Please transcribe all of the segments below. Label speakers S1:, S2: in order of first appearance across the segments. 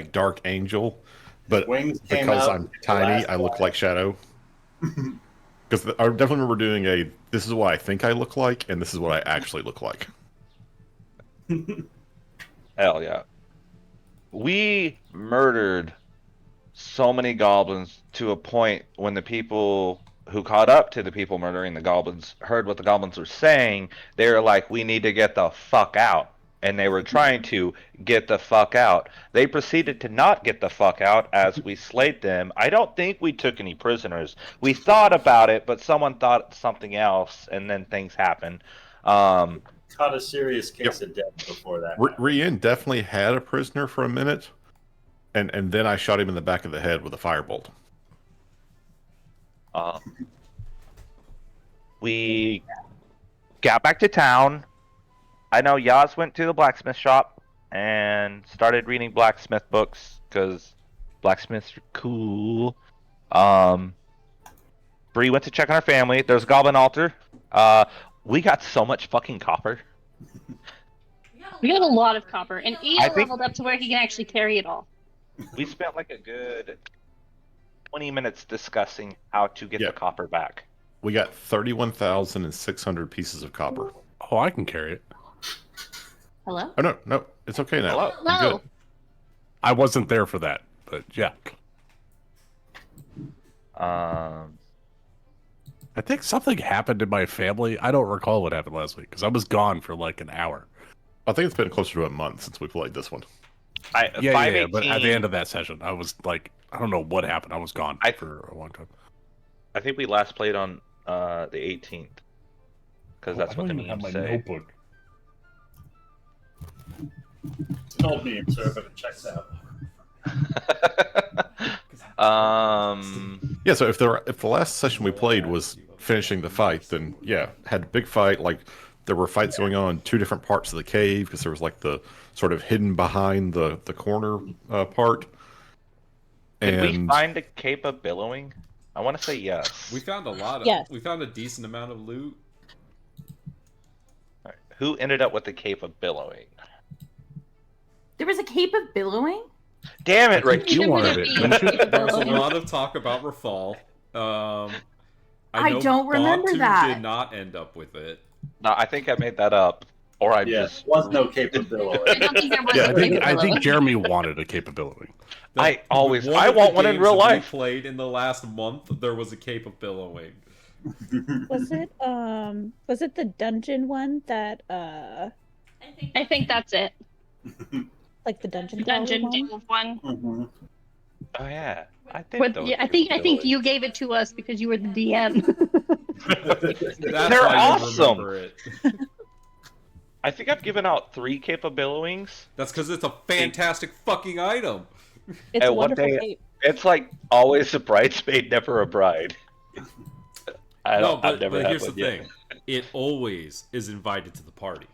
S1: Dark Angel, but
S2: Wings came
S1: because
S2: out
S1: I'm tiny, I look like Shadow. Because I definitely remember doing this is what I think I look like, and this is what I actually look like.
S3: Hell yeah. We murdered so many goblins to a point when the people who caught up to the people murdering the goblins heard what the goblins were saying, they were like, we need to get the fuck out. And they were trying to get the fuck out. They proceeded to not get the fuck out as we slayed them. I don't think we took any prisoners. We thought about it, but someone thought something else, and then things happened.
S2: Caught a serious case of death before that.
S1: Rian definitely had a prisoner for a minute, and then I shot him in the back of the head with a firebolt.
S3: We got back to town. I know Yaz went to the blacksmith shop and started reading blacksmith books because blacksmiths are cool. Bree went to check on her family. There's a goblin altar. We got so much fucking copper.
S4: We got a lot of copper, and Ian
S3: I think-
S4: leveled up to where he can actually carry it all.
S3: We spent like a good 20 minutes discussing how to get the copper back.
S1: We got 31,600 pieces of copper.
S5: Oh, I can carry it.
S4: Hello?
S1: Oh, no, it's okay now.
S3: Hello?
S1: I'm good.
S5: I wasn't there for that, but yeah.
S3: Um,
S5: I think something happened in my family. I don't recall what happened last week because I was gone for like an hour.
S1: I think it's been closer to a month since we played this one.
S5: Yeah, but at the end of that session, I was like, I don't know what happened. I was gone for a long time.
S3: I think we last played on the 18th because that's what the memes say.
S5: Notebook.
S2: It's an old meme, sir, but it checks out.
S1: Yeah, so if the last session we played was finishing the fight, then yeah, had a big fight. Like there were fights going on in two different parts of the cave because there was like the sort of hidden behind the corner part.
S3: Did we find a cape of billowing? I want to say yes.
S6: We found a lot of.
S4: Yes.
S6: We found a decent amount of loot.
S3: Right. Who ended up with the cape of billowing?
S7: There was a cape of billowing?
S3: Damn it, Rick!
S5: You wanted it.
S6: There was a lot of talk about Rafal.
S7: I
S6: know
S7: don't remember
S6: Bantu
S7: that.
S6: did not end up with it.
S3: No, I think I made that up, or I just
S2: was no capability.
S4: I don't think there was
S5: Yeah,
S4: a
S5: I think
S4: capability.
S5: Jeremy wanted a capability.
S3: I always
S6: One
S3: I
S6: of the
S3: want one in
S6: games
S3: real
S6: we
S3: life.
S6: played in the last month. There was a cape of billowing.
S8: Was it the dungeon one that
S4: I think that's it.
S8: like the dungeon
S4: Dungeon
S8: crawler one?
S4: Delve one.
S2: Mm-hmm.
S3: Oh yeah, I think.
S4: But, yeah, I think you gave it to us because you were the DM.
S6: That's
S3: They're
S6: why you
S3: awesome.
S6: remember it.
S3: I think I've given out 3 cape of billowings.
S6: That's because it's a fantastic fucking item.
S8: It's
S3: And
S8: a
S3: one
S8: wonderful
S3: day-
S8: cape.
S3: It's like always a bridesmaid, never a bride. I've
S6: But
S3: never had
S6: here's the
S3: one yet.
S6: thing: it always is invited to the party.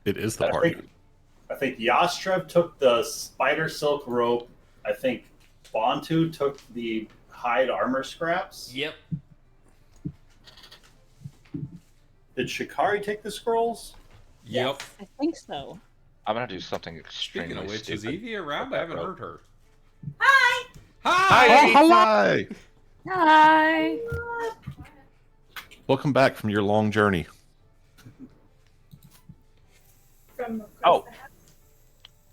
S1: It is the party.
S2: I think Yastrev took the spider silk rope. I think Bantu took the hide armor scraps.
S6: Yep.
S2: Did Shikari take the scrolls?
S6: Yep.
S8: I think so.
S3: I'm gonna do something extremely
S6: Speaking of which,
S3: stupid.
S6: is Evie around? I haven't heard her.
S7: Hi!
S6: Hi!
S1: Hi!
S7: Hi!
S1: Welcome back from your long journey.
S3: Oh,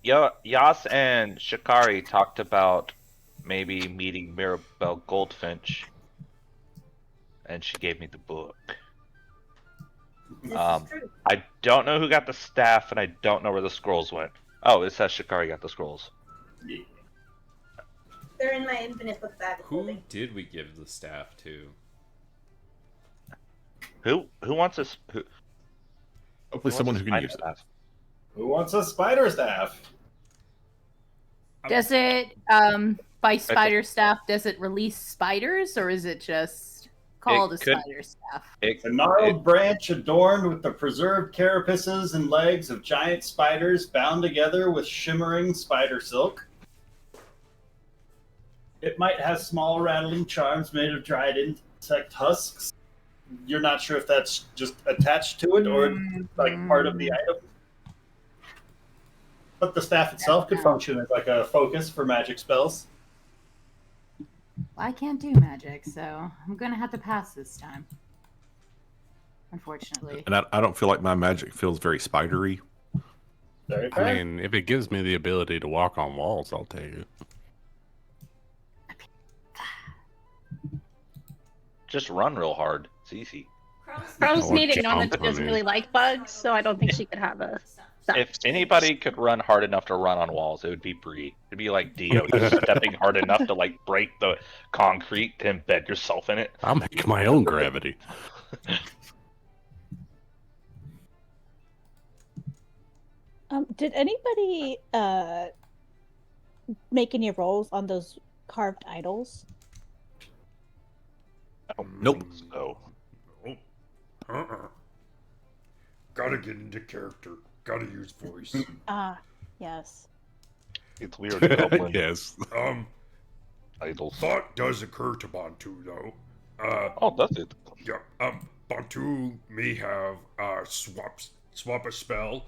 S3: Yas and Shikari talked about maybe meeting Mirabelle Goldfinch, and she gave me the book. I don't know who got the staff, and I don't know where the scrolls went. Oh, it says Shikari got the scrolls.
S2: Yeah.
S9: They're in my infinite book bag.
S6: Who did we give the staff to?
S3: Who wants this?
S1: Hopefully someone who can use it.
S2: Who wants a spider staff?
S7: Does it, by spider staff, does it release spiders, or is it just called a spider staff?
S2: A gnarled branch adorned with the preserved carapaces and legs of giant spiders bound together with shimmering spider silk. It might have small rattling charms made of dried insect husks. You're not sure if that's just attached to it or like part of the item. But the staff itself could function as like a focus for magic spells.
S7: I can't do magic, so I'm gonna have to pass this time. Unfortunately.
S1: And I don't feel like my magic feels very spidery.
S2: Very
S5: I
S2: fair.
S5: mean, if it gives me the ability to walk on walls, I'll take it.
S3: Just run real hard. It's easy.
S4: Rose
S5: Or
S4: made it known that
S5: jump,
S4: she doesn't
S5: I mean.
S4: really like bugs, so I don't think she could have a.
S3: If anybody could run hard enough to run on walls, it would be Bree. It'd be like Dio, just stepping hard enough to like break the concrete to embed yourself in it.
S5: I'll make my own gravity.
S8: Did anybody make any rolls on those carved idols?
S1: Nope.
S3: So
S10: Gotta get into character. Gotta use voice.
S8: Ah, yes.
S3: it's weird. Goblin
S5: Yes.
S3: idols.
S10: Thought does occur to Bantu though.
S3: Oh, that's it.
S10: Yeah. Bantu may have swap a spell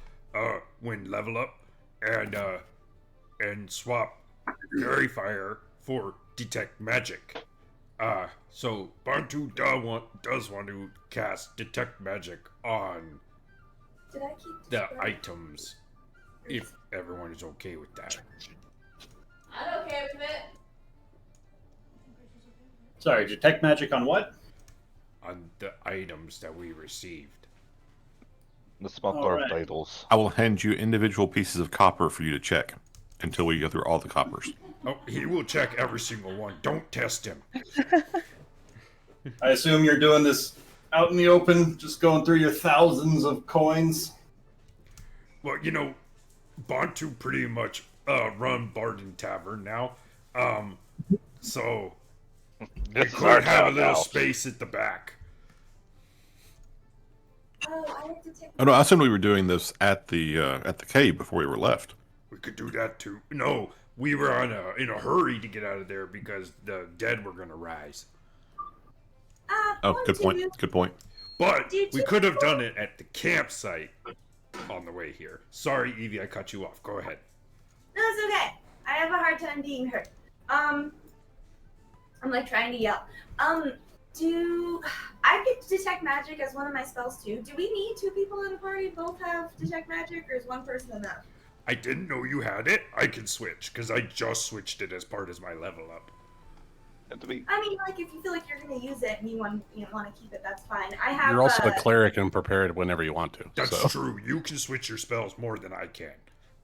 S10: when level up, and swap Fairy Fire for detect magic. So Bantu does want to cast detect magic on
S9: Did I keep
S10: the items, if everyone is okay with that.
S9: I'm okay with it.
S2: Sorry, detect magic on what?
S10: On the items that we received.
S3: The smoke
S2: All
S3: orb
S2: right.
S3: idols.
S1: I will hand you individual pieces of copper for you to check until we go through all the coppers.
S10: Oh, he will check every single one. Don't test him.
S2: I assume you're doing this out in the open, just going through your thousands of coins.
S10: Well, you know, Bantu pretty much run Barden Tavern now. So we
S3: This is our
S10: could have a
S3: town
S10: little
S3: now.
S10: space at the back.
S9: Oh, I have to take.
S1: Oh no, I assumed we were doing this at the cave before we were left.
S10: We could do that too. No, we were in a hurry to get out of there because the dead were gonna rise.
S1: Oh, good point. Good point.
S10: But
S9: Did
S10: we
S9: you-
S10: could have done it at the campsite on the way here. Sorry, Evie, I cut you off. Go ahead.
S9: No, it's okay. I have a hard time being hurt. I'm like trying to yell. Do I get detect magic as one of my spells too? Do we need two people in a party both have detect magic, or is one person enough?
S10: I didn't know you had it. I can switch because I just switched it as part of my level up.
S3: Have to be.
S9: I mean, like if you feel like you're gonna use it and you want to keep it, that's fine. I have.
S5: You're also a cleric and prepared whenever you want to.
S10: That's
S5: so.
S10: true. You can switch your spells more than I can.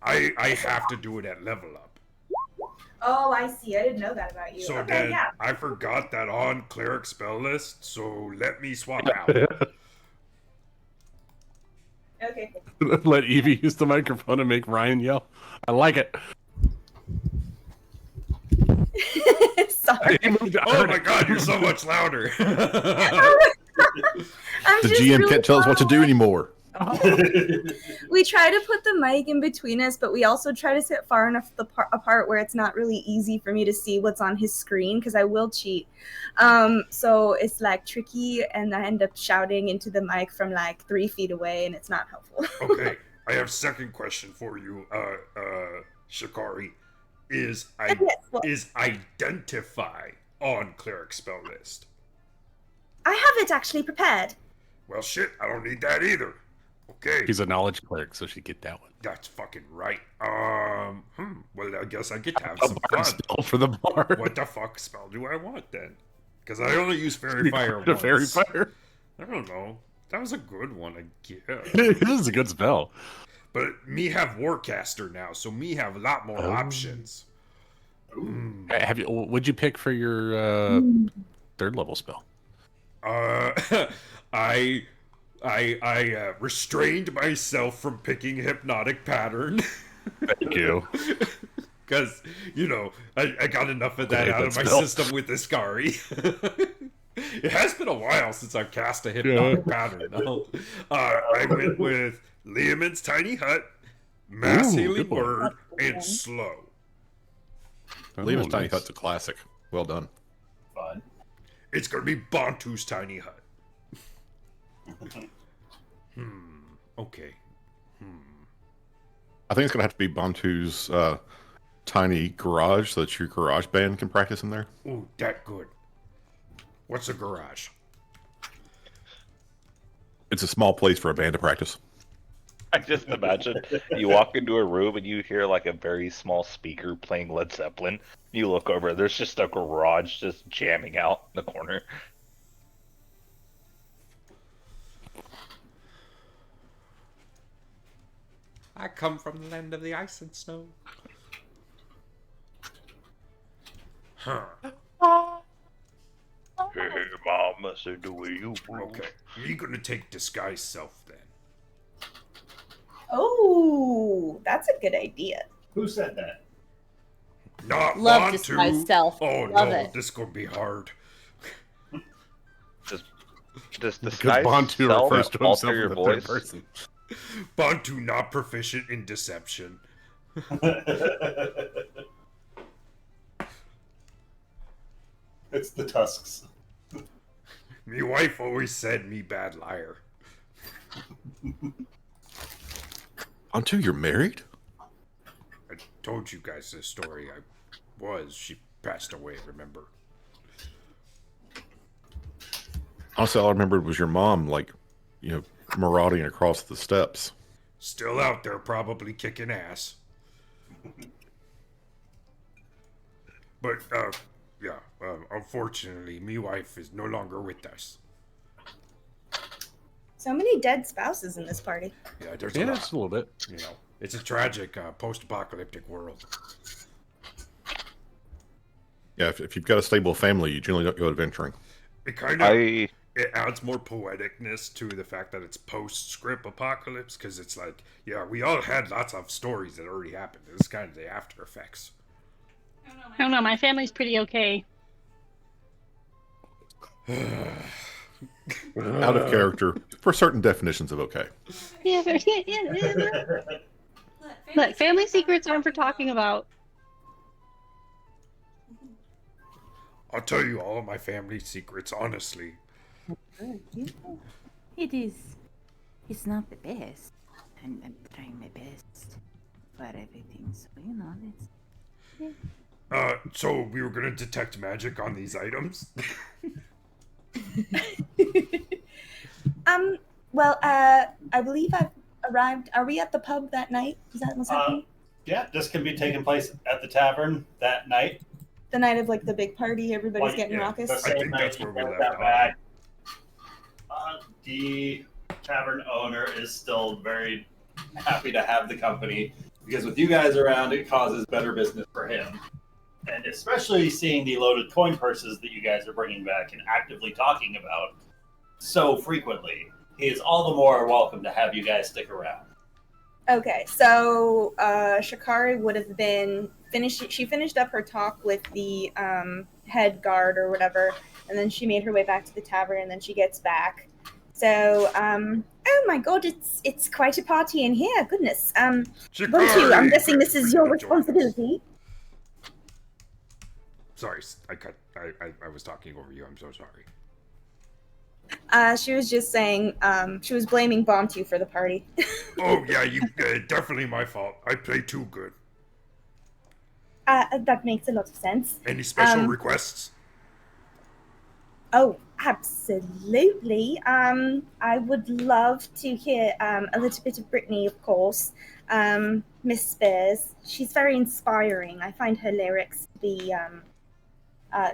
S10: I have to do it at level up.
S9: Oh, I see. I didn't know that about you.
S10: So
S9: okay,
S10: then
S9: yeah.
S10: I forgot that on cleric spell list. So let me swap out.
S9: Okay.
S5: Let Evie use the microphone and make Ryan yell. I like it.
S9: Sorry.
S5: He moved- I
S10: Oh
S5: heard
S10: my
S5: it.
S10: god, you're so much louder.
S9: I'm
S1: The
S9: just
S1: GM
S9: really
S1: can't tell us what to do anymore.
S9: We try to put the mic in between us, but we also try to sit far enough apart where it's not really easy for me to see what's on his screen because I will cheat. So it's like tricky, and I end up shouting into the mic from like 3 feet away, and it's not helpful.
S10: Okay, I have second question for you, Shikari. Is
S9: Yes, well,
S10: is identify on cleric spell list?
S9: I have it actually prepared.
S10: Well, shit, I don't need that either. Okay,
S5: He's a knowledge cleric, so she get that one.
S10: that's fucking right. Well, I guess I get to have
S5: A
S10: some
S5: bard
S10: fun.
S5: spell for the bard.
S10: What the fuck spell do I want then? Because I only use fairy fire
S5: The
S10: once.
S5: fairy fire.
S10: I don't know. That was a good one, I guess.
S5: This is a good spell.
S10: But me have Warcaster now, so me have a lot more
S5: Oh.
S10: options.
S5: Have you? What'd you pick for your third level spell?
S10: I restrained myself from picking hypnotic pattern.
S5: Thank you.
S10: Because, you know, I got enough of that
S5: Okay,
S10: out of
S5: that
S10: my
S5: spell.
S10: system with Iskari. It has been a while since I've cast a hypnotic pattern. No. I went with Leomund's Tiny Hut, Mass
S5: Ooh,
S10: Healing
S5: good one.
S10: Word,
S8: That's
S10: and
S8: good.
S10: Slow.
S1: Lena's Tiny
S5: nice.
S1: Hut's a classic. Well done.
S2: Fun.
S10: It's going to be Bantu's Tiny Hut. Okay.
S1: I think it's gonna have to be Bantu's tiny garage so that your garage band can practice in there.
S10: Ooh, that good. What's a garage?
S1: It's a small place for a band to practice.
S3: I just imagine you walk into a room and you hear like a very small speaker playing Led Zeppelin. You look over, there's just a garage just jamming out in the corner.
S6: I come from the land of the ice and snow.
S10: Huh.
S3: Hey, mama said the way you
S10: Okay. You're gonna take disguise self then.
S9: Oh, that's a good idea.
S2: Who said that?
S10: Not
S7: Love
S10: want
S7: disguise
S10: to.
S7: self.
S10: Oh
S7: Love
S10: no,
S7: it.
S10: this gonna be hard.
S3: Just
S1: Because
S3: disguise
S1: Bantu
S3: self,
S1: refers to
S3: alter
S1: himself
S3: your
S1: in the third
S3: voice.
S1: person.
S10: Bantu not proficient in deception.
S2: It's the tusks.
S10: Me wife always said me bad liar.
S1: Bantu, you're married?
S10: I told you guys this story. She passed away, remember?
S1: Honestly, all I remembered was your mom, like, marauding across the steps.
S10: Still out there, probably kicking ass. But, unfortunately, me wife is no longer with us.
S9: So many dead spouses in this party.
S10: Yeah, there's a
S5: Yeah,
S10: lot.
S5: just a little bit.
S10: You know, it's a tragic post-apocalyptic world.
S1: Yeah, if you've got a stable family, you generally don't go adventuring.
S10: It kind of
S3: I
S10: it adds more poeticness to the fact that it's post-script apocalypse, because it's like, yeah, we all had lots of stories that already happened. This is kind of the after effects.
S4: I don't know. My family's pretty okay.
S1: Out of character for certain definitions of okay.
S4: Yeah, Look, family secrets aren't for talking about.
S10: I'll tell you all of my family secrets, honestly.
S7: It is. It's not the best. I'm trying my best for everything, so it's.
S10: So we were gonna detect magic on these items?
S9: Well, I believe I've arrived. Are we at the pub that night? Is that what's happening?
S2: Yeah, this can be taking place at the tavern that night.
S9: The night of like the big party, everybody's
S2: Like,
S9: getting
S2: yeah,
S9: raucous.
S2: the same
S10: think
S2: night
S10: that's
S2: you
S10: where we
S2: got
S10: left
S2: that
S10: off.
S2: back. The tavern owner is still very happy to have the company because with you guys around, it causes better business for him. And especially seeing the loaded coin purses that you guys are bringing back and actively talking about so frequently, he is all the more welcome to have you guys stick around.
S9: Okay, so Shikari would have been finished. She finished up her talk with the head guard or whatever, and then she made her way back to the tavern. And then she gets back. So, oh my God, it's quite a party in here. Goodness. Buntu, I'm guessing this is your responsibility.
S10: Sorry, I was talking over you. I'm so sorry.
S9: She was just saying, she was blaming Bantu for the party.
S10: Oh yeah, you definitely my fault. I play too good.
S9: That makes a lot of sense.
S10: Any special requests?
S9: Oh, absolutely. I would love to hear a little bit of Brittany, of course. Miss Spears. She's very inspiring. I find her lyrics to be,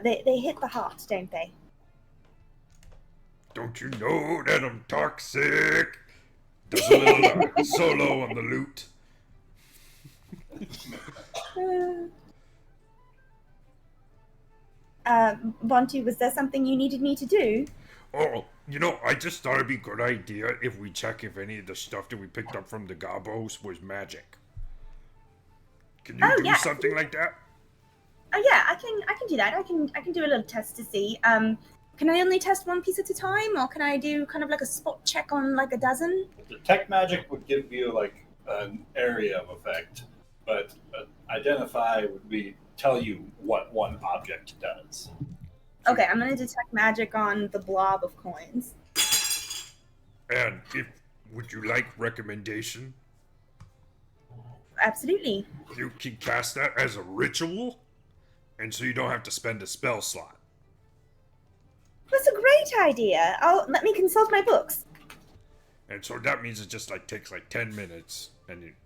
S9: they hit the heart, don't they?
S10: Don't you know that I'm toxic? Does a little solo on the lute.
S9: Bantu, was there something you needed me to do?
S10: Oh, I just thought it'd be a good idea if we check if any of the stuff that we picked up from the Gabos was magic. Can you do something like that?
S9: Oh yeah, I can do that. I can do a little test to see. Can I only test one piece at a time, or can I do kind of like a spot check on like a dozen?
S2: Detect magic would give you like an area of effect, but identify would be tell you what one object does.
S9: Okay, I'm gonna detect magic on the blob of coins.
S10: And would you like recommendation?
S9: Absolutely.
S10: You can cast that as a ritual, and so you don't have to spend a spell slot.
S9: That's a great idea. Let me consult my books.
S10: And so that means it just like takes like 10 minutes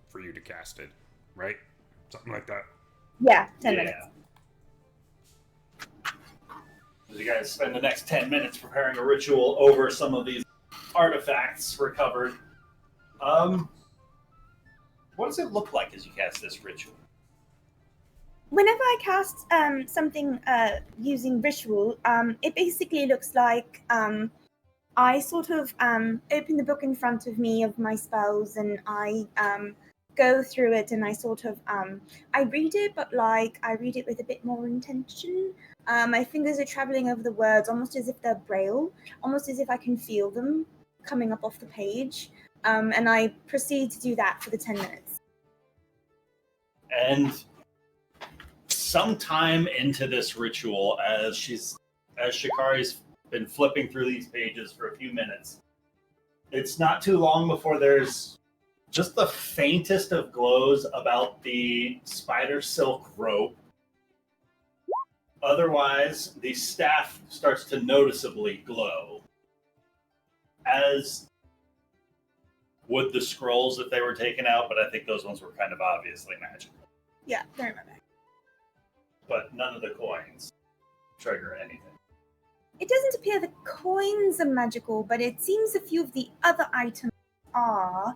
S10: for you to cast it, right? Something like that.
S9: Yeah, 10 minutes.
S2: You guys spend the next 10 minutes preparing a ritual over some of these artifacts recovered. What does it look like as you cast this ritual?
S9: Whenever I cast something using ritual, it basically looks like I sort of open the book in front of me of my spells, and I go through it, and I sort of I read it, but like I read it with a bit more intention. My fingers are traveling over the words, almost as if they're braille, almost as if I can feel them coming up off the page, and I proceed to do that for the 10 minutes.
S2: And sometime into this ritual, as Shikari's been flipping through these pages for a few minutes, it's not too long before there's just the faintest of glows about the spider silk rope. Otherwise, the staff starts to noticeably glow, as would the scrolls if they were taken out, but I think those ones were kind of obviously magical.
S9: Yeah, they're in my bag.
S2: But none of the coins trigger anything.
S9: It doesn't appear the coins are magical, but it seems a few of the other items are.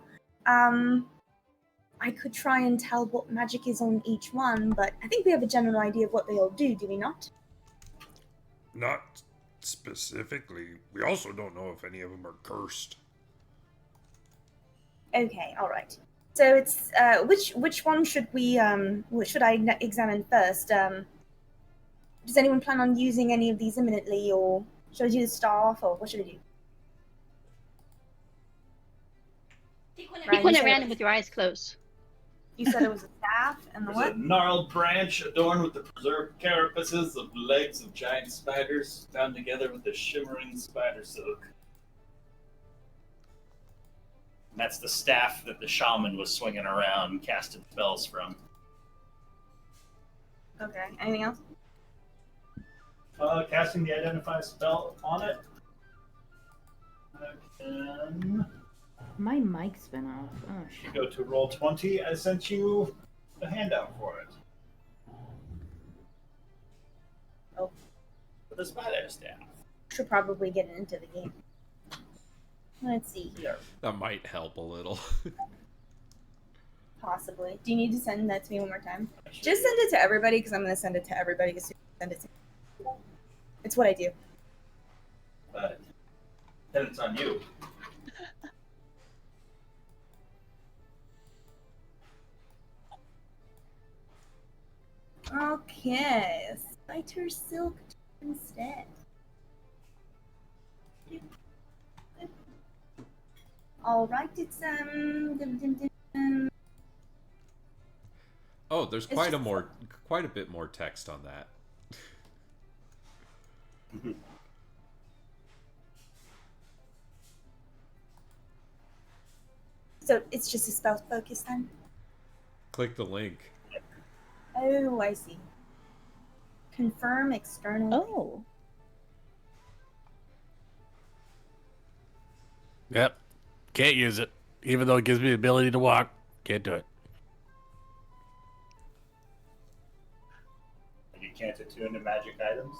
S9: I could try and tell what magic is on each one, but I think we have a general idea of what they all do we not?
S10: Not specifically. We also don't know if any of them are cursed.
S9: Okay, all right. So it's which one should we should I examine first? Does anyone plan on using any of these imminently, or should I do the staff, or what should I do?
S4: Pick one at random with your eyes closed.
S9: You said it was a staff and the
S2: There's
S9: what?
S2: a gnarled branch adorned with the preserved carapaces of legs of giant spiders bound together with the shimmering spider silk. And that's the staff that the shaman was swinging around and casting spells from.
S9: Okay. Anything else?
S2: Casting the identify spell on it. I can
S7: My mic's been off. Oh shit.
S2: go to roll 20. I sent you a handout for it.
S9: Oh.
S2: For the spider staff.
S9: Should probably get it into the game. Let's see here.
S10: That might help a little.
S9: Possibly. Do you need to send that to me one more time? Just send it to everybody, because I'm going to send it to everybody as soon as I send it to me. It's what I do.
S2: But then it's on you.
S9: Okay. Spider silk instead. All right, it's
S10: Oh, there's
S9: It's
S10: quite
S9: just-
S10: a bit more text on that.
S9: So it's just a spell focus then?
S10: Click the link.
S9: Oh, I see. Confirm external.
S8: Oh.
S5: Yep. Can't use it. Even though it gives me the ability to walk, can't do it.
S2: You can't attune to magic items.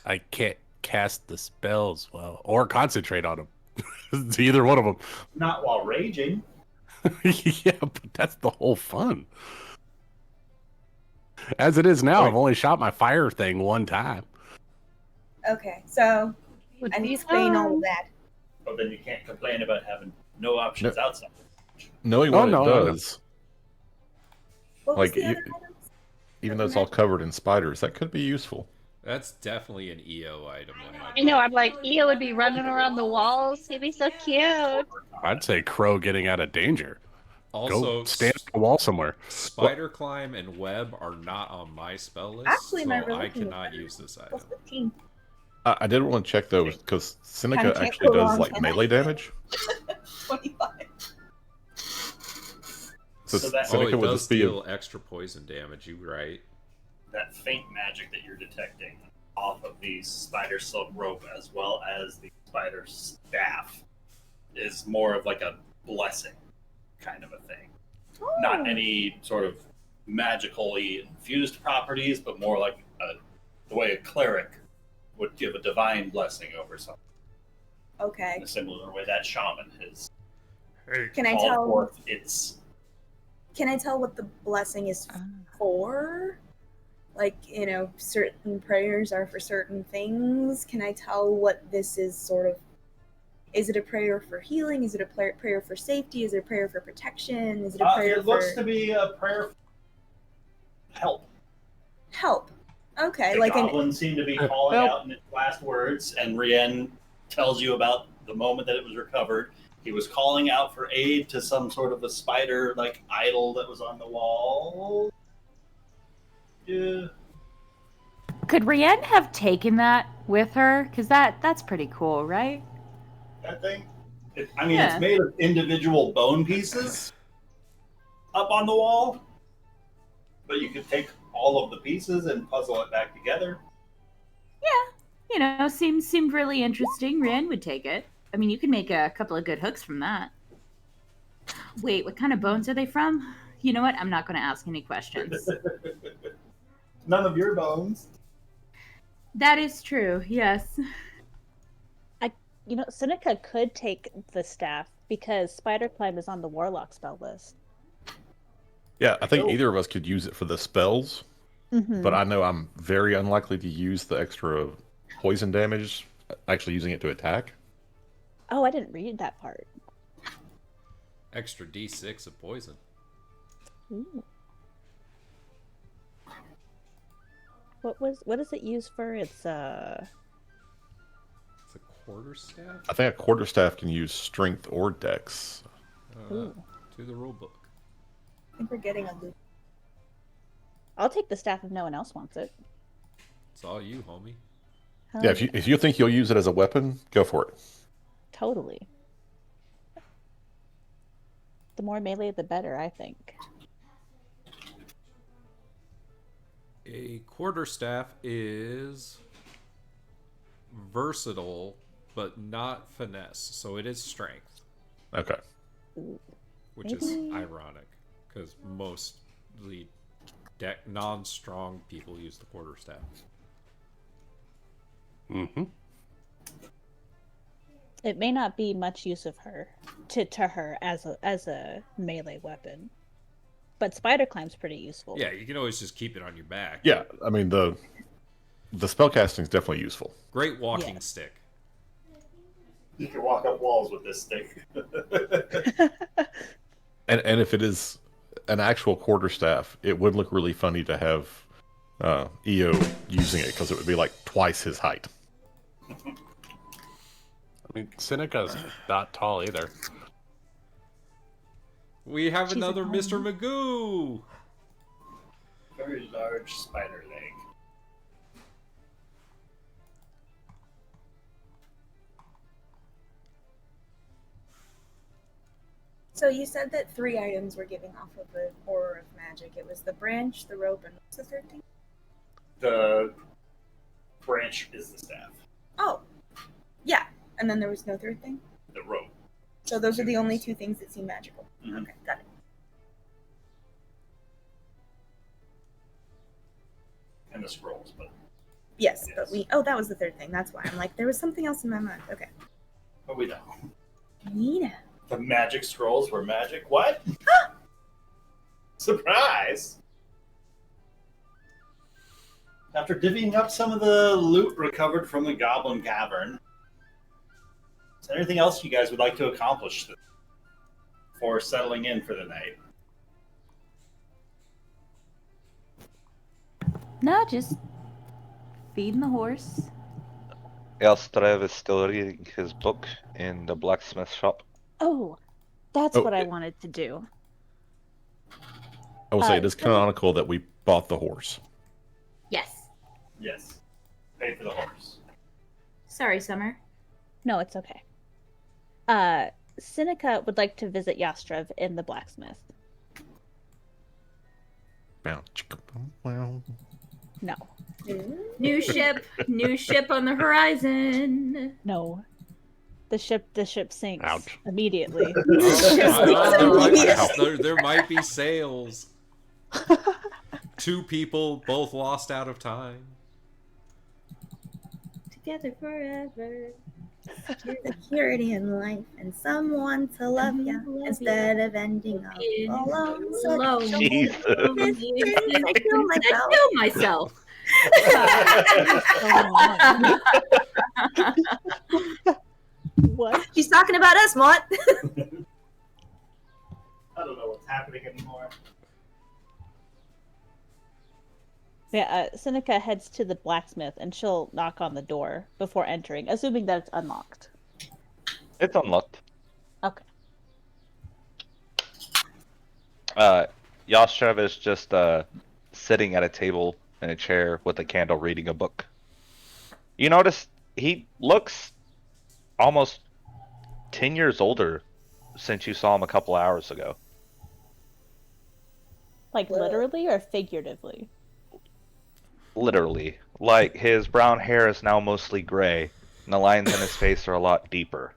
S5: I can't cast the spells well or concentrate on them. It's either one of them.
S2: Not while raging.
S5: Yeah, but that's the whole fun. As it is now,
S2: Wait.
S5: I've only shot my fire thing one time.
S9: Okay, so I need to explain all of that.
S2: But then you can't complain about having no options outside.
S1: Knowing
S5: Oh,
S1: what
S5: no,
S1: it
S5: no, no.
S1: does,
S9: What was
S1: like,
S9: the
S1: you-
S9: other items?
S1: even though it's all covered in spiders, that could be useful.
S10: That's definitely an EO item.
S4: I know, I'm like, Eo would be running around the walls. He'd be so cute.
S5: I'd say Crow getting out of danger.
S10: Also,
S5: Go stand on the wall somewhere.
S10: Spider Climb and Web are not on my spell list,
S9: Actually,
S10: so
S9: my
S10: I
S9: religion
S10: cannot
S9: is
S10: use this
S9: Plus
S10: item.
S9: 15.
S1: I did want to check though, because Seneca
S9: Kinda can't
S1: actually
S9: go
S1: does
S9: wrong,
S1: like
S9: can I?
S1: melee damage.
S9: 25.
S1: So,
S2: So that-
S10: Oh,
S1: Seneca
S10: it
S1: would
S10: does
S1: just be
S10: deal extra poison damage. You right?
S2: that faint magic that you're detecting off of the spider silk rope as well as the spider staff is more of like a blessing kind of a thing. Not any sort of magically infused properties, but more like the way a cleric would give a divine blessing over something.
S9: Okay.
S2: In a similar way that shaman has
S10: Hey,
S9: Can I
S2: called
S9: tell?
S2: forth its.
S9: Can I tell what the blessing is for? Like, you know, certain prayers are for certain things. Can I tell what this is sort of? Is it a prayer for healing? Is it a prayer for safety? Is it a prayer for protection? Is it a prayer
S2: It looks
S9: for
S2: to be a prayer for help.
S9: help? Okay,
S2: The
S9: like
S2: goblin seemed to be calling
S5: Help.
S2: out in its last words, and Rien tells you about the moment that it was recovered. He was calling out for aid to some sort of a spider like idol that was on the wall. Yeah.
S7: Could Rienne have taken that with her? Because that's pretty cool, right?
S2: That thing? It's
S7: Yeah.
S2: made of individual bone pieces up on the wall, but you could take all of the pieces and puzzle it back together.
S7: You know, seemed really interesting. Rienne would take it. I mean, you could make a couple of good hooks from that. Wait, what kind of bones are they from? You know what? I'm not going to ask any questions.
S2: None of your bones.
S7: That is true, yes.
S8: You know, Seneca could take the staff because Spider Climb is on the Warlock spell list.
S1: Yeah, I think
S2: Oh.
S1: either of us could use it for the spells,
S8: Mm-hmm.
S1: but I know I'm very unlikely to use the extra poison damage, actually using it to attack.
S8: Oh, I didn't read that part.
S10: extra D6 of poison.
S8: Ooh. What does it use for?
S10: It's a quarterstaff.
S1: I think a quarterstaff can use strength or dex.
S8: Ooh.
S10: To the rule book.
S9: I think we're getting a loop.
S8: I'll take the staff if no one else wants it.
S10: It's all you, homie.
S8: Hell
S1: Yeah, if you think you'll use it as a weapon, go for it.
S8: Totally. The more melee, the better, I think.
S10: A quarterstaff is versatile, but not finesse. So it is strength,
S1: Okay.
S10: which is
S8: Maybe-
S10: ironic because mostly non-strong people use the quarterstaff.
S5: Mm-hmm.
S8: It may not be much use of her to her as a melee weapon, but Spider Climb's pretty useful.
S10: Yeah, you can always just keep it on your back.
S1: Yeah, I mean the spellcasting is definitely useful.
S10: Great walking
S8: Yeah.
S10: stick.
S2: You can walk up walls with this stick.
S1: And if it is an actual quarterstaff, it would look really funny to have EO using it because it would be like twice his height.
S5: I mean, Seneca's not tall either.
S10: We have
S8: She's a
S10: another
S8: homie.
S10: Mr. Magoo.
S2: Very large spider leg.
S9: So you said that 3 items were giving off of the aura of magic. It was the branch, the rope, and what's the third thing?
S2: The branch is the staff.
S9: Oh, yeah. And then there was no third thing.
S2: The rope.
S9: So those are the only 2 things that seem magical.
S2: Mhm.
S9: Okay, got it.
S2: And the scrolls, but
S9: Yes,
S2: Yes.
S9: but we. Oh, that was the third thing. That's why I'm like, there was something else in my mind. Okay.
S2: we don't.
S9: Nina.
S2: The magic scrolls were magic. What? Surprise! After divvying up some of the loot recovered from the Goblin Cavern, is there anything else you guys would like to accomplish before settling in for the night?
S7: No, just feeding the horse.
S3: Elstrev is still reading his book in the blacksmith shop.
S8: Oh, that's
S1: Oh,
S8: what I
S1: it-
S8: wanted to do.
S1: I will say it is canonical that we bought the horse.
S7: Yes.
S2: Yes. Pay for the horse.
S7: Sorry, Summer.
S8: No, it's okay. Seneca would like to visit Yastrev in the blacksmith.
S1: bow, chicka, bow, wow.
S8: No.
S7: New ship on the horizon.
S8: No. The ship sinks
S5: Ouch.
S8: immediately.
S10: There might be sails. Two people both lost out of time.
S9: Together forever. Security in life and someone to love you instead of ending up alone.
S3: Jesus.
S9: I kill myself.
S7: myself.
S8: What?
S9: She's talking about us, Mont.
S2: I don't know what's happening anymore.
S8: Yeah, Seneca heads to the blacksmith and she'll knock on the door before entering, assuming that it's unlocked.
S3: It's unlocked.
S8: Okay.
S3: Yashrev is just sitting at a table in a chair with a candle reading a book. You notice he looks almost 10 years older since you saw him a couple hours ago.
S8: Like literally or figuratively?
S3: Literally. Like, his brown hair is now mostly gray, and the lines in his face are a lot deeper.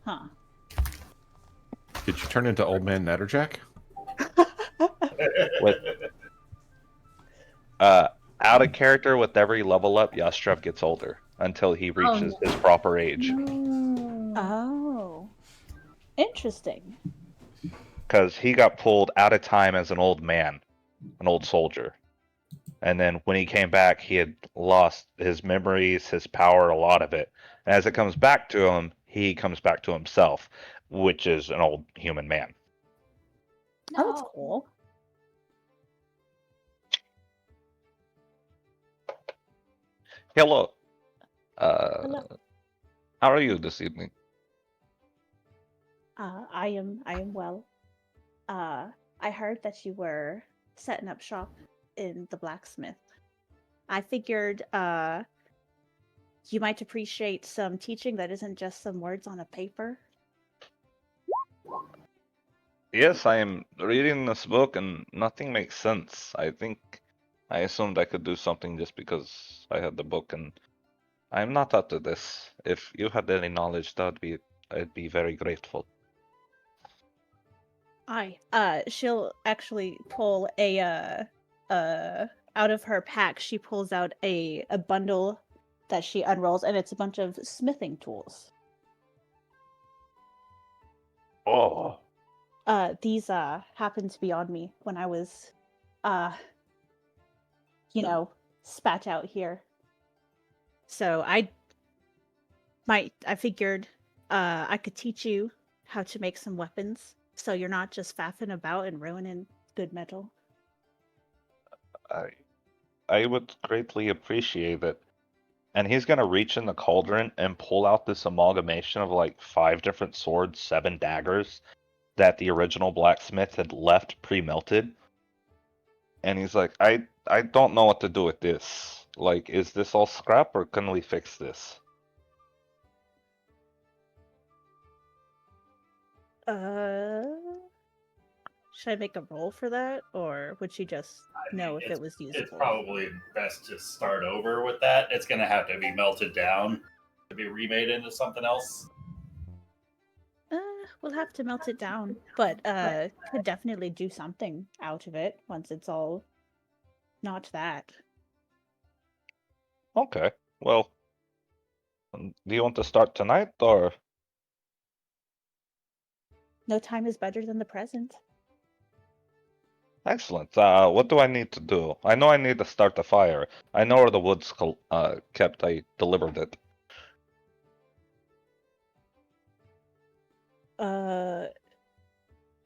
S8: Huh.
S1: Did you turn into Old Man Natterjack?
S3: With out of character with every level up, Yashrev gets older until he reaches his proper age.
S8: Oh. Interesting.
S3: Because he got pulled out of time as an old man, an old soldier. And then when he came back, he had lost his memories, his power, a lot of it. And as it comes back to him, he comes back to himself, which is an old human man.
S8: Oh, that's cool.
S3: Hello.
S8: Hello.
S3: How are you this evening?
S8: I am well. I heard that you were setting up shop in the blacksmith. I figured you might appreciate some teaching that isn't just some words on a paper.
S3: Yes, I am reading this book and nothing makes sense. I assumed I could do something just because I had the book, and I'm not up to this. If you had any knowledge, I'd be very grateful.
S8: She'll actually pull out of her pack, she pulls out a bundle that she unrolls, and it's a bunch of smithing tools.
S3: Oh.
S8: These happened to be on me when I was spat out here. So I figured I could teach you how to make some weapons, so you're not just faffing about and ruining good metal.
S3: I would greatly appreciate it. And he's gonna reach in the cauldron and pull out this amalgamation of like 5 different swords, 7 daggers that the original blacksmith had left pre-melted. And he's like, I don't know what to do with this. Like, is this all scrap or can we fix this?
S8: Should I make a roll for that, or would she just know if it was usable?
S2: It's probably best to start over with that. It's going to have to be melted down to be remade into something else.
S8: We'll have to melt it down, but could definitely do something out of it once it's all not that.
S3: Okay, well, do you want to start tonight, or?
S8: No time is better than the present.
S3: Excellent. What do I need to do? I know I need to start the fire. I know where the wood's kept. I delivered it.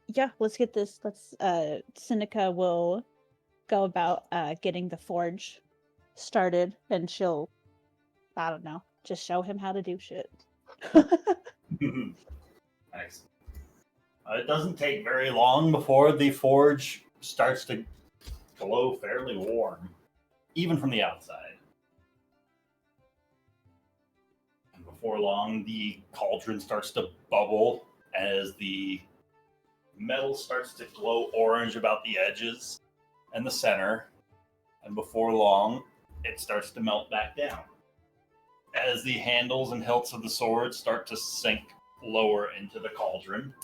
S8: Yeah, let's get this. Seneca will go about getting the forge started, and she'll, I don't know, just show him how to do shit.
S2: Nice. It doesn't take very long before the forge starts to glow fairly warm, even from the outside. And before long, the cauldron starts to bubble as the metal starts to glow orange about the edges and the center, and before long, it starts to melt back down. As the handles and hilts of the swords start to sink lower into the cauldron,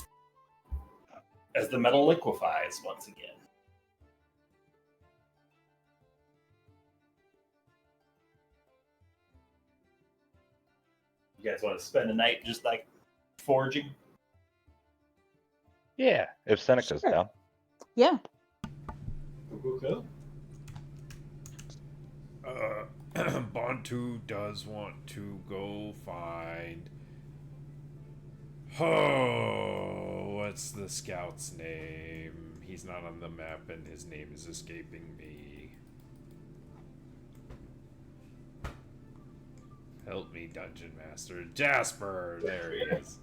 S2: as the metal liquefies once again. You guys want to spend the night just like forging?
S3: Yeah, if Seneca's
S8: Sure.
S3: down.
S7: Yeah.
S2: Cool.
S10: Bantu does want to go find. Oh, what's the scout's name? He's not on the map and his name is escaping me. Help me, Dungeon Master. Jasper! There he is.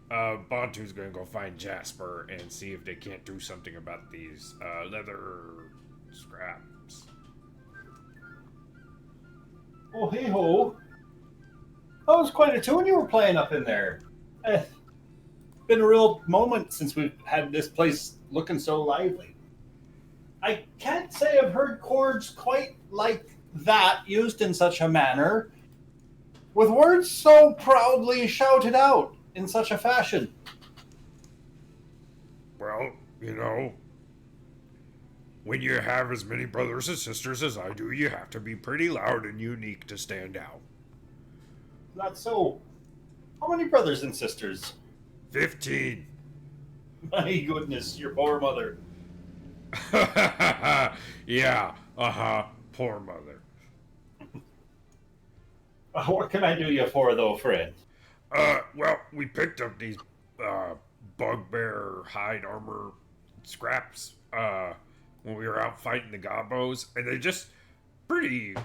S10: Bantu's gonna go find Jasper and see if they can't do something about these leather scraps.
S2: Oh, hey ho. That was quite a tune you were playing up in there. Been a real moment since we've had this place looking so lively. I can't say I've heard chords quite like that used in such a manner, with words so proudly shouted out in such a fashion.
S10: Well, when you have as many brothers and sisters as I do, you have to be pretty loud and unique to stand out.
S2: Not so. How many brothers and sisters?
S10: 15.
S2: My goodness, your poor mother.
S10: Yeah, poor mother.
S2: What can I do you for, though, friend?
S10: Well, we picked up these, bugbear hide armor scraps, when we were out fighting the gobos, and they're just pretty,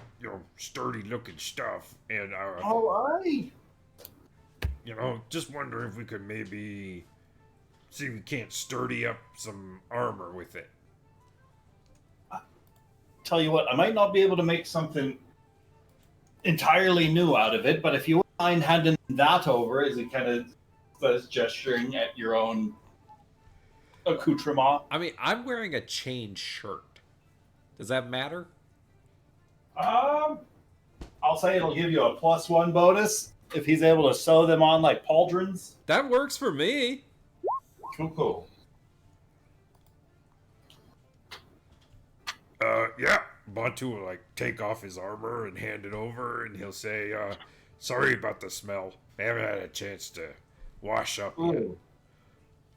S10: sturdy looking stuff, and,
S2: All right.
S10: just wondering if we could maybe see if we can't sturdy up some armor with it.
S2: Tell you what, I might not be able to make something entirely new out of it, but if you wouldn't mind handing that over as he kind of was gesturing at your own accoutrement.
S6: I mean, I'm wearing a chain shirt. Does that matter?
S2: I'll say it'll give you a +1 bonus if he's able to sew them on like pauldrons.
S6: That works for me.
S2: Cool.
S10: Yeah, Bantu will, take off his armor and hand it over, and he'll say, sorry about the smell. I haven't had a chance to wash up yet.
S2: Ooh.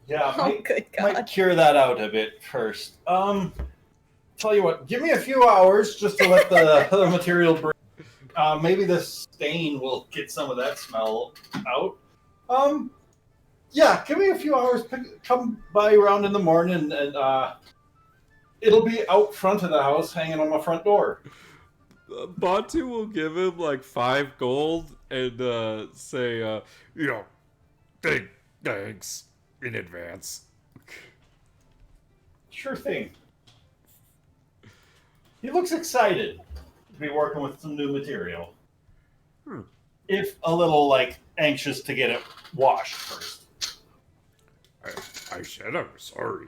S2: Yeah,
S9: Good God.
S2: might cure that out a bit first. Tell you what, give me a few hours just to let the material breathe. Maybe the stain will get some of that smell out. Yeah, give me a few hours. Come by around in the morning, and it'll be out front of the house, hanging on my front door.
S6: Bantu will give him 5 gold and say,
S10: Thanks in advance.
S2: Sure thing. He looks excited to be working with some new material. If a little, anxious to get it washed first.
S10: I said I'm sorry.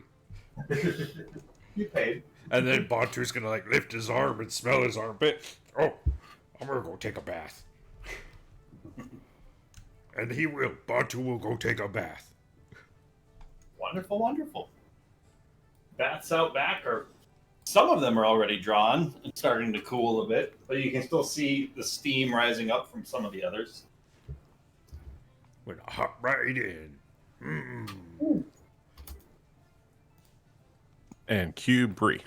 S2: You paid.
S10: And then Bantu's gonna lift his arm and smell his armpit. Oh, I'm gonna go take a bath. And he will. Bantu will go take a bath.
S2: Wonderful. Baths out back some of them are already drawn and starting to cool a bit, but you can still see the steam rising up from some of the others.
S10: Went hop right in.
S1: And cue Bree.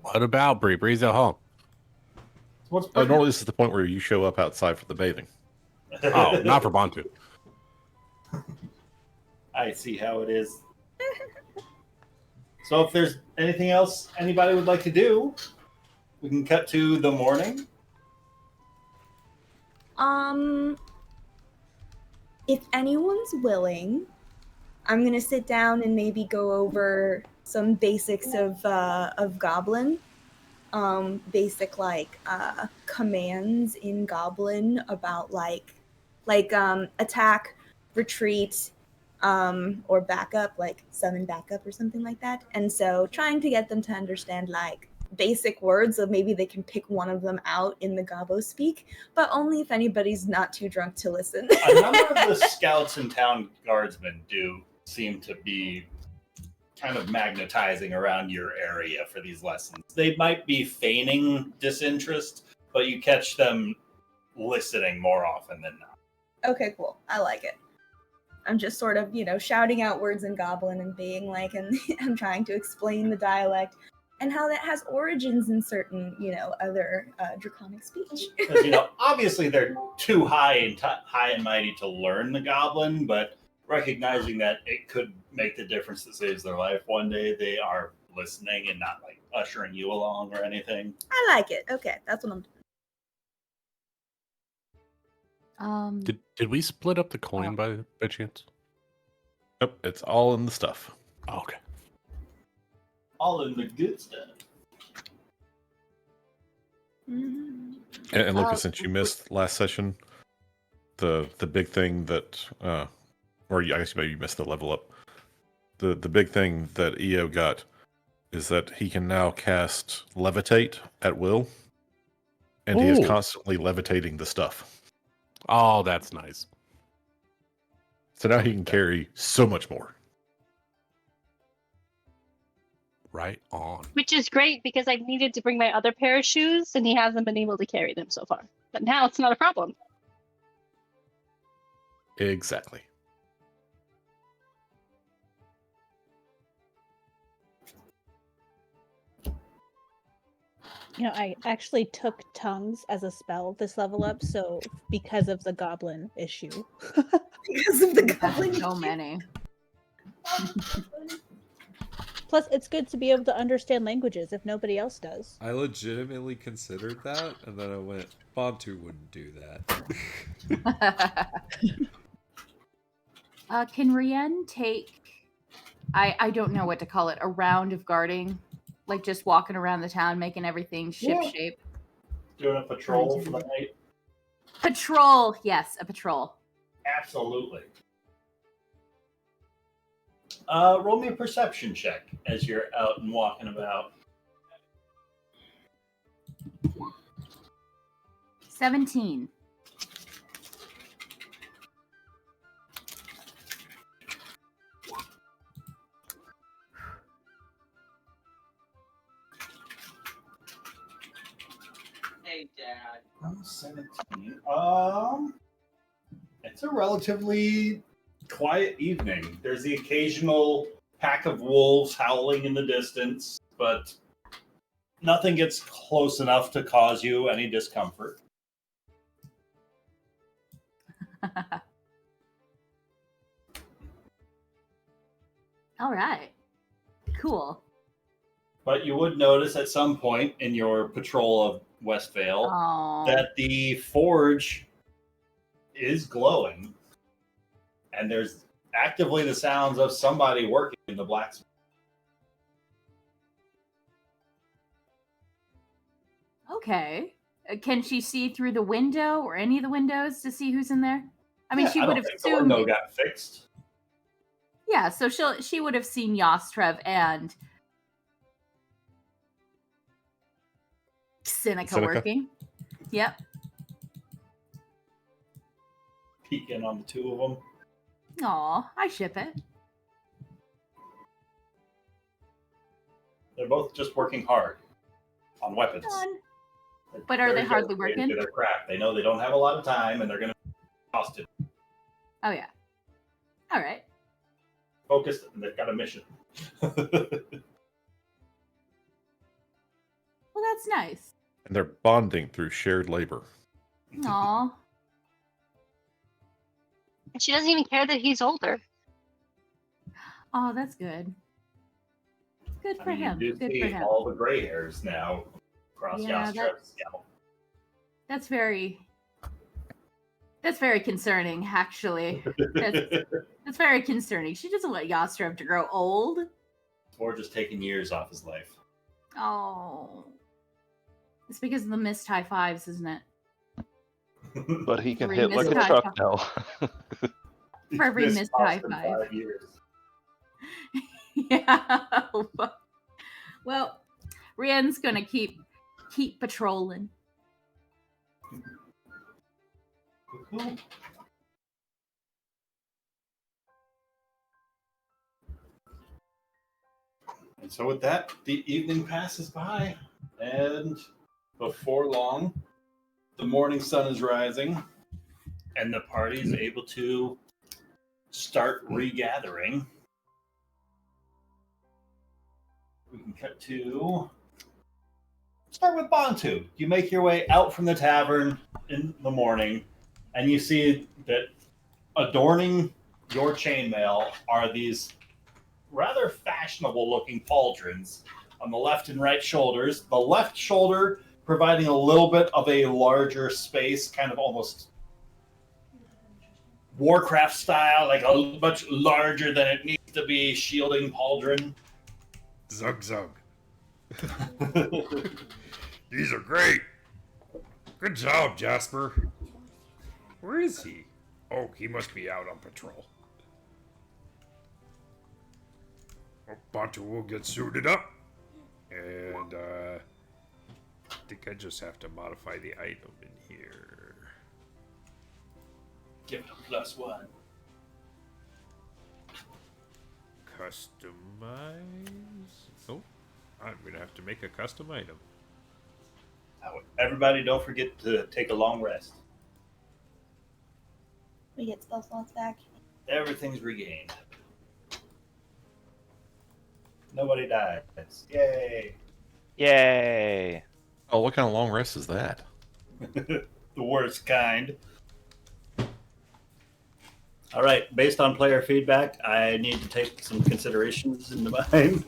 S5: What about Bree? Bree's at home.
S2: What's
S1: Normally, this is the point where you show up outside for the bathing.
S5: Oh, not for Bantu.
S2: I see how it is. So if there's anything else anybody would like to do, we can cut to the morning.
S9: If anyone's willing, I'm gonna sit down and maybe go over some basics of Goblin. Basic commands in Goblin about attack, retreat, or backup, like summon backup or something like that. And so trying to get them to understand like basic words, so maybe they can pick one of them out in the Gabo speak, but only if anybody's not too drunk to listen.
S2: A number of the scouts and town guardsmen do seem to be kind of magnetizing around your area for these lessons. They might be feigning disinterest, but you catch them listening more often than not.
S9: Okay, cool. I like it. I'm just sort of, shouting out words in Goblin and being like, and I'm trying to explain the dialect and how that has origins in certain, other Draconic speech.
S2: Because, obviously they're too high and mighty to learn the Goblin, but recognizing that it could make the difference that saves their life one day, they are listening and not like ushering you along or anything.
S9: I like it. Okay, that's what I'm doing.
S5: Did we split up the coin by chance?
S1: Yep, it's all in the stuff.
S5: Oh, okay.
S2: All in the good stuff.
S9: Mm-hmm.
S1: And Lucas, since you missed last session, the big thing that, or I guess maybe you missed the level up. The big thing that EO got is that he can now cast Levitate at will, and he is
S5: Ooh.
S1: constantly levitating the stuff.
S5: Oh, that's nice.
S1: So now he can carry so much more.
S5: Right on.
S4: Which is great because I needed to bring my other pair of shoes and he hasn't been able to carry them so far. But now it's not a problem.
S1: Exactly.
S8: I actually took tongues as a spell this level up, so because of the goblin issue.
S9: Because of the Goblin.
S7: So many.
S8: Plus, it's good to be able to understand languages if nobody else does.
S6: I legitimately considered that, and then I went, Bantu wouldn't do that.
S7: Can Rien take, I don't know what to call it, a round of guarding? Like just walking around the town, making everything ship-shape?
S2: Doing a patrol for the night?
S7: Patrol! Yes, a patrol.
S2: Absolutely. Roll me a perception check as you're out and walking about.
S7: 17.
S2: Hey, Dad. 17. It's a relatively quiet evening. There's the occasional pack of wolves howling in the distance, but nothing gets close enough to cause you any discomfort.
S7: All right. Cool.
S2: But you would notice at some point in your patrol of Westvale
S7: Oh.
S2: that the forge is glowing, and there's actively the sounds of somebody working in the blacksmith.
S7: Okay. Can she see through the window or any of the windows to see who's in there? I mean,
S2: Yeah,
S7: she
S2: I
S7: would
S2: don't
S7: have
S2: think the
S7: assumed.
S2: window got fixed.
S7: Yeah, so she would have seen Yostrev and Seneca working. Yep.
S2: Peeking on the two of them.
S7: Aw, I ship it.
S2: They're both just working hard on weapons.
S7: Fun. But are they hardly working?
S2: Their craft. They know they don't have a lot of time, and they're going to cost it.
S7: Oh yeah. All right.
S2: Focused, and they've got a mission.
S7: Well, that's nice.
S1: And they're bonding through shared labor.
S7: Aw.
S4: And she doesn't even care that he's older.
S7: Oh, that's good. Good for him.
S2: You do
S7: Good
S2: see
S7: for him.
S2: all the gray hairs now across
S7: Yeah,
S2: Yostrev's scalp.
S7: That's very concerning, actually. That's very concerning. She doesn't want Yostrev to grow old.
S2: Or just taking years off his life.
S7: Oh. It's because of the missed high fives, isn't it?
S3: But he can
S7: Three
S3: hit like a
S7: missed
S3: truck
S7: high
S3: now.
S7: For every
S2: Missed
S7: missed high
S2: Boston
S7: five.
S2: 5 years.
S7: Yeah. Well, Rian's gonna keep patrolling.
S2: Cool. And so with that, the evening passes by, and before long, the morning sun is rising, and the party is able to start regathering. We can cut to start with Bantu. You make your way out from the tavern in the morning, and you see that adorning your chainmail are these rather fashionable looking pauldrons on the left and right shoulders. The left shoulder providing a little bit of a larger space, kind of almost Warcraft style, like a much larger than it needs to be shielding pauldron.
S10: Zug zug. These are great. Good job, Jasper. Where is he? Oh, he must be out on patrol. Well, Bantu will get suited up. And, I think I just have to modify the item in here.
S2: Give it a +1.
S10: Customize. Oh, I'm gonna have to make a custom item.
S2: Now, everybody, don't forget to take a long rest.
S9: We get spell slots back.
S2: Everything's regained. Nobody dies. Yay!
S3: Yay!
S1: Oh, what kind of long rest is that?
S2: The worst kind. All right, based on player feedback, I need to take some considerations into mind.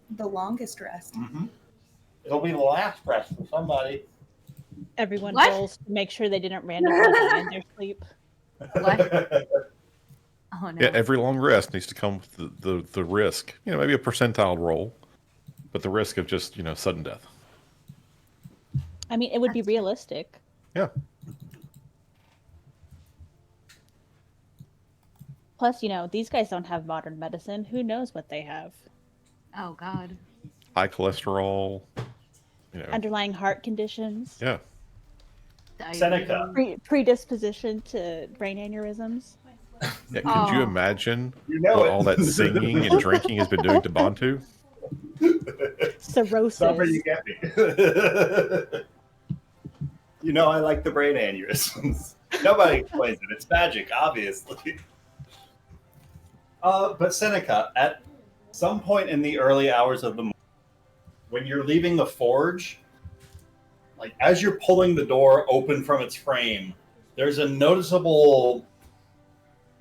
S9: The longest rest.
S2: It'll be the last rest for somebody.
S8: Everyone
S7: What?
S8: rolls to make sure they didn't randomly die in their sleep.
S7: What? Oh no.
S1: Yeah, every long rest needs to come with the risk. You know, maybe a percentile roll, but the risk of just, sudden death.
S8: I mean, it would be realistic.
S1: Yeah.
S8: Plus, these guys don't have modern medicine. Who knows what they have?
S7: Oh God.
S1: High cholesterol,
S8: Underlying heart conditions,
S1: yeah.
S2: Seneca.
S8: predisposition to brain aneurysms.
S1: Yeah, could you
S7: Oh.
S1: imagine
S2: You know
S1: what
S2: it.
S1: all that singing and drinking has been doing to Bantu?
S8: Cirrhosis.
S2: That's where you get me. I like the brain aneurysms. Nobody explains it. It's magic, obviously. But Seneca, at some point in the early hours of the morning, when you're leaving the forge, like as you're pulling the door open from its frame, there's a noticeable,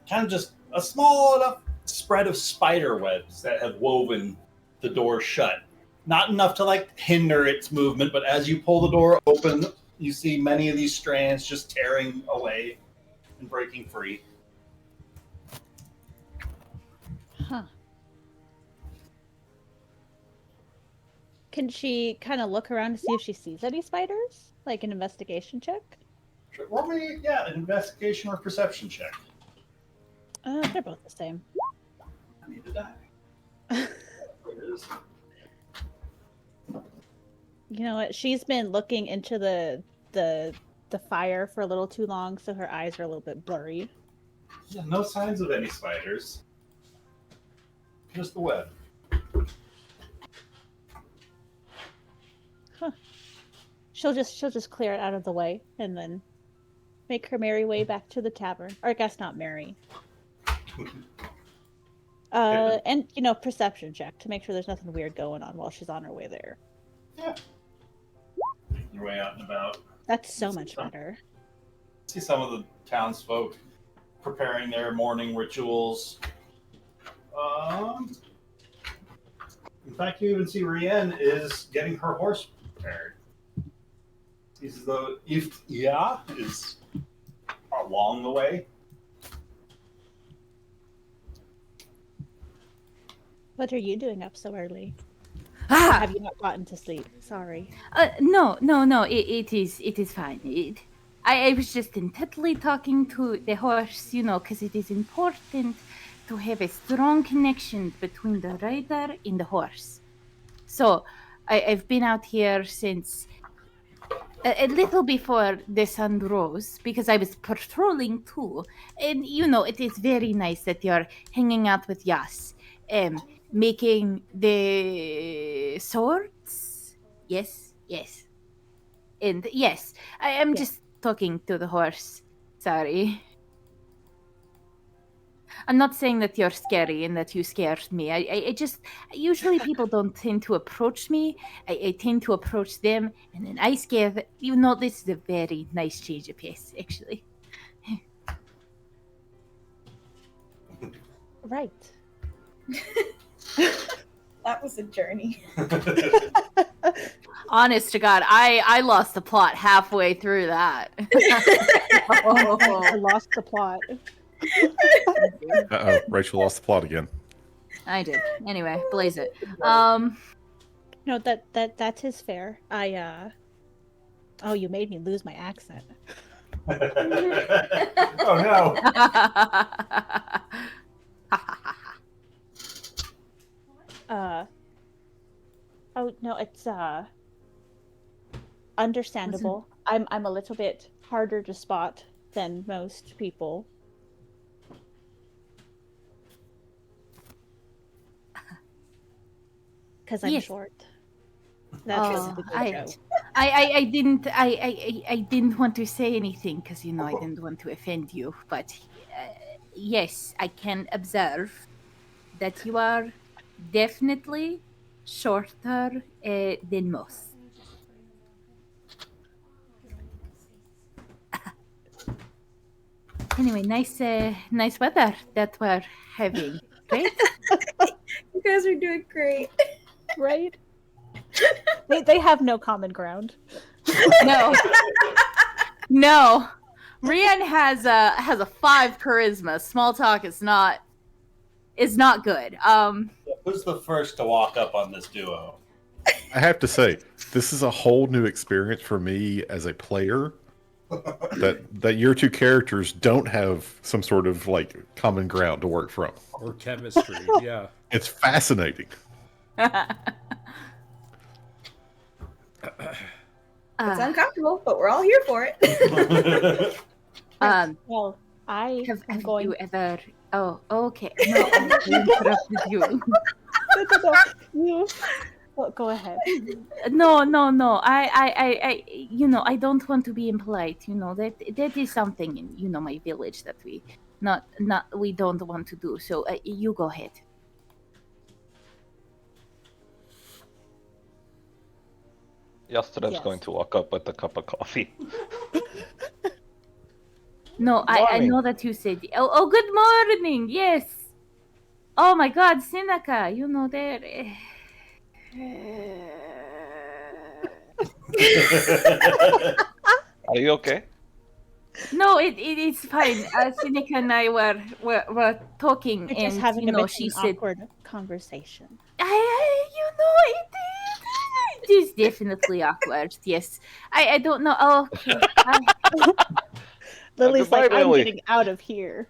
S2: kind of just a small enough spread of spider webs that have woven the door shut. Not enough to hinder its movement, but as you pull the door open, you see many of these strands just tearing away and breaking free.
S8: Huh. Can she kind of look around to see if she sees any spiders? Like an investigation check?
S2: Roll me, an investigation or perception check.
S8: They're both the same.
S2: I need to die. There it is.
S8: You know what? She's been looking into the fire for a little too long, so her eyes are a little bit blurry.
S2: Yeah, no signs of any spiders. Just the web.
S8: Huh. She'll just clear it out of the way and then make her merry way back to the tavern. Or I guess not merry. And perception check to make sure there's nothing weird going on while she's on her way there.
S2: Yeah. Making your way out and about.
S8: That's so much better.
S2: See some of the townsfolk preparing their morning rituals. In fact, you even see Rienne is getting her horse prepared. Seems as though Iftia is along the way.
S8: What are you doing up so early?
S7: Ah!
S8: Have you not gotten to sleep? Sorry.
S7: No. It is fine. I was just intently talking to the horse, because it is important to have a strong connection between the rider and the horse. So I've been out here since a little before the sun rose because I was patrolling too. And, it is very nice that you're hanging out with Yas, making the swords. Yes. And yes, I am just talking to the horse. Sorry. I'm not saying that you're scary and that you scared me. I just usually people don't tend to approach me. I tend to approach them, and then I scare them. This is a very nice change of pace, actually.
S8: Right.
S9: That was a journey.
S7: Honest to God, I lost the plot halfway through that.
S8: I lost the plot.
S1: Uh-oh, Rachel lost the plot again.
S7: I did. Anyway, blaze it.
S8: No, that is fair. Oh, you made me lose my accent.
S2: Oh no.
S8: Oh no, it's understandable. I'm a little bit harder to spot than most people. Because I'm short. That's the good joke.
S7: I didn't want to say anything because I didn't want to offend you, but yes, I can observe that you are definitely shorter than most. Anyway, nice weather that we're having, right?
S9: You guys are doing great.
S8: Right? They have no common ground.
S7: No. Rian has a 5 charisma. Small talk is not good.
S2: Who's the first to walk up on this duo?
S1: I have to say, this is a whole new experience for me as a player. that your two characters don't have some sort of common ground to work from.
S6: Or chemistry, yeah.
S1: It's fascinating.
S9: It's uncomfortable, but we're all here for it.
S8: Well,
S7: have you ever? Oh, okay. No, I interrupted you.
S8: You. Well, go ahead.
S7: No. I don't want to be impolite. That is something in my village that we we don't want to do. So you go ahead.
S3: Yastreb's going to walk up with a cup of coffee.
S7: No, I know that you said. Oh, good morning. Yes. Oh my God, Seneca. There.
S3: Are you okay?
S7: No, it is fine. Seneca and I were talking,
S8: You're
S7: and
S8: just having a
S7: she
S8: bit of an
S7: said,
S8: awkward conversation.
S7: It is definitely awkward. Yes, I don't know. Oh, okay.
S8: Lily's
S3: Goodbye,
S8: like, I'm
S3: Lily.
S8: getting out of here.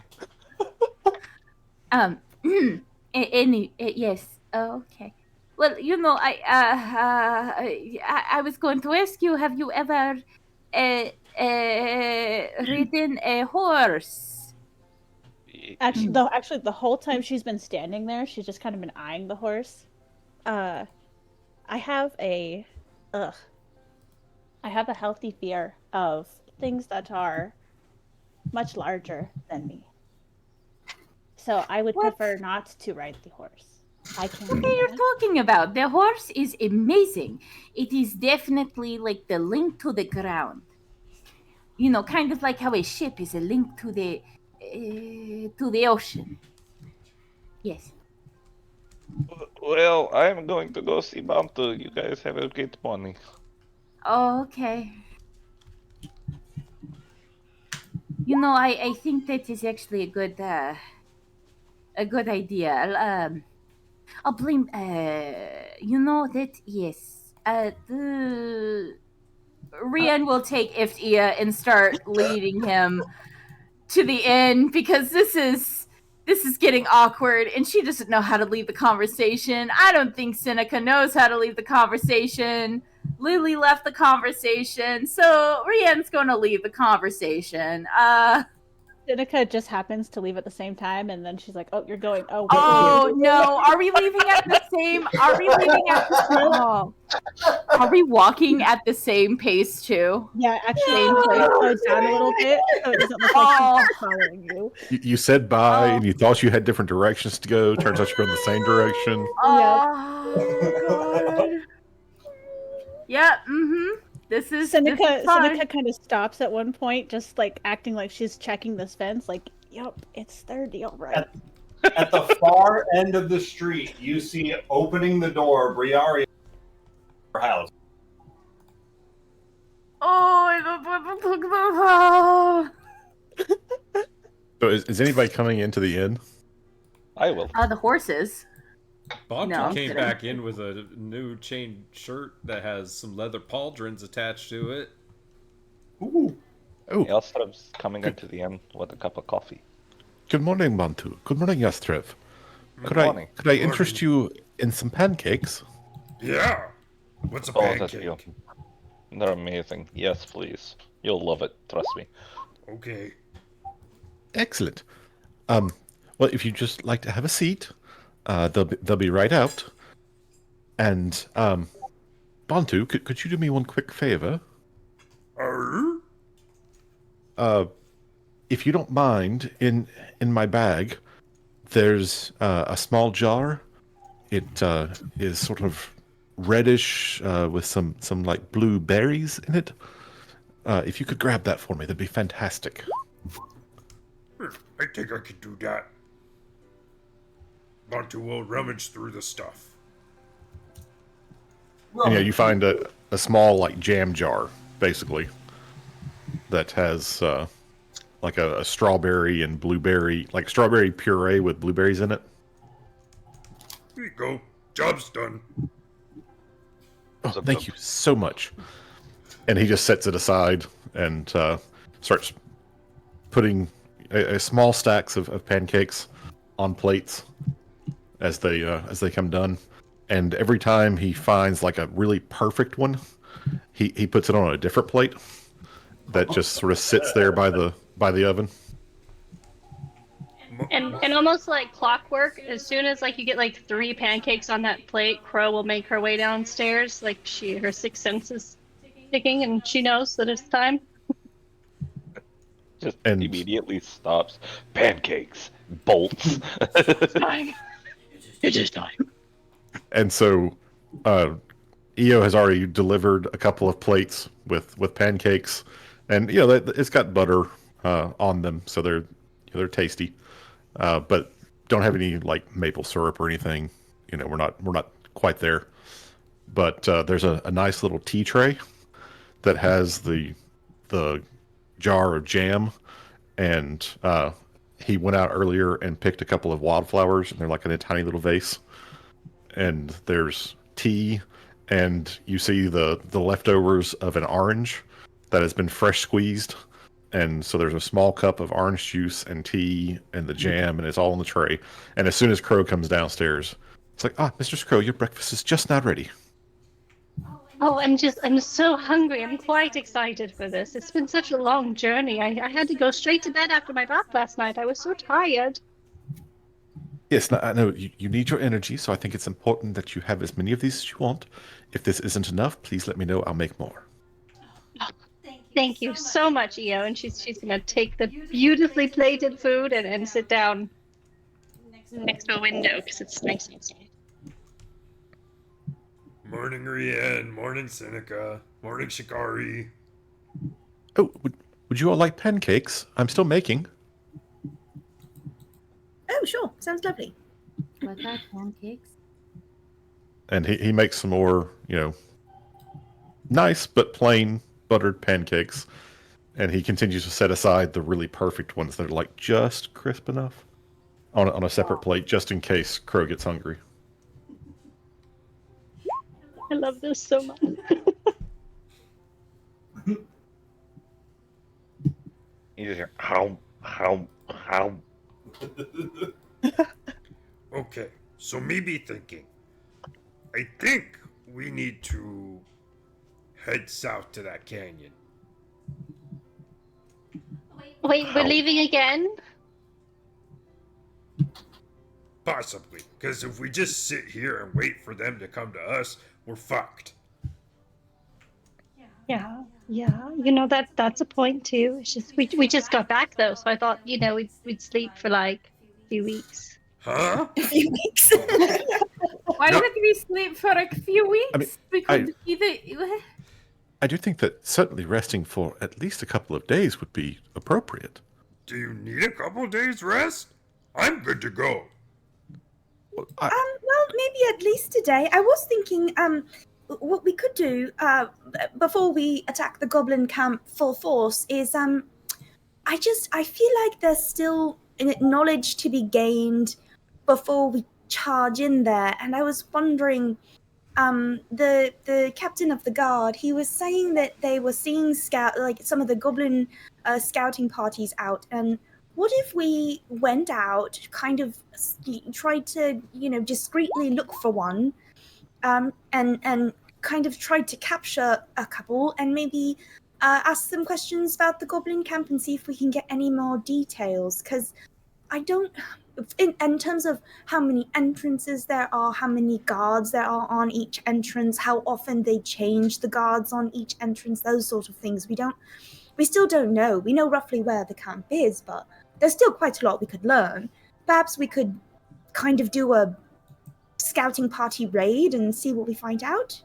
S7: Yes. Okay. Well, I was going to ask you: have you ever ridden a horse?
S8: Actually, the whole time she's been standing there, she's just kind of been eyeing the horse. I have a healthy fear of things that are much larger than me. So I would prefer not to ride the horse. I can't.
S7: What are you talking about? The horse is amazing. It is definitely like the link to the ground. Kind of like how a ship is a link to the ocean. Yes.
S3: Well, I'm going to go see Bantu. You guys have a great morning.
S7: Oh, okay. I think that is actually a good idea. I'll blame. That yes. Rian will take Iftia and start leading him to the inn because this is getting awkward and she doesn't know how to lead the conversation. I don't think Seneca knows how to lead the conversation. Lily left the conversation, so Rian's going to lead the conversation.
S8: Seneca just happens to leave at the same time, and then she's like, "Oh, you're going. Oh,
S7: Oh no! Are we leaving at the same? Are we leaving at the same? Oh. Are we walking at the same pace too?
S8: Yeah, actually, slow down a little bit so it doesn't look like she's following you.
S1: You said bye, and you thought you had different directions to go. Turns out you're going the same direction.
S7: Oh God! Yeah. Mm-hmm. This is
S8: Seneca
S7: fun.
S8: kind of stops at one point, just like acting like she's checking this fence. Like, yep, it's 30, all right.
S2: At the far end of the street, you see opening the door, Briare's house.
S7: Oh, I don't want to talk about her.
S1: So is anybody coming into the inn?
S3: I will.
S7: The horses.
S6: Bontu
S7: No, I'm
S6: came
S7: kidding.
S6: back in with a new chain shirt that has some leather pauldrons attached to it.
S2: Ooh.
S1: Oh,
S3: Yastreb's coming into the inn with a cup of coffee.
S1: good morning, Bantu. Good morning, Yastrev.
S3: Good morning.
S1: Could I interest you in some pancakes?
S10: Yeah. What's a
S3: Both of you.
S10: pancake?
S3: They're amazing. Yes, please. You'll love it. Trust me.
S10: Okay.
S1: Excellent. Well, if you'd just like to have a seat, they'll be right out. And Bantu, could you do me one quick favor? If you don't mind, in my bag, there's a small jar. It is sort of reddish with some like blue berries in it. If you could grab that for me, that'd be fantastic.
S10: I think I can do that. Bantu will rummage through the stuff.
S1: And yeah, you find a small like jam jar, basically, that has like a strawberry and blueberry, like strawberry puree with blueberries in it.
S10: Here you go. Job's done.
S1: Oh, thank you so much. And he just sets it aside and starts putting a small stacks of pancakes on plates as they come done. And every time he finds like a really perfect one, he puts it on a different plate that just sort of sits there by the oven.
S4: And almost like clockwork, as soon as like you get like 3 pancakes on that plate, Crow will make her way downstairs. Like her sixth sense is ticking, and she knows that it's time.
S3: Just
S1: And-
S3: immediately stops. Pancakes. Bolts.
S4: Time. It is time.
S1: And so, EO has already delivered a couple of plates with pancakes, and it's got butter on them, so they're tasty, but don't have any like maple syrup or anything. We're not quite there. But there's a nice little tea tray that has the jar of jam, and he went out earlier and picked a couple of wildflowers, and they're like in a tiny little vase. And there's tea, and you see the leftovers of an orange that has been fresh squeezed. And so there's a small cup of orange juice and tea and the jam, and it's all in the tray. And as soon as Crow comes downstairs, it's like, Mr. Crow, your breakfast is just not ready.
S4: Oh, I'm so hungry. I'm quite excited for this. It's been such a long journey. I had to go straight to bed after my bath last night. I was so tired.
S1: Yes, I know you need your energy, so I think it's important that you have as many of these as you want. If this isn't enough, please let me know. I'll make more.
S4: Thank you so much, EO. And she's gonna take the beautifully plated food and sit down next to a window because it's nice outside.
S10: Morning, Rian. Morning, Seneca. Morning, Shikari.
S1: Oh, would you all like pancakes? I'm still making.
S9: Oh, sure. Sounds lovely.
S7: What are pancakes?
S1: And he makes some more, nice but plain buttered pancakes. And he continues to set aside the really perfect ones that are like just crisp enough on a separate plate, just in case Crow gets hungry.
S4: I love this so much.
S3: You just hear how.
S10: Okay, so me be thinking. I think we need to head south to that canyon.
S4: Wait, we're leaving again?
S10: Possibly, because if we just sit here and wait for them to come to us, we're fucked.
S4: Yeah. You know that's a point too. It's just we just got back though, so I thought we'd sleep for like a few weeks.
S10: Huh?
S8: A few weeks.
S7: Why
S10: No.
S7: would we sleep for a few weeks?
S1: I mean,
S7: we could either.
S1: I do think that certainly resting for at least a couple of days would be appropriate.
S10: Do you need a couple days rest? I'm good to go.
S1: Well,
S8: Well, maybe at least today. I was thinking, what we could do, before we attack the goblin camp full force is, I feel like there's still knowledge to be gained before we charge in there, and I was wondering, the captain of the guard, he was saying that they were seeing some of the goblin scouting parties out, and what if we went out, kind of tried to, discreetly look for one, and kind of tried to capture a couple, and maybe ask some questions about the goblin camp and see if we can get any more details, because I don't... In terms of how many entrances there are, how many guards there are on each entrance, how often they change the guards on each entrance, those sort of things, we still don't know. We know roughly where the camp is, but there's still quite a lot we could learn. Perhaps we could kind of do a scouting party raid and see what we find out.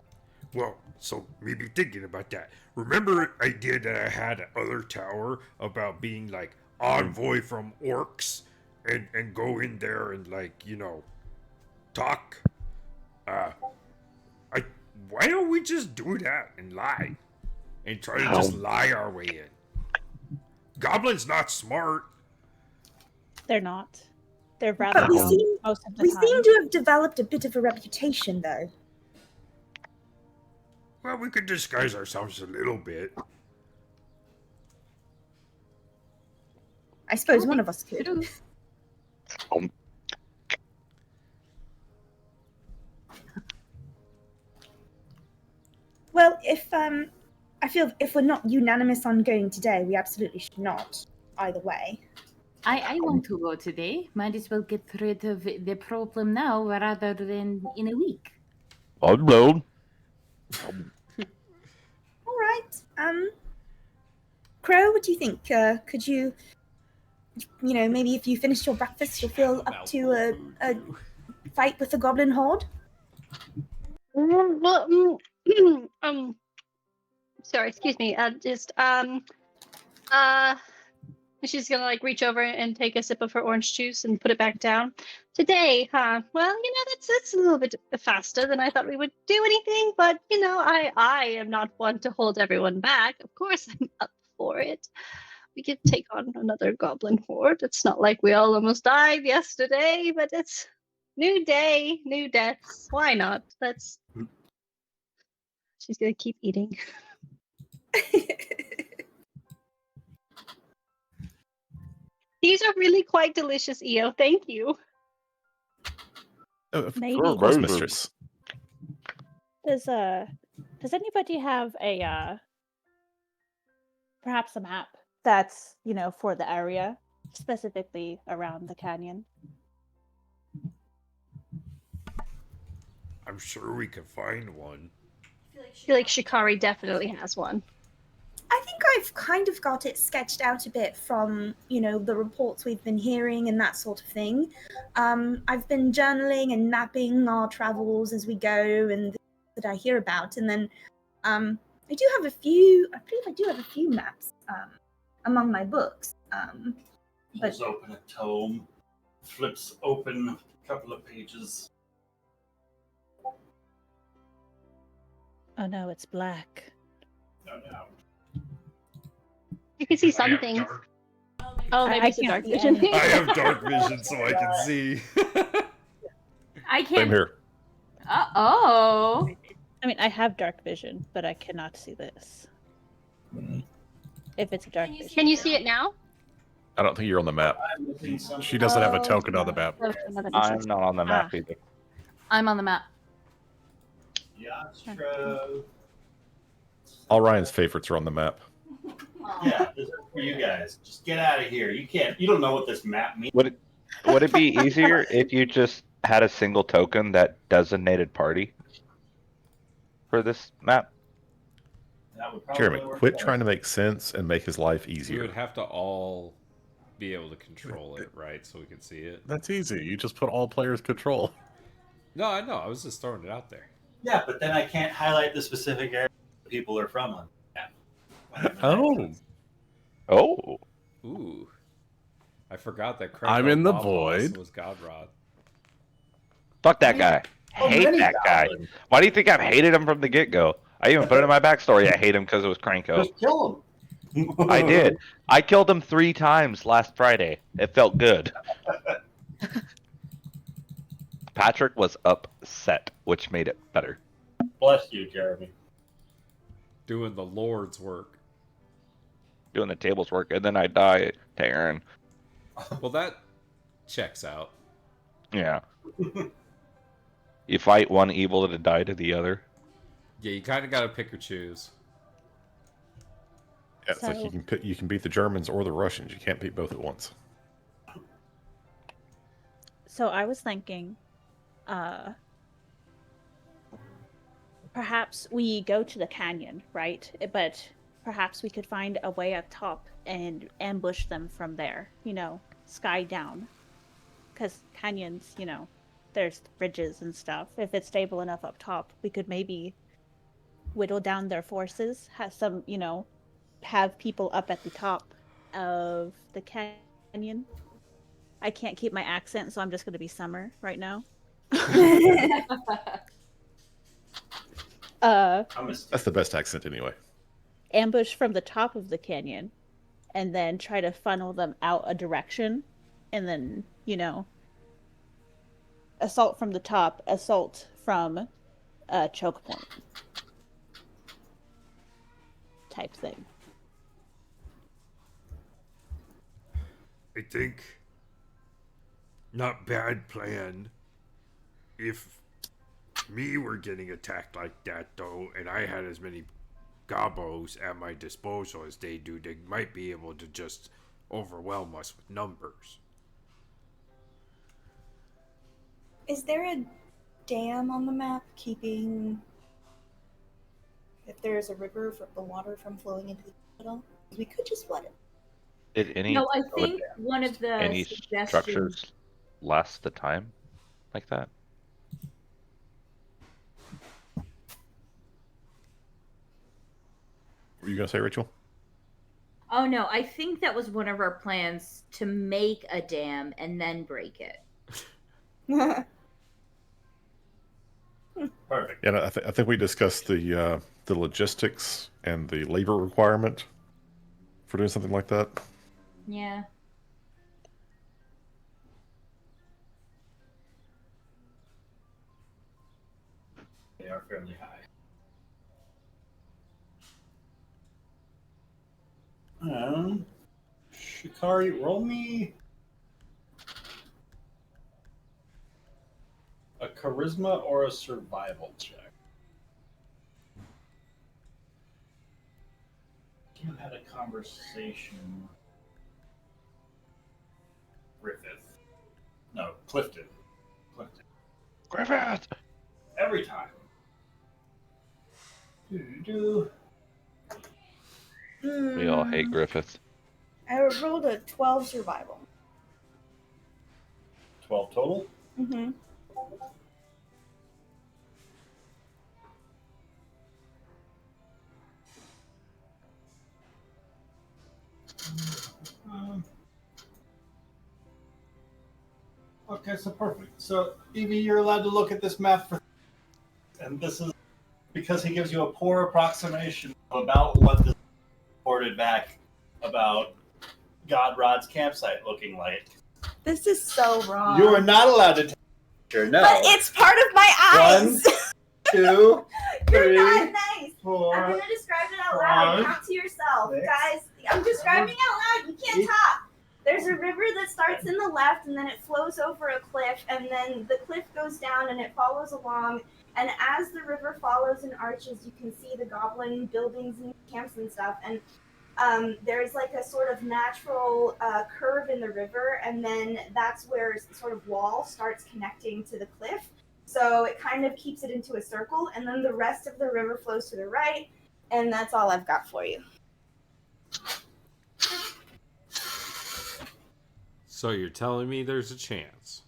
S10: Well, so maybe thinking about that. Remember idea that I had at Other Tower about being like envoy from orcs and go in there and talk? Why don't we just do that and lie? And try to just lie our way in. Goblins not smart.
S8: They're not. They're rather But we dumb seem most of the we time. seem to have developed a bit of a reputation, though.
S10: Well, we could disguise ourselves a little bit.
S8: I suppose one of us could. Well, I feel if we're not unanimous on going today, we absolutely should not. Either way.
S7: I want to go today. Might as well get rid of the problem now rather than in a week.
S3: Unload.
S8: All right. Crow, what do you think? Could you, maybe if you finished your breakfast, you'll feel up to a fight with the goblin horde?
S4: Well, sorry, excuse me. She's gonna reach over and take a sip of her orange juice and put it back down. Today, huh? Well, that's a little bit faster than I thought we would do anything, but I am not one to hold everyone back. Of course, I'm up for it. We could take on another goblin horde. It's not like we all almost died yesterday, but it's new day, new deaths. Why not? She's gonna keep eating. These are really quite delicious, Io. Thank you.
S1: Of
S8: Maybe.
S1: course, mistress.
S8: Does anybody have perhaps a map that's for the area, specifically around the canyon?
S10: I'm sure we could find one.
S4: I feel like Shikari definitely has one.
S8: I think I've kind of got it sketched out a bit from, the reports we've been hearing and that sort of thing. I've been journaling and mapping our travels as we go and that I hear about. And then I believe I do have a few maps among my books.
S2: Pulls open a tome, flips open a couple of pages.
S8: Oh no, it's black.
S2: No, no.
S4: You can see some things. Oh, maybe it's a dark vision.
S10: I have dark vision so I can see.
S7: I
S1: Same
S7: can't.
S1: here.
S7: Oh.
S8: I mean, I have dark vision, but I cannot see this. if it's a dark vision.
S4: Can you see it now?
S1: I don't think you're on the map.
S2: I'm looking something.
S5: She doesn't have a
S8: Oh,
S5: token on the map.
S4: Oh, another
S3: I'm
S4: message.
S3: not on the map either.
S7: I'm on the map.
S2: Yastro.
S1: All Ryan's favorites are on the map.
S2: Yeah, this is for you guys. Just get out of here. You can't. You don't know what this map means.
S3: Would it be easier if you just had a single token that designated party for this map?
S2: That would probably
S1: Jeremy,
S2: work
S1: quit
S2: better.
S1: trying to make sense and make his life
S6: We
S1: easier.
S6: would have to all be able to control it, right? So we could see it.
S5: That's easy. You just put all players control.
S6: No, I know. I was just throwing it out there.
S2: Yeah, but then I can't highlight the specific area people are from on the map.
S5: Oh,
S3: Oh,
S6: Ooh. I forgot that
S5: I'm in the
S6: Mob Boss
S5: void.
S6: was Godrod.
S3: fuck that guy.
S2: Oh,
S3: Hate
S2: many
S3: that guy.
S2: goblins.
S3: Why do you think I've hated him from the get-go? I even put it in my backstory. I hate him because it was Cranko.
S2: Just kill him.
S3: I did. I killed him 3 times last Friday. It felt good. Patrick was upset, which made it better.
S2: Bless you, Jeremy.
S6: Doing the Lord's work.
S3: Doing the tables work, and then I die to Aaron.
S6: Well, that checks out.
S3: Yeah. You fight one evil to die to the other.
S6: Yeah, you kind of got to pick or choose.
S1: Yeah, it's like you can beat the Germans or the Russians. You can't beat both at once.
S8: So I was thinking, perhaps we go to the canyon, right? But perhaps we could find a way up top and ambush them from there, you know, sky down. Because canyons, you know, there's bridges and stuff. If it's stable enough up top, we could maybe whittle down their forces, have some, you know, have people up at the top of the canyon. I can't keep my accent, so I'm just going to be Summer right now.
S1: That's the best accent anyway.
S8: Ambush from the top of the canyon, and then try to funnel them out a direction, and then, you know, assault from the top, assault from a choke point type thing.
S10: I think not bad plan. If me were getting attacked like that though, and I had as many gobos at my disposal as they do, they might be able to just overwhelm us with numbers.
S9: Is there a dam on the map keeping, if there is a river for the water from flowing into the capital? We could just flood it.
S3: Did any
S7: No, I think one of the
S3: any
S7: suggestions.
S3: structures last the time like that?
S1: What were you gonna say, Rachel?
S7: Oh no, I think that was one of our plans to make a dam and then break it.
S2: Perfect.
S1: Yeah, I think we discussed the logistics and the labor requirement for doing something like that.
S7: Yeah.
S2: They are fairly high. Shikari, roll me a charisma or a survival check. You had a conversation. Griffith. No, Clifton. Clifton.
S3: Griffith!
S2: Every time. Do-do-do.
S3: We all hate Griffith.
S9: I rolled a 12 survival.
S2: 12 total?
S9: Mm-hmm.
S2: Okay, so perfect. So, Evie, you're allowed to look at this map for, and this is because he gives you a poor approximation about what this reported back about Godrod's campsite looking like.
S9: This is so wrong.
S2: You are not allowed to take a picture, no.
S9: But it's part of my eyes.
S2: 2,
S9: You're
S2: 3,
S9: not nice.
S2: 4.
S9: I'm gonna describe it out loud.
S2: 5,
S9: Count to yourself,
S2: 6,
S9: guys. I'm describing out loud. You can't
S2: 8.
S9: talk. There's a river that starts in the left, and then it flows over a cliff, and then the cliff goes down, and it follows along. And as the river follows and arches, you can see the goblin buildings and camps and stuff. And there's like a sort of natural curve in the river, and then that's where a sort of wall starts connecting to the cliff. So it kind of keeps it into a circle, and then the rest of the river flows to the right, and that's all I've got for you.
S6: So you're telling me there's a chance?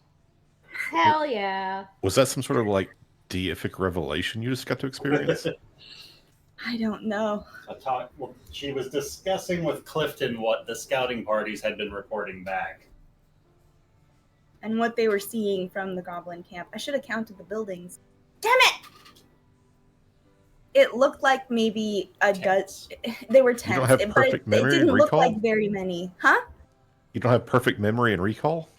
S7: Hell yeah.
S1: Was that some sort of like deific revelation you just got to experience?
S9: I don't know.
S2: Well, she was discussing with Clifton what the scouting parties had been reporting back.
S9: And what they were seeing from the goblin camp. I should have counted the buildings. Damn it! It looked like maybe a dozen. They were tents.
S1: have
S9: but
S1: perfect
S9: it
S1: memory
S9: didn't
S1: and
S9: look
S1: recall?
S9: like very many. Huh?
S1: You don't have perfect memory and recall?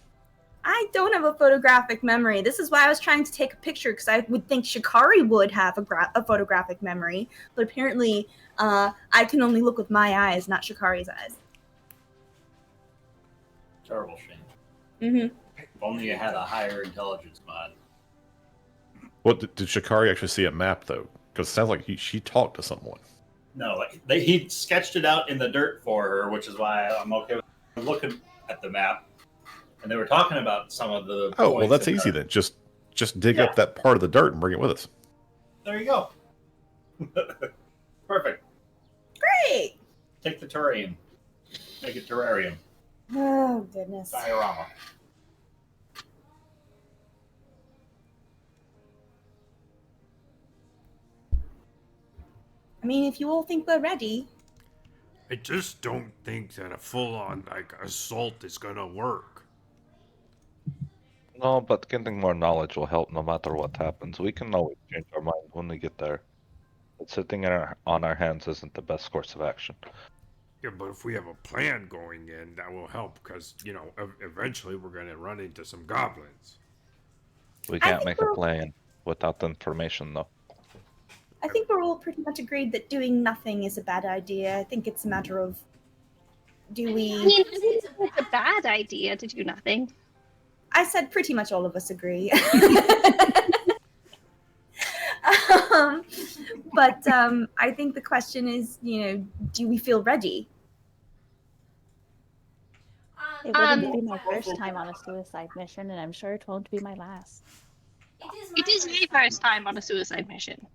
S9: I don't have a photographic memory. This is why I was trying to take a picture, because I would think Shikari would have a photographic memory. But apparently, I can only look with my eyes, not Shikari's eyes.
S2: Terrible shame.
S9: Mm-hmm.
S2: If only you had a higher intelligence mod.
S1: What did Shikari actually see a map though? Because it sounds like she talked to someone.
S2: No, he sketched it out in the dirt for her, which is why I'm okay with looking at the map. And they were talking about some of the.
S1: Oh, well,
S2: points
S1: that's
S2: in
S1: easy
S2: there.
S1: then. Just dig
S2: Yeah.
S1: up that part of the dirt and bring it with us.
S2: There you go. Perfect.
S9: Great!
S2: Take the terrain. Make it terrarium.
S9: Oh, goodness.
S2: Diorama.
S9: I mean, if you all think we're ready.
S10: I just don't think that a full-on like assault is gonna work.
S3: No, but getting more knowledge will help no matter what happens. We can always change our mind when we get there. But sitting on our hands isn't the best course of action.
S10: Yeah, but if we have a plan going in, that will help because, you know, eventually we're gonna run into some goblins.
S3: We
S9: I
S3: can't
S9: think
S3: make a
S9: we're-
S3: plan without the information, though.
S9: I think we're all pretty much agreed that doing nothing is a bad idea. I think it's a matter of, do
S4: I
S9: we...
S4: mean, I wouldn't say it's a bad idea to do nothing.
S9: I said pretty much all of us agree. But I think the question is, do we feel ready?
S8: It wouldn't be my first time on a suicide mission, and I'm sure it won't be my last.
S4: It is my first time on a suicide mission.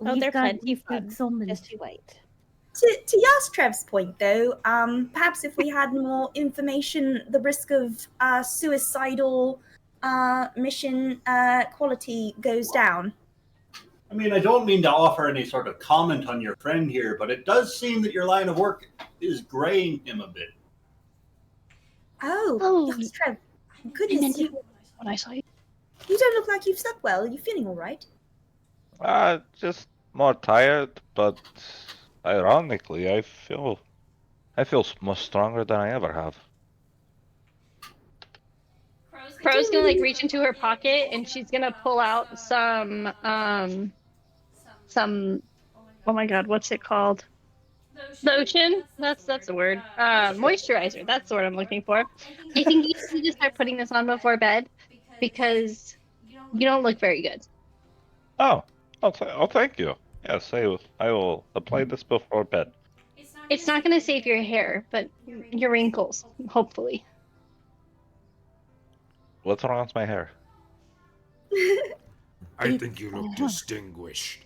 S8: Oh, they're plenty fun.
S7: Excitement.
S8: Just you wait.
S9: To Yastrev's point, though, perhaps if we had more information, the risk of suicidal mission quality goes down.
S2: I mean, I don't mean to offer any sort of comment on your friend here, but it does seem that your line of work is graying him a bit.
S9: Oh, Yastrev, goodness,
S4: When I saw you.
S9: You don't look like you've slept well. Are you feeling all right?
S3: Just more tired, but ironically, I feel much stronger than I ever have.
S4: Crow's gonna like reach into her pocket and she's gonna pull out some oh my god, what's it called? Lotion? That's the word. Moisturizer, that's the word I'm looking for. I think you need to start putting this on before bed because you don't look very good.
S3: Oh, thank you. Yes, I will apply this before bed.
S4: It's not gonna save your hair, but your wrinkles, hopefully.
S3: What's wrong with my hair?
S10: I think you look distinguished.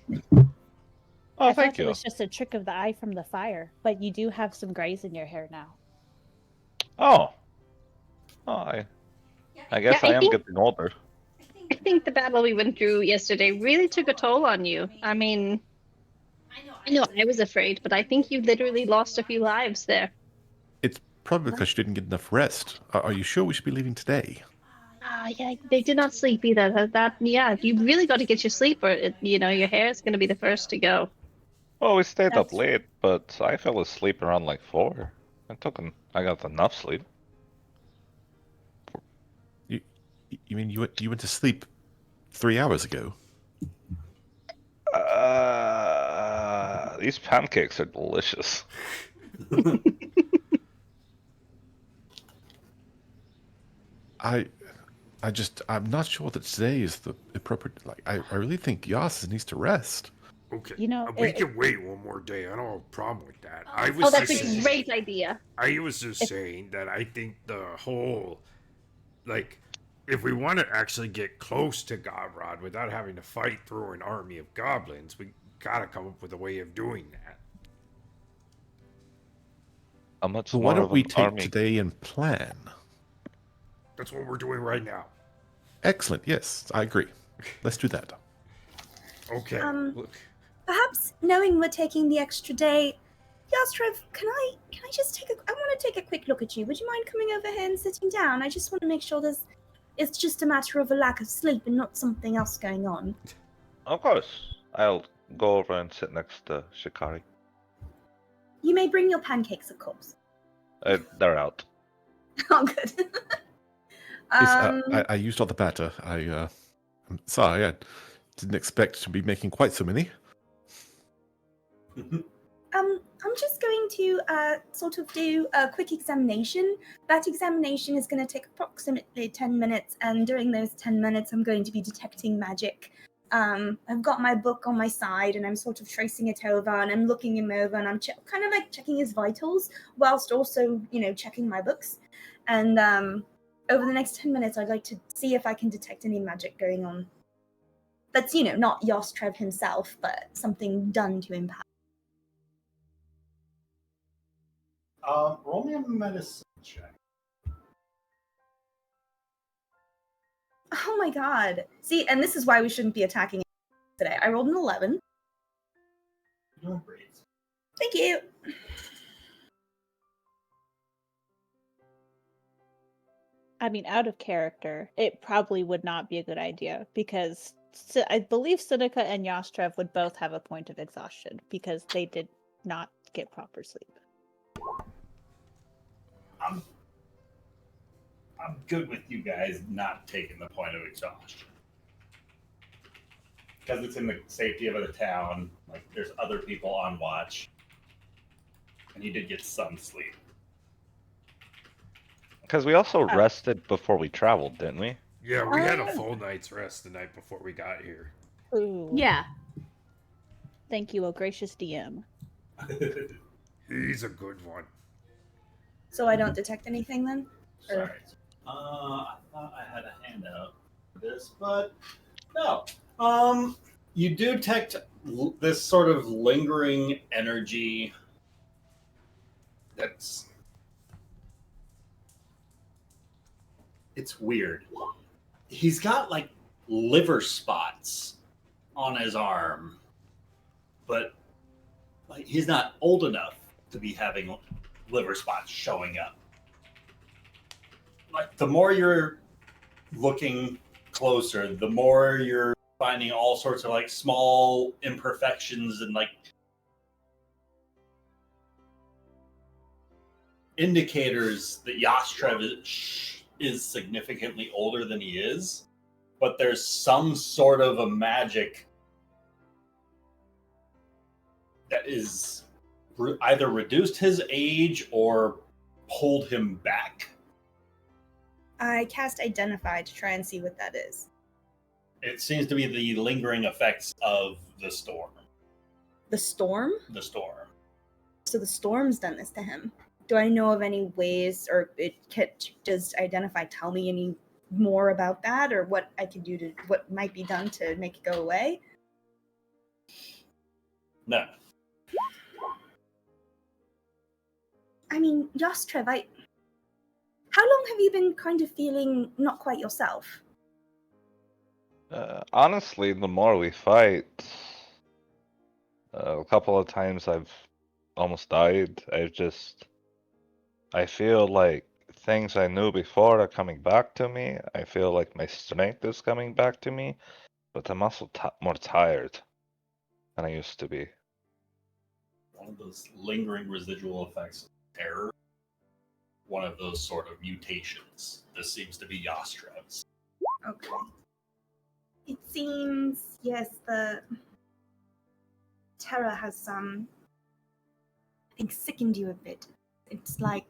S3: Oh,
S8: I
S3: thank
S8: thought it
S3: you.
S8: was just a trick of the eye from the fire, but you do have some grays in your hair now.
S3: Oh, I guess
S4: Yeah, I
S3: I am
S4: think-
S3: getting older.
S4: I think the battle we went through yesterday really took a toll on you. I mean, I know I was afraid, but I think you literally lost a few lives there.
S1: It's probably because you didn't get enough rest. Are you sure we should be leaving today?
S4: Yeah, they did not sleep either. Yeah, you really got to get your sleep, or your hair is going to be the first to go.
S3: Well, we stayed up
S8: That's-
S3: late, but I fell asleep around like 4. I got enough sleep.
S1: You mean you went to sleep 3 hours ago?
S3: these pancakes are delicious.
S1: I'm not sure that today is the appropriate. Like, I really think Yas needs to rest.
S10: Okay.
S8: You know,
S10: we
S8: it-
S10: can wait one more day. I don't have a problem with that. I was
S4: Oh, that's
S10: just
S4: a
S10: saying,
S4: great idea.
S10: I was just saying that I think the whole, like, if we want to actually get close to Godrod without having to fight through an army of goblins, we gotta come up with a way of doing that.
S3: How much
S1: So
S3: more
S1: why don't
S3: of
S1: we
S3: an
S1: take
S3: army?
S1: today and plan?
S10: That's what we're doing right now.
S1: Excellent. Yes, I agree. Let's do that.
S10: Okay. Look,
S9: Perhaps knowing we're taking the extra day, Yastrev, can I just I want to take a quick look at you. Would you mind coming over here and sitting down? I just want to make sure it's just a matter of a lack of sleep and not something else going on.
S3: Of course. I'll go over and sit next to Shikari.
S9: You may bring your pancakes, of course.
S3: They're out.
S9: Oh, good.
S1: Yes, I used all the batter. I'm sorry. I didn't expect to be making quite so many.
S9: I'm just going to sort of do a quick examination. That examination is going to take approximately 10 minutes, and during those 10 minutes, I'm going to be detecting magic. I've got my book on my side, and I'm sort of tracing it over, and I'm looking him over, and I'm kind of like checking his vitals, whilst also, checking my books. And over the next 10 minutes, I'd like to see if I can detect any magic going on. That's, not Yostrev himself, but something done to him.
S2: Roll me a medicine check.
S9: Oh my god. See, and this is why we shouldn't be attacking today. I rolled an 11.
S2: You're doing great.
S9: Thank you.
S8: I mean, out of character, it probably would not be a good idea because I believe Seneca and Yastrev would both have a point of exhaustion because they did not get proper sleep.
S2: I'm good with you guys not taking the point of exhaustion. Because it's in the safety of the town, like there's other people on watch. And you did get some sleep.
S3: Because we also rested before we traveled, didn't we?
S10: yeah, we had a full night's rest the night before we got here.
S8: Ooh.
S7: Yeah.
S8: Thank you, O gracious DM.
S10: He's a good one.
S9: So I don't detect anything then?
S2: Sorry. I thought I had a handout for this, but no. You do detect this sort of lingering energy it's weird. He's got like liver spots on his arm, but like he's not old enough to be having liver spots showing up. Like the more you're looking closer, the more you're finding all sorts of like small imperfections and like indicators that Yastrev is significantly older than he is, but there's some sort of a magic that is either reduced his age or pulled him back.
S9: I cast Identify to try and see what that is.
S2: It seems to be the lingering effects of the storm.
S9: The storm?
S2: The storm.
S9: So the storm's done this to him. Do I know of any ways, or does Identify tell me any more about that, or what I can do what might be done to make it go away?
S2: No.
S9: I mean, Yostrev, how long have you been kind of feeling not quite yourself?
S3: Honestly, the more we fight, a couple of times I've almost died. I feel like things I knew before are coming back to me. I feel like my strength is coming back to me, but I'm also more tired than I used to be.
S2: One of those lingering residual effects of terror. One of those sort of mutations. This seems to be Yastrev's.
S9: Okay. It seems, yes, the terror has I think sickened you a bit. It's like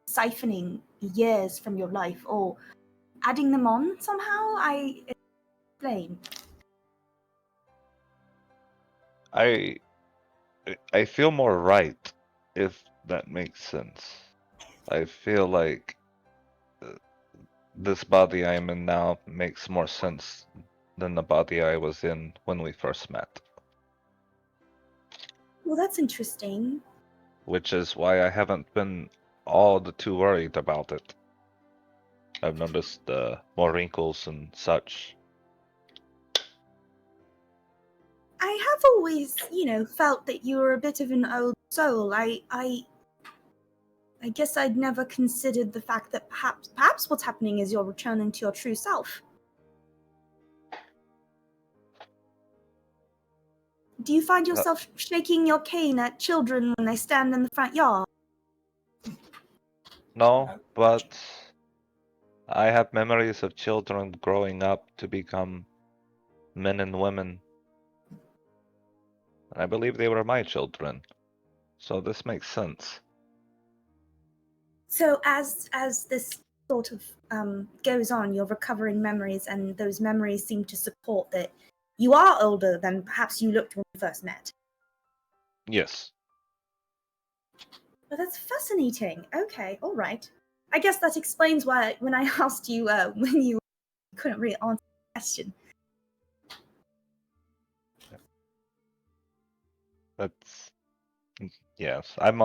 S9: siphoning years from your life, or adding them on somehow. I explain.
S3: I feel more right, if that makes sense. I feel like this body I am in now makes more sense than the body I was in when we first met.
S9: Well, that's interesting.
S3: Which is why I haven't been all the too worried about it. I've noticed more wrinkles and such.
S9: I have always, felt that you were a bit of an old soul. I guess I'd never considered the fact that perhaps what's happening is you're returning to your true self. Do you find yourself shaking your cane at children when they stand in the front yard?
S3: No, but I have memories of children growing up to become men and women. I believe they were my children, so this makes sense.
S9: So as this sort of goes on, you're recovering memories, and those memories seem to support that you are older than perhaps you looked when we first met.
S3: Yes.
S9: Well, that's fascinating. Okay, all right. I guess that explains why when I asked you when you couldn't really answer the question.
S3: That's yes. I'm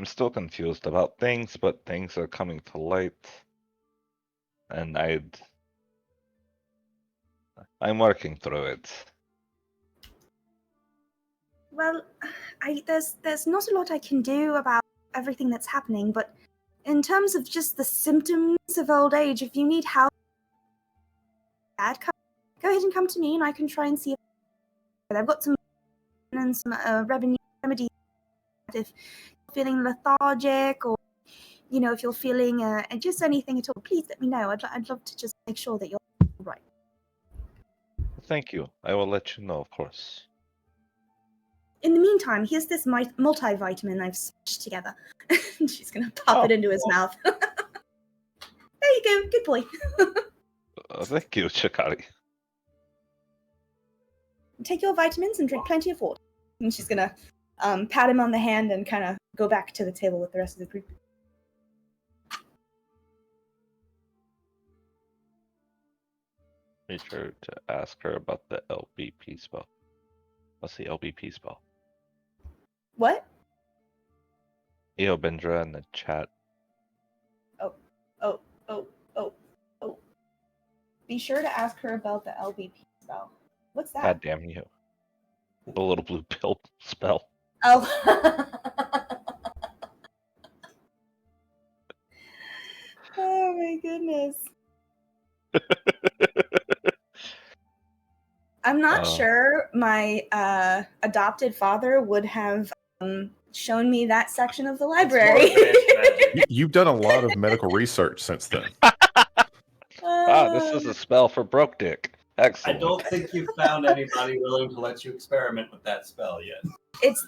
S3: still confused about things, but things are coming to light. And I'm working through it.
S9: Well, there's not a lot I can do about everything that's happening, but in terms of just the symptoms of old age, if you need help, go ahead and come to me, and I can try and see if I've got some remedies. If you're feeling lethargic, or if you're feeling just anything at all, please let me know. I'd love to just make sure that you're all right.
S3: Thank you. I will let you know, of course.
S9: In the meantime, here's this multivitamin I've smashed together. She's gonna pop it into his mouth. There you go. Good boy.
S3: Thank you, Chikari.
S9: Take your vitamins and drink plenty of water. And she's gonna pat him on the hand and kind of go back to the table with the rest of the group.
S3: Be sure to ask her about the LBP spell. What's the LBP spell?
S9: What?
S3: Eobindra in the chat.
S9: Oh. Be sure to ask her about the LBP spell. What's that?
S3: God damn you. The little blue pill spell.
S9: Oh. Oh my goodness. I'm not sure my adopted father would have shown me that section of the library.
S1: You've done a lot of medical research since then.
S3: This is a spell for broke dick. Excellent.
S2: I don't think you've found anybody willing to let you experiment with that spell yet.
S9: It's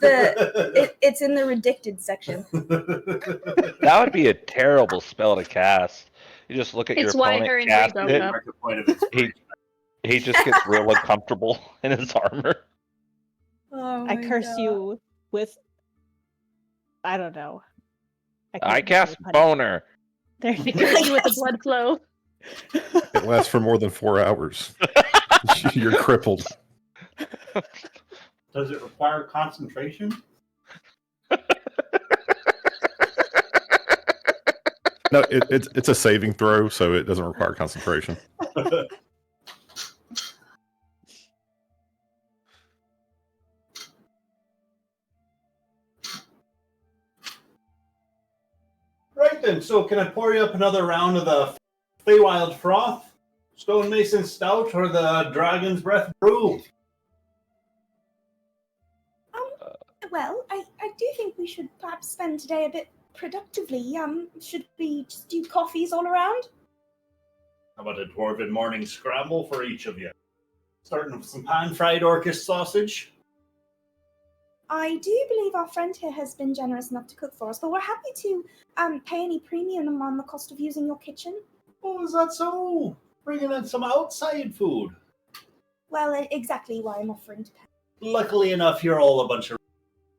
S9: it's in the redacted section.
S3: That would be a terrible spell to cast. You just look at
S4: It's
S3: your
S4: why
S3: opponent,
S4: her and
S3: cast
S4: Ray
S3: it,
S4: broke up.
S3: he just gets real uncomfortable in his armor.
S9: Oh
S8: I curse you with, I don't know.
S3: I cast boner.
S8: There
S4: I
S8: you
S4: curse
S8: go.
S4: you with the blood flow.
S1: It lasts for more than 4 hours. You're crippled.
S2: Does it require concentration?
S1: No, it's a saving throw, so it doesn't require concentration.
S2: Right then, so can I pour you up another round of the Feywild Froth, Stonemason Stout, or the Dragon's Breath Brew?
S9: Well, I do think we should perhaps spend today a bit productively. Should we just do coffees all around?
S2: How about a Dwarven Morning Scramble for each of you? Starting with some pan-fried orcish sausage.
S9: I do believe our friend here has been generous enough to cook for us, but we're happy to pay any premium on the cost of using your kitchen.
S2: Oh, is that so? Bringing in some outside food.
S9: Well, exactly why I'm offering to pay.
S2: Luckily enough, you're all a bunch of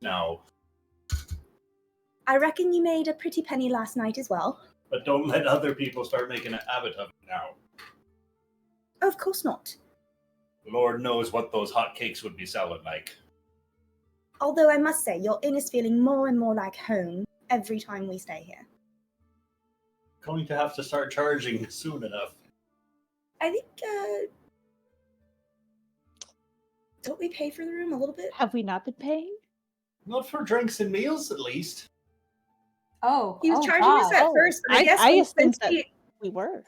S2: now.
S9: I reckon you made a pretty penny last night as well.
S2: But don't let other people start making a habit of it now.
S9: Of course not.
S2: Lord knows what those hot cakes would be selling like.
S9: Although I must say, your inn is feeling more and more like home every time we stay here.
S2: Going to have to start charging soon enough.
S9: I think, don't we pay for the room a little bit?
S8: Have we not been paying?
S2: Not for drinks and meals, at least.
S7: Oh,
S9: He was charging us at first, but I guess
S8: assumed
S9: since
S8: that we were.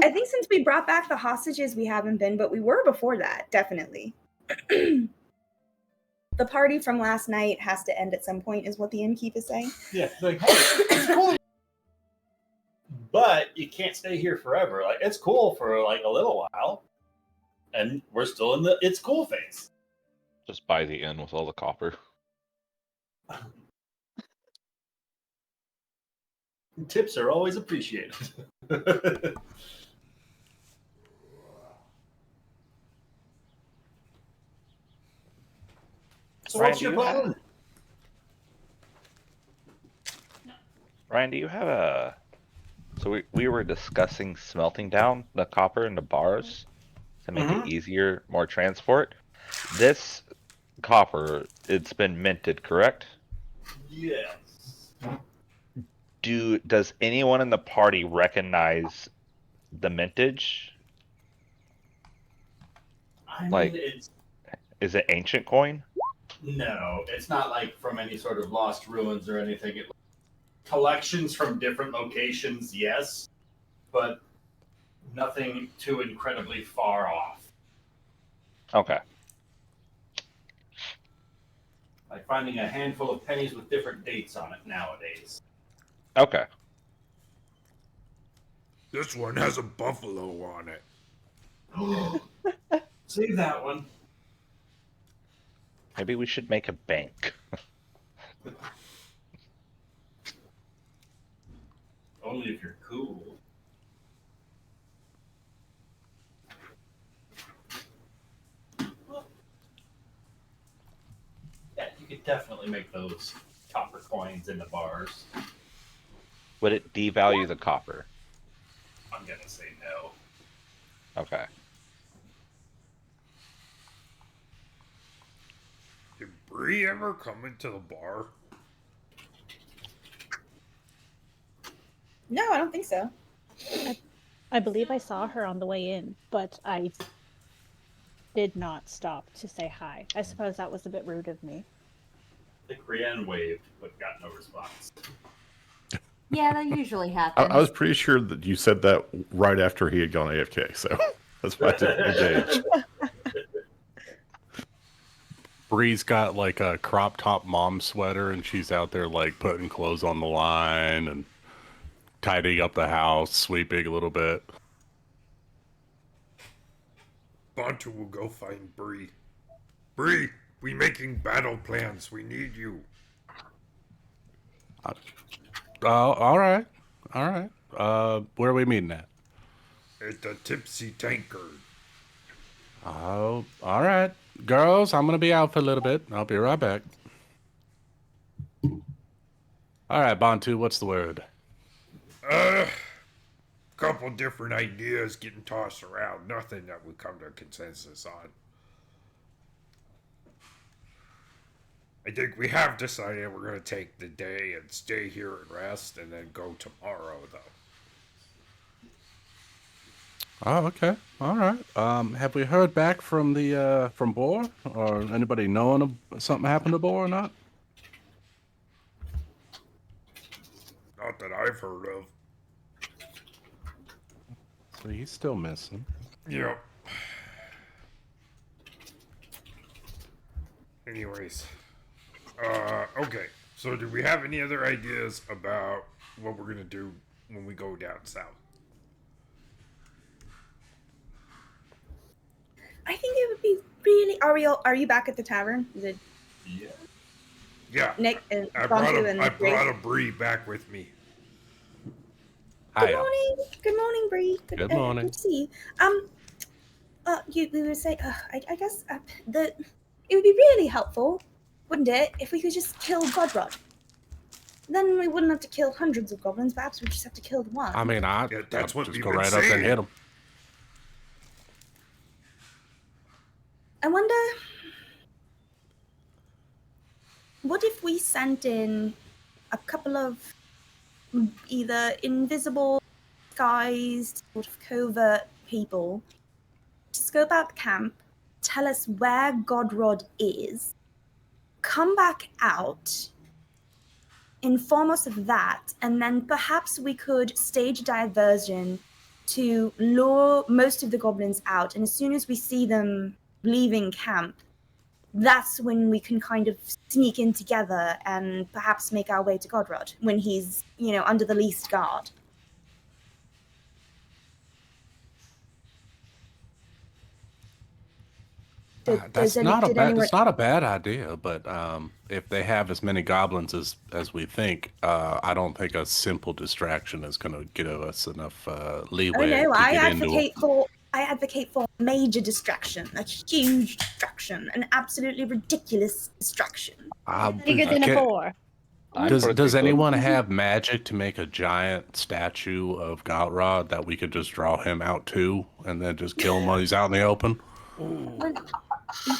S9: I think since we brought back the hostages, we haven't been, but we were before that, definitely. The party from last night has to end at some point, is what the innkeep is saying.
S2: Yeah, like, hey, it's cool. But you can't stay here forever. Like, it's cool for like a little while. And we're still in the it's cool phase.
S3: Just buy the inn with all the copper.
S2: Tips are always appreciated. So
S3: Ryan,
S2: what's your
S3: do you have-
S2: plan?
S3: Ryan, do you have a? So we were discussing smelting down the copper into bars to make it easier, more transport. This copper, it's been minted, correct?
S2: Yes.
S3: Does anyone in the party recognize the mintage?
S2: I mean,
S3: Like-
S2: it's
S3: Is it ancient coin?
S2: no, it's not like from any sort of lost ruins or anything. Collections from different locations, yes, but nothing too incredibly far off.
S3: Okay.
S2: Like finding a handful of pennies with different dates on it nowadays.
S3: Okay.
S10: This one has a buffalo on it.
S2: Save that one.
S3: Maybe we should make a bank.
S2: Only if you're cool. Yeah, you could definitely make those copper coins in the bars.
S3: Would it devalue the copper?
S2: I'm gonna say no.
S3: Okay.
S10: Did Bree ever come into the bar?
S9: No, I don't think so.
S8: I believe I saw her on the way in, but I did not stop to say hi. I suppose that was a bit rude of me.
S2: I think Brienne waved, but got no response.
S7: Yeah, that usually happens.
S1: I was pretty sure that you said that right after he had gone AFK, so that's why I didn't engage.
S5: Bree's got like a crop top mom sweater, and she's out there like putting clothes on the line and tidying up the house, sweeping a little bit.
S10: Bantu will go find Bree. Bree, we making battle plans. We need you.
S5: All right, all right. Where are we meeting at?
S10: At the Tipsy Tankard.
S5: Oh, all right, girls. I'm gonna be out for a little bit. I'll be right back. All right, Bantu. What's the word?
S10: Couple different ideas getting tossed around. Nothing that we come to a consensus on. I think we have decided we're going to take the day and stay here and rest and then go tomorrow, though.
S5: Oh, okay. All right. Have we heard back from the from Boar, or anybody knowing of something happened to Boar or not?
S10: Not that I've heard of.
S5: So he's still missing.
S10: Yep. Anyways. Okay. So do we have any other ideas about what we're going to do when we go down south?
S9: I think it would really? Are you back at the tavern? Is it
S2: Yeah.
S10: Yeah.
S9: Nick and
S10: I brought
S9: Bantu
S10: a,
S9: and
S10: I
S9: Bree?
S10: brought a Bree back with me.
S9: Good
S5: Hiya.
S9: morning. Good morning, Bree.
S5: Good morning.
S9: Good to see you. We were saying, I guess that it would be really helpful, wouldn't it, if we could just kill Godrod? Then we wouldn't have to kill hundreds of goblins. Perhaps we just have to kill the one.
S5: I mean,
S10: Yeah, that's
S5: I'll
S10: what
S5: just
S10: we've
S5: go
S10: been
S5: right up there and
S10: saying.
S5: hit him.
S9: I wonder, what if we sent in a couple of either invisible, disguised, sort of covert people to scope out the camp, tell us where Godrod is, come back out, inform us of that, and then perhaps we could stage a diversion to lure most of the goblins out, and as soon as we see them leaving camp, that's when we can kind of sneak in together and perhaps make our way to Godrod when he's, under the least guard.
S5: That's not a bad idea, but if they have as many goblins as we think, I don't think a simple distraction is going to give us enough leeway
S9: Oh no,
S5: to
S9: I
S5: get into.
S9: advocate for major distraction, a huge distraction, an absolutely ridiculous distraction.
S4: Bigger than a boar.
S5: Does anyone have magic to make a giant statue of Galrod that we could just draw him out to, and then just kill him while he's out in the open?
S7: Well,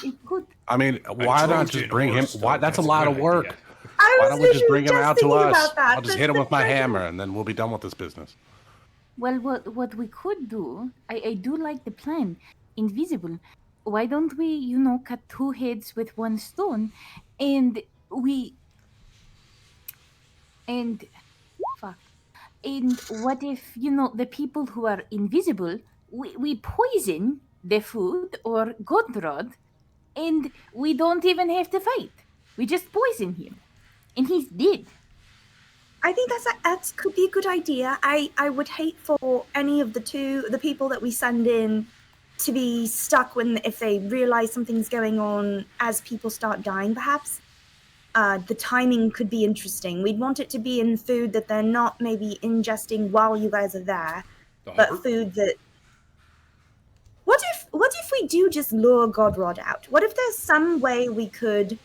S7: it could.
S5: I mean, why not just bring him? Why? That's a lot of work. Why don't we just bring him out to us? I'll just hit him with my hammer, and then we'll be done with this business.
S7: Well, what we could do, I do like the plan. Invisible. Why don't we, cut 2 heads with 1 stone, and fuck. And what if, the people who are invisible, we poison the food or Godrod, and we don't even have to fight. We just poison him, and he's dead.
S9: I think that could be a good idea. I would hate for any of the people that we send in to be stuck if they realize something's going on as people start dying, perhaps. The timing could be interesting. We'd want it to be in food that they're not maybe ingesting while you guys are there, but food that... What if we do just lure Godrod out? What if there's some way we could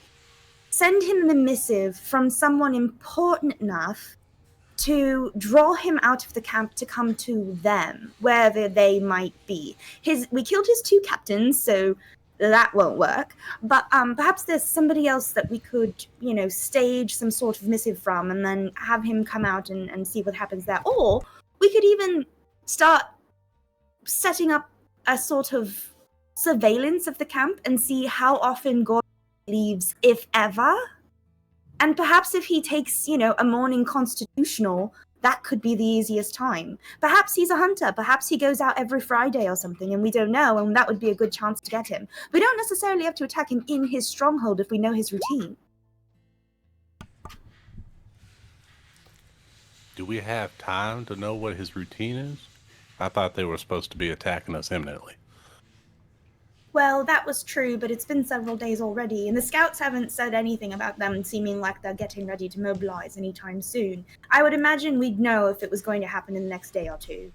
S9: send him the missive from someone important enough to draw him out of the camp to come to them, wherever they might be? We killed his 2 captains, so that won't work. But perhaps there's somebody else that we could, stage some sort of missive from and then have him come out and see what happens there. Or we could even start setting up a sort of surveillance of the camp and see how often God leaves, if ever. And perhaps if he takes, a morning constitutional, that could be the easiest time. Perhaps he's a hunter. Perhaps he goes out every Friday or something, and we don't know, and that would be a good chance to get him. We don't necessarily have to attack him in his stronghold if we know his routine.
S5: Do we have time to know what his routine is? I thought they were supposed to be attacking us imminently.
S9: Well, that was true, but it's been several days already, and the scouts haven't said anything about them seeming like they're getting ready to mobilize anytime soon. I would imagine we'd know if it was going to happen in the next day or 2.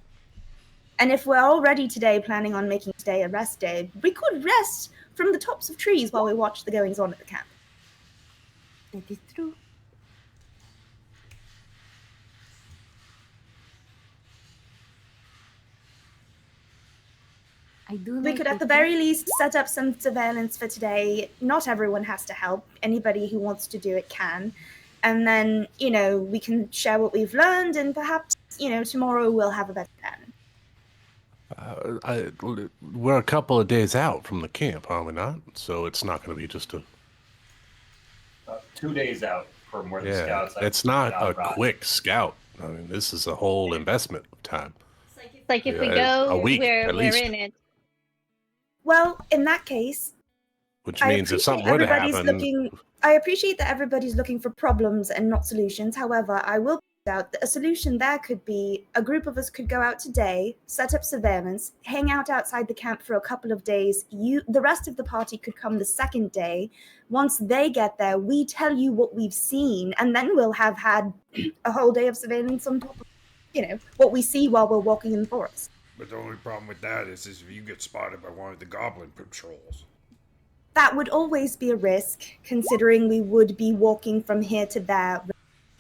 S9: And if we're already today planning on making today a rest day, we could rest from the tops of trees while we watch the goings-on at the camp.
S7: That is true.
S9: We could at the very least set up some surveillance for today. Not everyone has to help. Anybody who wants to do it can. And then, we can share what we've learned, and perhaps, tomorrow we'll have a better plan.
S5: We're a couple of days out from the camp, are we not? So it's not going to be just a...
S2: 2 days out from where the scouts...
S5: It's not a quick scout. I mean, this is a whole investment of time.
S4: It's like if we go,
S5: a week,
S4: we're
S5: at least.
S4: in it.
S9: Well, in that case...
S5: Which means if something were to happen...
S9: I appreciate that everybody's looking for problems and not solutions. However, I will out, a solution there could be a group of us could go out today, set up surveillance, hang out outside the camp for a couple of days. The rest of the party could come the second day. Once they get there, we tell you what we've seen, and then we'll have had a whole day of surveillance on top of, what we see while we're walking in the forest.
S10: But the only problem with that is if you get spotted by one of the goblin patrols.
S9: That would always be a risk, considering we would be walking from here to there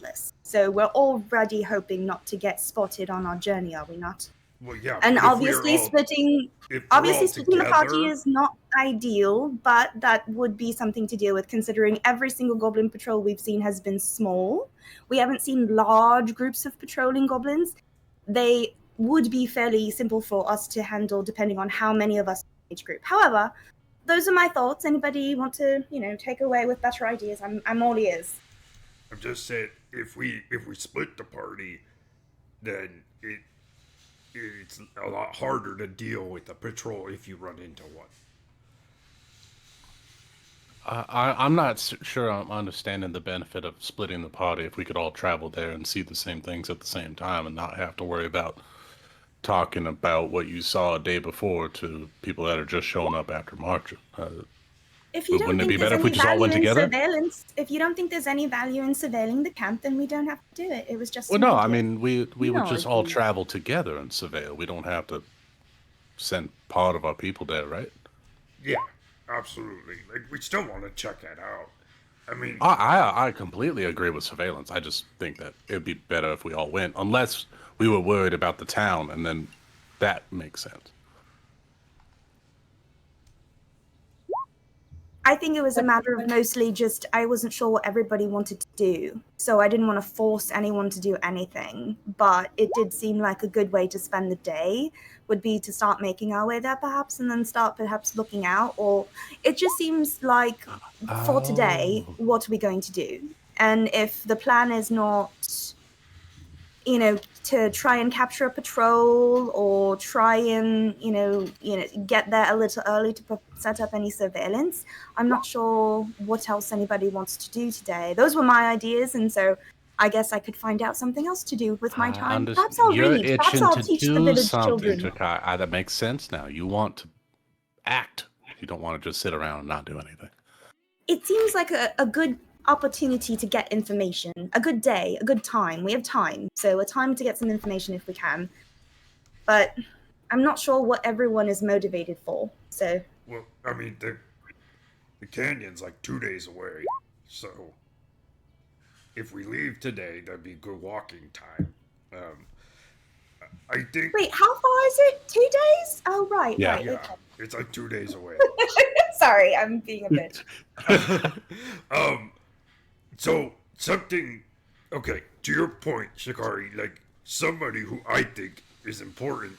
S9: regardless. So we're already hoping not to get spotted on our journey, are we not?
S10: Well, yeah.
S9: And
S10: but if
S9: obviously splitting the party is not ideal, but that would be something to deal with, considering every single goblin patrol we've seen has been small. We haven't seen large groups of patrolling goblins. They would be fairly simple for us to handle, depending on how many of us in each group. However, those are my thoughts. Anybody want to, take away with better ideas? I'm all ears.
S10: I'm just saying, if we split the party, then it's a lot harder to deal with a patrol if you run into one.
S5: I'm not sure I'm understanding the benefit of splitting the party if we could all travel there and see the same things at the same time and not have to worry about talking about what you saw a day before to people that are just showing up after March.
S9: If you don't
S5: Wouldn't it
S9: think
S5: be
S9: there's
S5: better if we
S9: any
S5: just all
S9: value
S5: went
S9: in
S5: together?
S9: surveillance, if you don't think there's any value in surveilling the camp, then we don't have to do it. It was just.
S5: Well,
S9: an
S5: no,
S9: idea.
S5: I mean we would
S7: No,
S5: just
S7: I
S5: all
S7: think-
S5: travel together and surveil. We don't have to send part of our people there, right?
S10: Yeah, absolutely. Like, we still want to check that out. I mean,
S5: I completely agree with surveillance. I just think that it'd be better if we all went, unless we were worried about the town, and then that makes sense.
S9: I think it was a matter of mostly just I wasn't sure what everybody wanted to do, so I didn't want to force anyone to do anything. But it did seem like a good way to spend the day would be to start making our way there, perhaps, and then start perhaps looking out. Or it just seems like for today, what are we going to do? And if the plan is not, to try and capture a patrol or try and get there a little early to set up any surveillance, I'm not sure what else anybody wants to do today. Those were my ideas, and so I guess I could find out something else to do with my time. Perhaps I'll
S5: You're
S9: read. Perhaps
S5: itching
S9: I'll
S5: to
S9: teach the
S5: do
S9: village
S5: something,
S9: children.
S5: Jakai. That makes sense now. You want to act. You don't want to just sit around and not do anything.
S9: It seems like a good opportunity to get information, a good day, a good time. We have time, so a time to get some information if we can. But I'm not sure what everyone is motivated for. So
S10: well, I mean, the canyon's like 2 days away, so if we leave today, that'd be good walking time. I think.
S9: wait, how far is it? 2 days? Oh, right,
S5: Yeah.
S9: right.
S10: Yeah,
S9: Okay.
S10: it's like 2 days away.
S9: Sorry, I'm being a bitch.
S10: So something. Okay, to your point, Shikari, like somebody who I think is important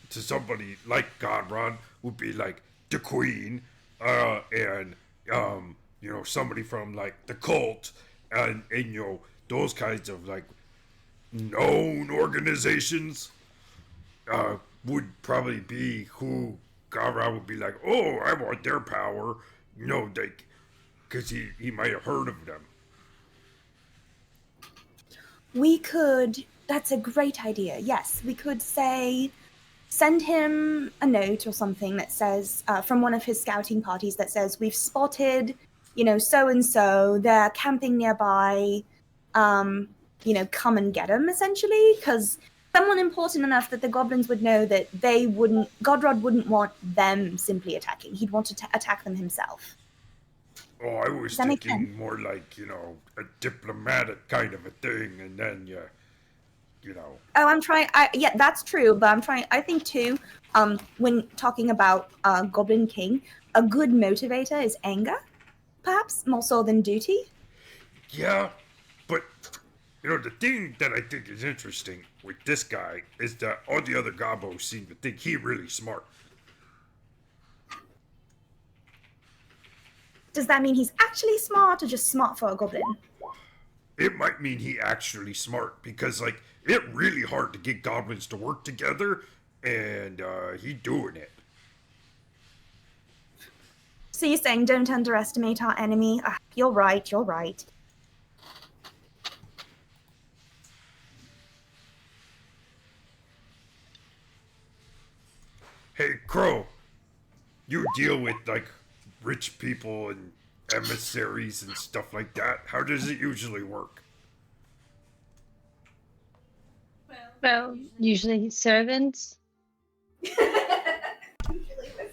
S10: to somebody like Godron would be like the Queen, and somebody from like the cult, and those kinds of like known organizations would probably be who Godron would be like, oh, I want their power, like, because he might have heard of them.
S9: We could. That's a great idea. Yes, we could send him a note or something that says from one of his scouting parties that says we've spotted, so and so. They're camping nearby. Come and get them. Essentially, because someone important enough that the goblins would know that Godrod wouldn't want them simply attacking. He'd want to attack them himself.
S10: Oh, I was
S9: Does that make
S10: thinking more like, a diplomatic kind of a thing, and then
S9: Oh, I'm trying. Yeah, that's true. But I'm trying. I think too. When talking about Goblin King, a good motivator is anger, perhaps more so than duty.
S10: Yeah, but, the thing that I think is interesting with this guy is that all the other gobos seem to think he's really smart.
S9: Does that mean he's actually smart or just smart for a goblin?
S10: It might mean he actually smart, because, like, it's really hard to get goblins to work together, and he doing it.
S9: So you're saying don't underestimate our enemy? You're right. You're right.
S10: Hey, Crow, you deal with, like, rich people and emissaries and stuff like that. How does it usually work?
S4: Well, usually servants.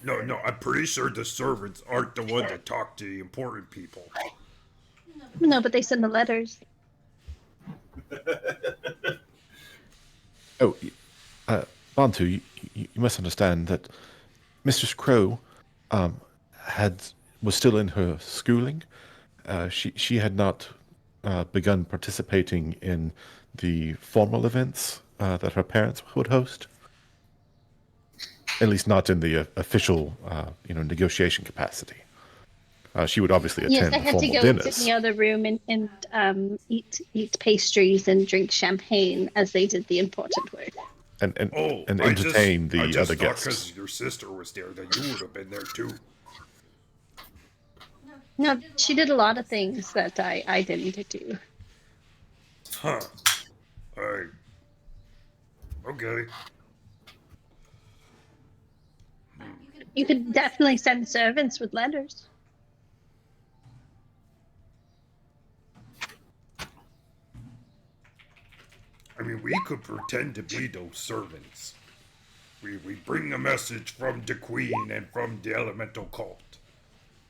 S10: No, I'm pretty sure the servants aren't the one that talk to the important people.
S4: No, but they send the letters.
S1: Oh, Bantu, you must understand that Mistress Crow was still in her schooling. She had not begun participating in the formal events that her parents would host. At least not in the official, negotiation capacity. She would obviously
S4: Yes,
S1: attend
S4: I
S1: the
S4: had to
S1: formal
S4: go and
S1: dinners.
S4: sit in the other room and eat pastries and drink champagne as they did the important work.
S1: And
S10: Oh,
S1: entertain the
S10: I just
S1: other
S10: thought
S1: guests.
S10: because your sister was there that you would have been there too.
S4: No, she did a lot of things that I didn't do.
S10: Huh. Alright. Okay.
S4: You could definitely send servants with letters.
S10: I mean, we could pretend to be those servants. We bring a message from the queen and from the elemental cult.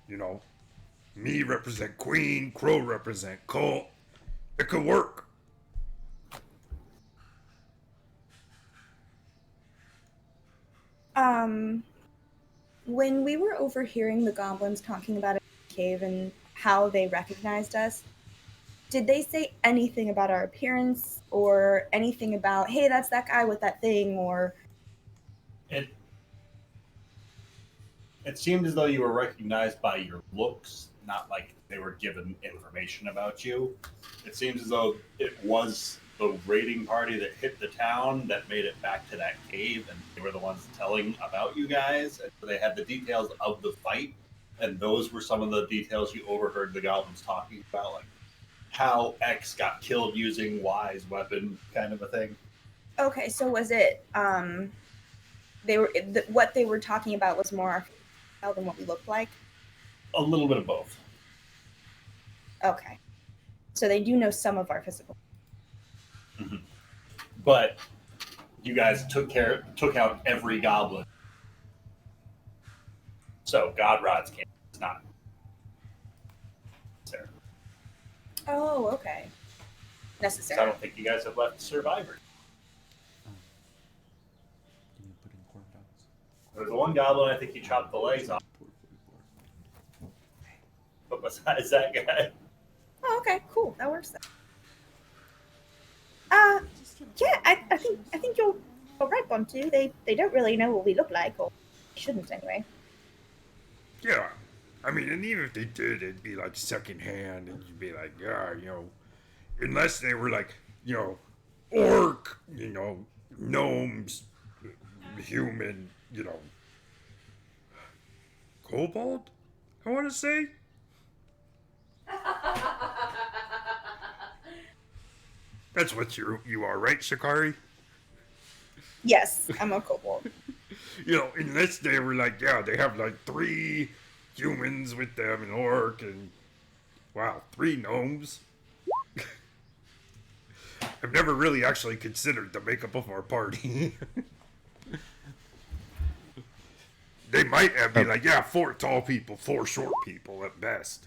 S10: You know? Me represent queen, Crow represent cult. It could work.
S9: When we were overhearing the goblins talking about it in the cave and how they recognized us, did they say anything about our appearance or anything about, hey, that's that guy with that thing, or...
S2: It seemed as though you were recognized by your looks, not like they were given information about you. It seems as though it was the raiding party that hit the town that made it back to that cave, and they were the ones telling about you guys. And they had the details of the fight, and those were some of the details you overheard the goblins talking about, like how X got killed using Y's weapon, kind of a thing.
S9: Okay, so was it, what they were talking about was more our style than what we looked like?
S2: A little bit of both.
S9: Okay. So they do know some of our physical.
S2: Mm-hmm. But you guys took out every goblin. So Godrod's camp is not there.
S9: Oh, okay.
S2: So
S9: Necessary.
S2: I don't think you guys have left survivors. There's the one goblin I think you chopped the legs off. But besides that guy.
S9: Oh, okay, cool. That works then. Yeah, I think you're right, Bontu. They don't really know what we look like, or shouldn't anyway.
S10: Yeah. I mean, and even if they did, it'd be like secondhand, and you'd be like, yeah, unless they were like, orc, gnomes, human, kobold, I want to say. That's what you are, right, Shikari?
S9: Yes, I'm a kobold.
S10: Unless they were like, yeah, they have like 3 humans with them, an orc, and wow, 3 gnomes. I've never really actually considered the makeup of our party. They might have been like, yeah, 4 tall people, 4 short people at best.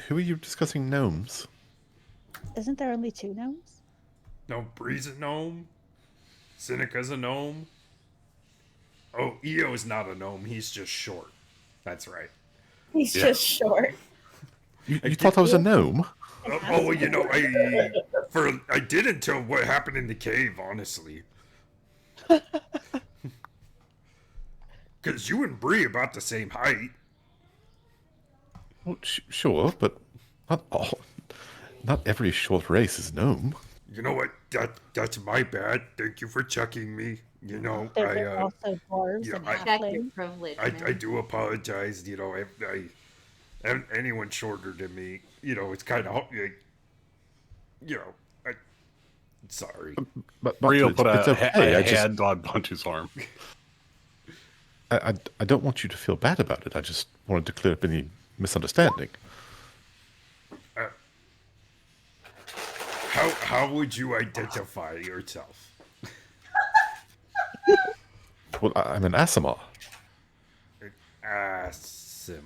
S1: Who are you discussing gnomes?
S8: Isn't there only 2 gnomes?
S10: No, Bree's a gnome. Seneca's a gnome. Oh, Eo's not a gnome. He's just short. That's right.
S9: He's just short.
S1: You thought I was a gnome?
S10: Oh, I did until what happened in the cave, honestly. Because you and Bree about the same height.
S1: Well, sure, but not every short race is gnome.
S10: You know what? That's my bad. Thank you for checking me.
S8: They're also dwarves and
S7: Check your
S8: halflings.
S7: privilege,
S10: I
S7: man.
S10: do apologize. If anyone shorter than me, it's kind of, Sorry.
S1: But
S5: Rio
S1: it's,
S5: put
S1: it's
S5: a,
S1: okay.
S5: a
S1: I just
S5: hand on Buntu's arm.
S1: I don't want you to feel bad about it. I just wanted to clear up any misunderstanding.
S10: How would you identify yourself?
S1: Well, I'm an Asimar.
S10: Asimar.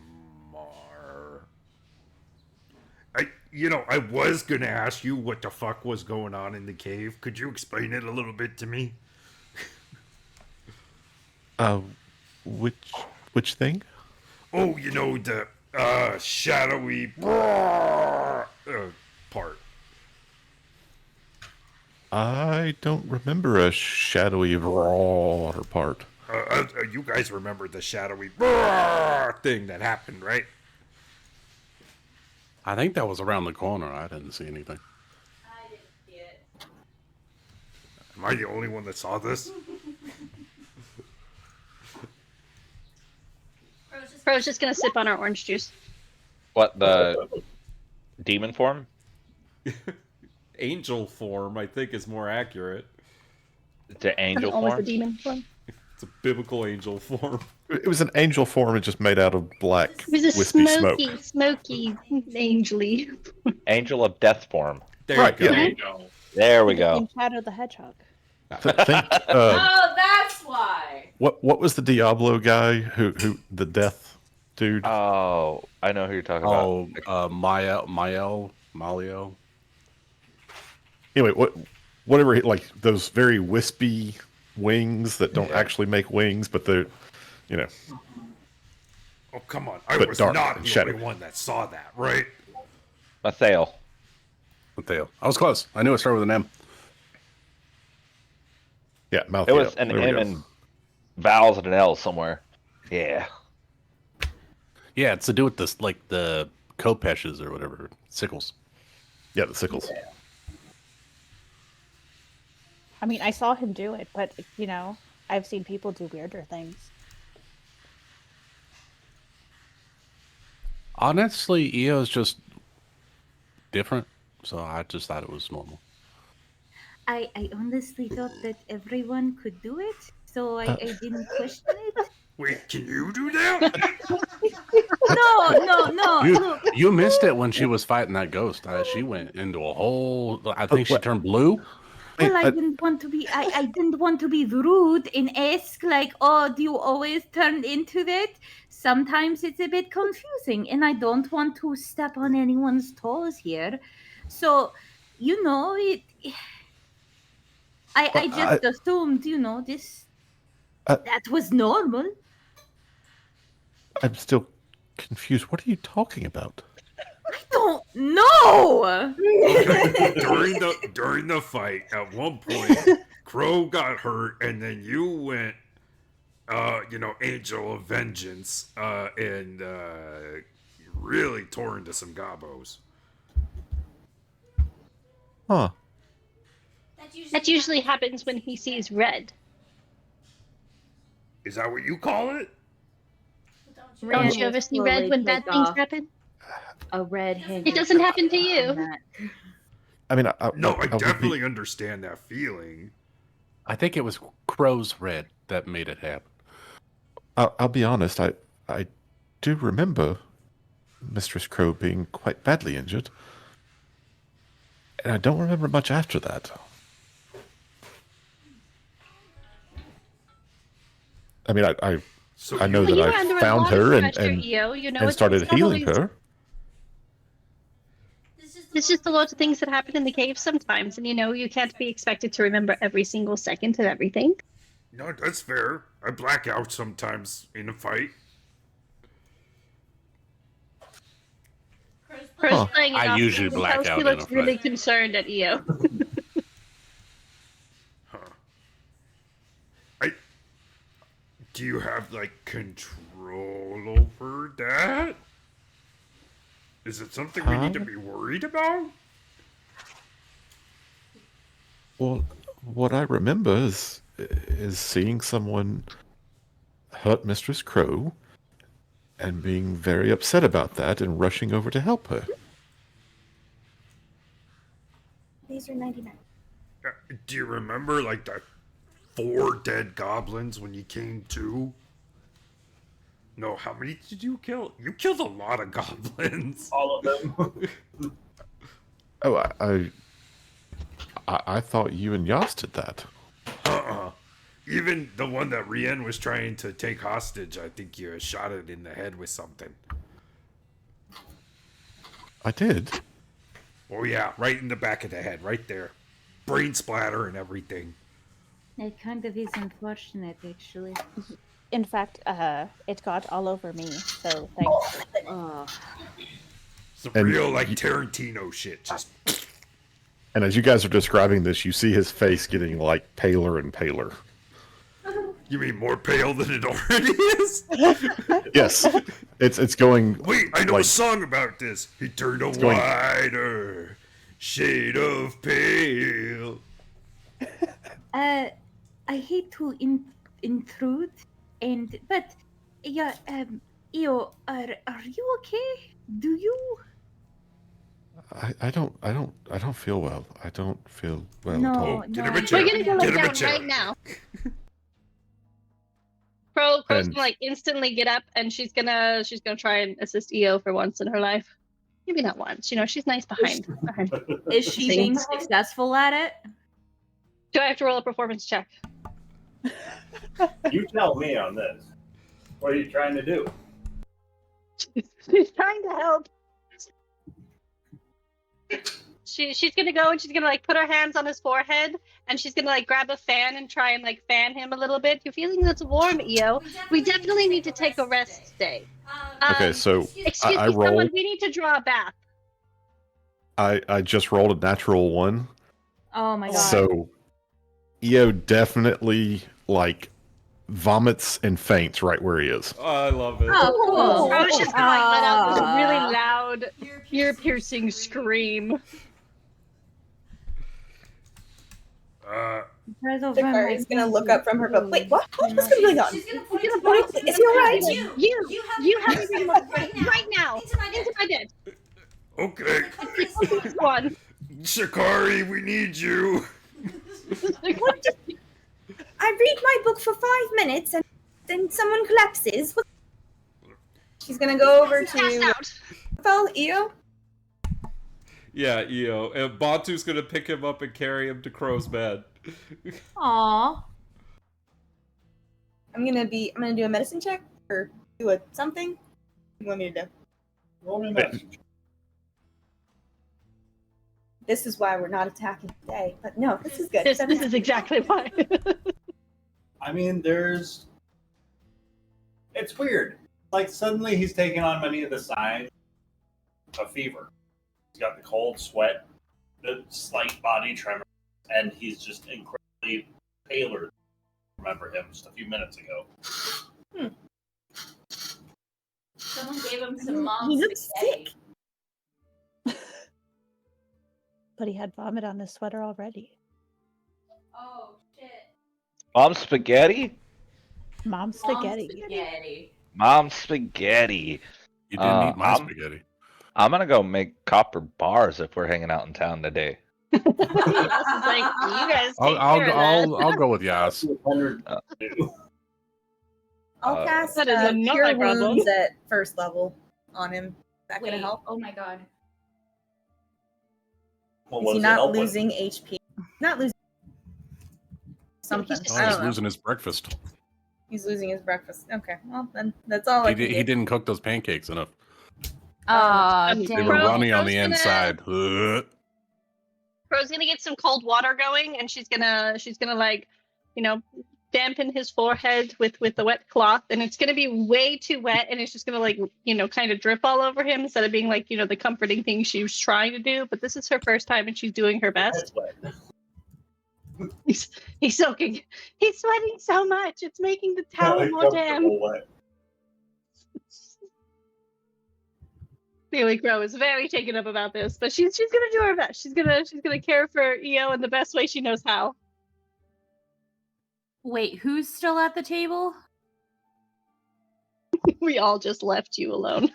S10: I was gonna ask you what the fuck was going on in the cave. Could you explain it a little bit to me?
S1: Which thing?
S10: Oh, the shadowy part.
S1: I don't remember a shadowy water part.
S10: You guys remember the shadowy thing that happened, right?
S5: I think that was around the corner. I didn't see anything.
S7: I didn't see it.
S10: Am I the only one that saw this?
S4: Bro's just gonna sip on our orange juice.
S3: What, the demon form?
S6: Angel form, I think, is more accurate.
S3: The angel
S4: Almost a
S3: form?
S4: demon form.
S6: It's a biblical angel form.
S1: It was an angel form and just made out of black
S4: It was a
S1: wispy smoke.
S4: smoky, angely.
S3: Angel of death form.
S6: There
S1: Right,
S6: you go.
S1: yeah.
S3: There we go.
S8: In Shadow the Hedgehog.
S1: Think,
S7: Oh, that's why.
S1: what was the Diablo guy who the death dude?
S3: Oh, I know who you're talking about.
S5: Oh, Malio.
S1: Anyway, whatever, like those very wispy wings that don't actually make wings, but they're,
S10: Oh, come on. I
S1: But
S10: was
S1: dark
S10: not
S1: and
S10: the
S1: shadowy.
S10: only one that saw that, right?
S3: Mathael.
S5: Mateo. I was close. I knew it started with an M.
S1: Yeah, mouth.
S3: It was
S1: yeah,
S3: an
S1: there we
S3: M
S1: go.
S3: and vowels and an L somewhere. Yeah.
S5: Yeah, it's to do with this, like the Kopeshes or whatever. Sickles.
S1: Yeah, the sickles.
S8: I mean, I saw him do it, but I've seen people do weirder things.
S5: Honestly, EO's just different, so I just thought it was normal.
S7: I honestly thought that everyone could do it, so I didn't question it.
S10: Wait, can you do that?
S7: No. Look,
S5: You missed it when she was fighting that ghost. She went into a whole. I think she
S1: what?
S5: turned blue.
S7: well, I
S1: I-
S7: didn't want to be. I didn't want to be rude and ask like, "Oh, do you always turn into that?" Sometimes it's a bit confusing, and I don't want to step on anyone's toes here. So, it. I just assumed, this. That was normal.
S1: I'm still confused. What are you talking about?
S7: I don't know.
S10: During the fight, at one point, Crow got hurt, and then you went, Angel of Vengeance, and really tore into some gobos.
S1: Huh.
S4: That usually happens when he sees red.
S10: Is that what you call it?
S4: Don't you ever see red when bad things happen?
S7: A red hand.
S4: It doesn't happen to you.
S1: I mean,
S10: No, I
S1: would be-
S10: definitely understand that feeling.
S5: I think it was Crow's red that made it happen.
S1: I'll be honest. I do remember Mistress Crow being quite badly injured, and I don't remember much after that. I mean, I
S10: So
S1: know
S4: Well,
S1: that
S4: you were under
S1: I
S4: a
S1: found
S4: lot of
S1: her and
S4: pressure, EO.
S1: and
S4: it's
S1: started
S4: not
S1: healing
S4: always-
S1: her.
S4: It's just a lot of things that happen in the cave sometimes, and you can't be expected to remember every single second of everything.
S10: No, that's fair. I black out sometimes in a fight.
S4: Crow's playing it
S5: I
S4: off,
S5: usually
S4: and
S5: black
S4: Kelsey
S5: out in
S4: looks
S5: a
S4: really
S5: fight.
S4: concerned at EO.
S10: Do you have control over that? Is it something we need to be worried about?
S1: Well, what I remember is seeing someone hurt Mistress Crow and being very upset about that and rushing over to help her.
S8: These are 99.
S10: Do you remember, like, the 4 dead goblins when you came to? No, how many did you kill? You killed a lot of goblins.
S2: All of them.
S1: Oh, I thought you and Yas did that.
S10: Even the one that Rien was trying to take hostage, I think you shot it in the head with something.
S1: I did.
S10: Oh yeah, right in the back of the head, right there. Brain splatter and everything.
S7: That kind of is unfortunate, actually.
S8: In fact, it got all over me. So thanks.
S7: Oh.
S10: Some
S1: And
S10: real, like,
S1: you-
S10: Tarantino shit. Just
S1: And as you guys are describing this, you see his face getting like paler and paler.
S10: You mean more pale than it already is?
S1: Yes, it's going.
S10: Wait, I know a
S1: like,
S10: song about this. He turned a
S1: going-
S10: wider shade of pale.
S7: I hate to intrude, but yeah, Io, are you okay? Do you?
S1: I don't feel well. I don't feel well at
S7: No,
S1: all.
S10: Get him
S7: no.
S10: a chair.
S4: We're gonna go
S10: Get
S4: like
S10: him a
S4: down
S10: chair.
S4: right now. Crow's
S1: And-
S4: gonna like instantly get up, and she's gonna try and assist EO for once in her life. Maybe not once. You know, she's nice behind.
S7: Is she being successful at it?
S4: Do I have to roll a performance check?
S2: You tell me on this. What are you trying to do?
S4: She's trying to help. She's gonna go and she's gonna like put her hands on his forehead and she's gonna like grab a fan and try and like fan him a little bit. You're feeling that's warm, EO. We definitely need to take a rest day.
S1: Okay, so
S4: Excuse
S1: I
S4: me,
S1: roll.
S4: someone. We need to draw a bath.
S1: I just rolled a natural 1,
S7: Oh my god.
S1: so EO definitely like vomits and faints right where he is.
S6: Oh, I love it.
S7: Oh, cool.
S4: I was just gonna like let out this
S7: Ah.
S4: really loud, ear-piercing scream.
S7: Right over my
S9: Dakari's gonna look up from her book. Wait, what? What's
S7: Nice.
S9: going on?
S11: She's gonna point
S4: Is
S11: to
S9: Is he alright?
S4: You have to bring him up right now
S11: into my
S4: into my bed.
S10: Okay,
S4: This one.
S10: Shikari, we need you.
S9: I read my book for 5 minutes and then someone collapses. What? She's gonna go over
S4: Passed
S9: to
S4: out.
S9: Fel Io.
S6: Yeah, EO. And Bantu's gonna pick him up and carry him to Crow's bed.
S7: Aw.
S9: I'm gonna do a medicine check or do a something. What do you want me to do?
S2: Roll me a message.
S9: This is why we're not attacking today. But no, this is good.
S4: This is exactly why.
S2: I mean, it's weird. Like, suddenly he's taking on many of the signs of fever. He's got the cold sweat, the slight body tremor, and he's just incredibly paler. Remember him just a few minutes ago.
S11: Someone gave him some mom's
S9: He looks
S11: spaghetti.
S9: sick.
S8: But he had vomit on his sweater already.
S11: Oh shit.
S3: Mom spaghetti?
S8: Mom spaghetti.
S11: Spaghetti.
S3: Mom spaghetti.
S5: You didn't eat my
S3: I'm-
S5: spaghetti.
S3: I'm gonna go make copper bars if we're hanging out in town today.
S4: This is like, you guys take
S5: I'll
S4: care of
S5: I'll go with Yas.
S9: I'll
S3: Uh,
S9: cast
S4: That is not
S9: Cure
S4: my problem.
S9: Wounds at first level on him. Is that
S11: Wait,
S9: gonna help?
S11: oh my god.
S2: Well,
S9: Is
S2: what
S9: he
S2: does it
S9: not
S2: help with?
S9: losing HP? Not losing something.
S4: just-
S5: Oh,
S9: I
S5: he's
S9: don't know.
S5: losing his breakfast.
S9: He's losing his breakfast. Okay, well then that's all I
S5: He,
S9: can
S5: he
S9: do.
S5: didn't cook those pancakes enough.
S7: Aw,
S4: They
S5: They
S7: dang.
S5: were
S4: Bro,
S5: runny on
S4: Crow's
S5: the
S4: gonna-
S5: inside.
S4: Crow's gonna get some cold water going, and she's gonna like, you know, dampen his forehead with the wet cloth, and it's gonna be way too wet, and it's just gonna like, you know, kind of drip all over him instead of being like, you know, the comforting thing she was trying to do. But this is her first time, and she's doing her best. He's soaking. He's sweating so much. It's making the towel more damp. Bailey Crow is very taken up about this, but she's gonna do her best. She's gonna care for EO in the best way she knows how.
S7: Wait, who's still at the table?
S4: We all just left you alone.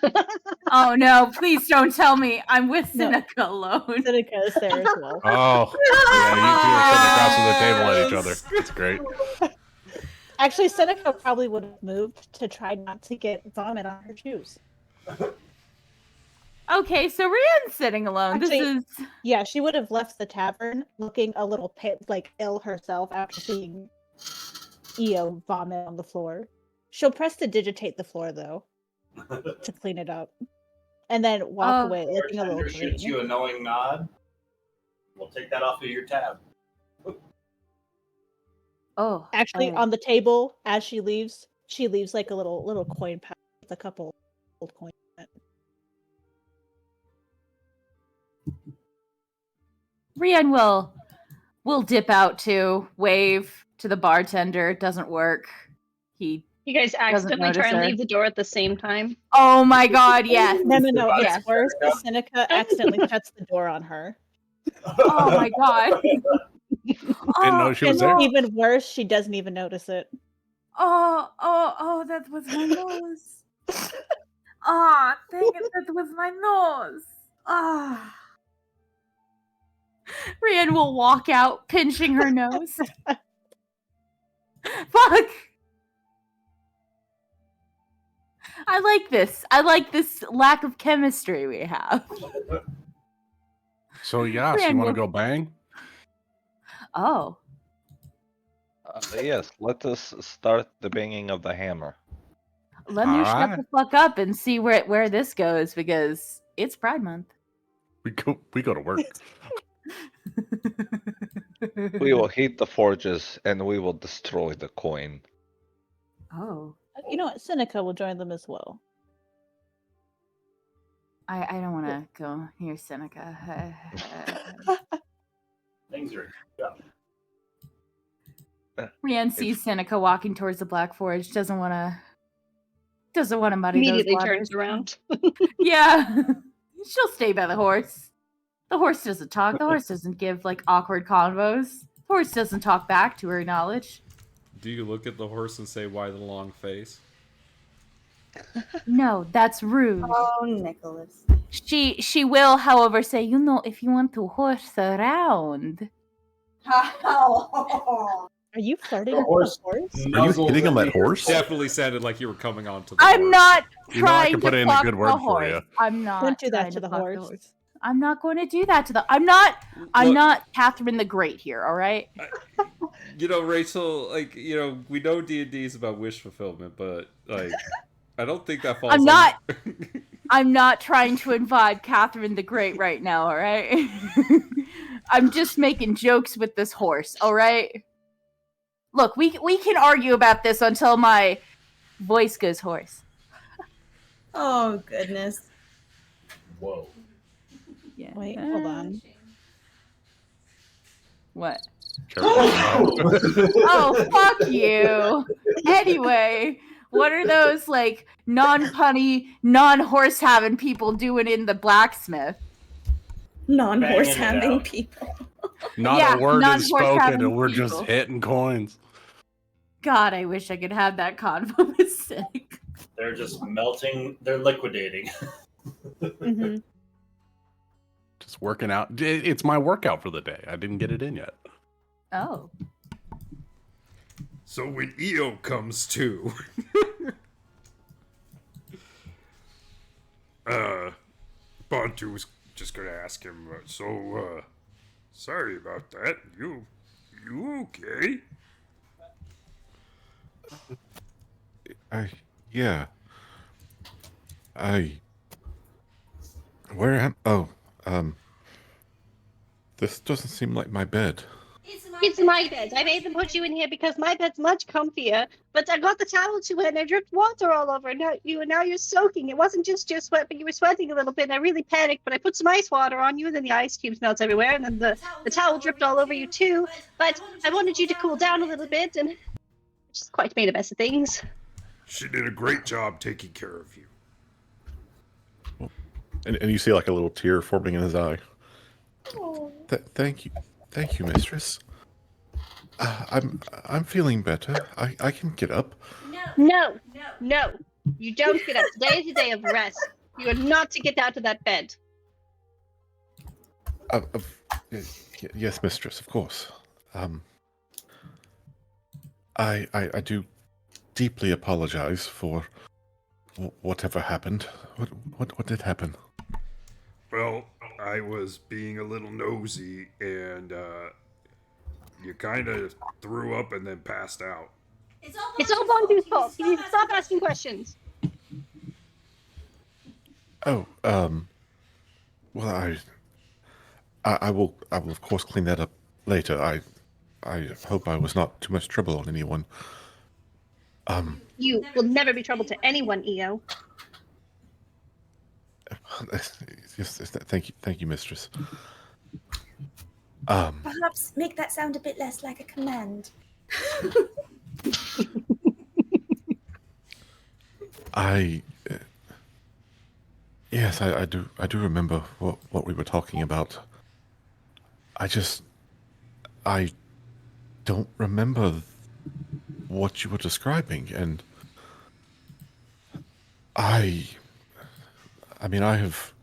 S7: Oh no, please don't tell me I'm with
S8: No.
S7: Seneca alone.
S8: Seneca is there as well.
S5: Oh, yeah, you two are sitting across from the table at each other. It's great.
S8: Actually, Seneca probably would have moved to try not to get vomit on her shoes.
S7: Okay, so Rian's sitting alone.
S8: Actually,
S7: This is
S8: Yeah, she would have left the tavern looking a little ill herself after seeing Io vomit on the floor. She'll prestidigitate the floor though to clean it up, and then walk away looking a little
S2: Bartender shoots
S8: green.
S2: you a knowing nod. We'll take that off of your tab.
S8: Actually,
S7: alright.
S8: on the table as she leaves like a little coin pouch with a couple old coins in it.
S7: Rian will dip out to wave to the bartender. It doesn't work. He
S4: You guys accidentally
S7: notice
S4: try and
S7: her.
S4: leave the door at the same time.
S7: Oh my god, yes.
S8: No,
S7: Yes.
S8: it's worse. Seneca accidentally shuts the door on her.
S7: Oh my god.
S5: Didn't know she was there.
S8: Even worse, she doesn't even notice it.
S11: Oh, that was my nose. Ah, dang it, that was my nose. Ah.
S7: Rian will walk out, pinching her nose. Fuck! I like this. I like this lack of chemistry we have.
S5: So, Yas, you want to go bang?
S7: Oh.
S3: Yes, let us start the banging of the hammer.
S7: Let me shut
S5: Alright.
S7: the fuck up and see where this goes because it's Pride Month.
S5: We go to work.
S3: We will heat the forges and we will destroy the coin.
S7: Oh.
S8: You know what? Seneca will join them as well.
S7: I don't want to go near Seneca.
S2: Things are.
S7: Rian sees Seneca walking towards the Black Forge. Doesn't want to muddy
S4: Immediately
S7: those
S4: turns
S7: waters.
S4: around.
S7: Yeah, she'll stay by the horse. The horse doesn't talk. The horse doesn't give like awkward convos. The horse doesn't talk back to her knowledge.
S6: Do you look at the horse and say, "Why the long face"?
S7: No, that's rude.
S9: Oh, Nicholas.
S7: She will, however, say, if you want to horse around.
S8: Are you flirting
S2: The
S8: with
S2: horse
S8: the horse?
S1: Are you hitting on that horse?
S6: Definitely sounded like you were coming on to the
S7: I'm
S6: horse.
S7: not
S5: You know I
S7: trying
S5: can
S7: to
S5: put in a
S7: fuck
S5: good
S7: the
S5: word for
S7: horse.
S5: you.
S7: I'm not.
S8: Don't do that
S7: trying
S8: to the
S7: fuck
S8: horse.
S7: I'm not going to do that to the. I'm not
S6: Look,
S7: Catherine the Great here. All right.
S6: you know, Rachel. Like, you know, we know D&D is about wish fulfillment, but like, I don't think that falls.
S7: I'm not.
S6: under-
S7: I'm not trying to invite Catherine the Great right now. All right. I'm just making jokes with this horse. All right. Look, we can argue about this until my voice goes hoarse.
S9: Oh, goodness.
S2: Whoa.
S7: Yeah.
S8: Wait, hold on.
S7: What?
S5: Careful.
S7: Oh, fuck you. Anyway, what are those like non-punny, non-horse having people doing in the blacksmith?
S9: Non-horse
S2: Banging it
S9: having
S2: out.
S9: people.
S5: Not
S7: Yeah,
S5: a word
S7: non-horse
S5: is spoken,
S7: having
S5: and we're just
S7: people.
S5: hitting coins.
S7: God, I wish I could have that convo with Sick.
S2: They're just melting. They're liquidating.
S8: Mm-hmm.
S5: Just working out. It's my workout for the day. I didn't get it in yet.
S7: Oh.
S10: So when EO comes to, Bantu was just gonna ask him. Sorry about that. You okay?
S1: Yeah. Where am? Oh, this doesn't seem like my bed.
S4: It's my bed. I made them put you in here because my bed's much comfier. But I got the towel to it and I dripped water all over. Now you're soaking. It wasn't just your sweat, but you were sweating a little bit. And I really panicked, but I put some ice water on you, and then the ice cubes melt everywhere, and then the towel dripped all over you too. But I wanted you to cool down a little bit, and just quite made a mess of things.
S10: She did a great job taking care of you.
S1: And you see like a little tear forming in his eye. Thank you, mistress. I'm feeling better. I can get up.
S4: No. You don't get up. Today is a day of rest. You are not to get out of that bed.
S1: Yes, mistress, of course. I do deeply apologize for whatever happened. What did happen?
S10: Well, I was being a little nosy, and you kind of threw up and then passed out.
S4: It's all Bondu's fault. You need to stop asking questions.
S1: Oh, well, I will of course clean that up later. I hope I was not too much trouble on anyone.
S4: You will never be trouble to anyone, Io.
S1: Yes, thank you, mistress.
S9: Perhaps make that sound a bit less like a command.
S1: Yes, I do remember what we were talking about. I don't remember what you were describing, and I mean, I have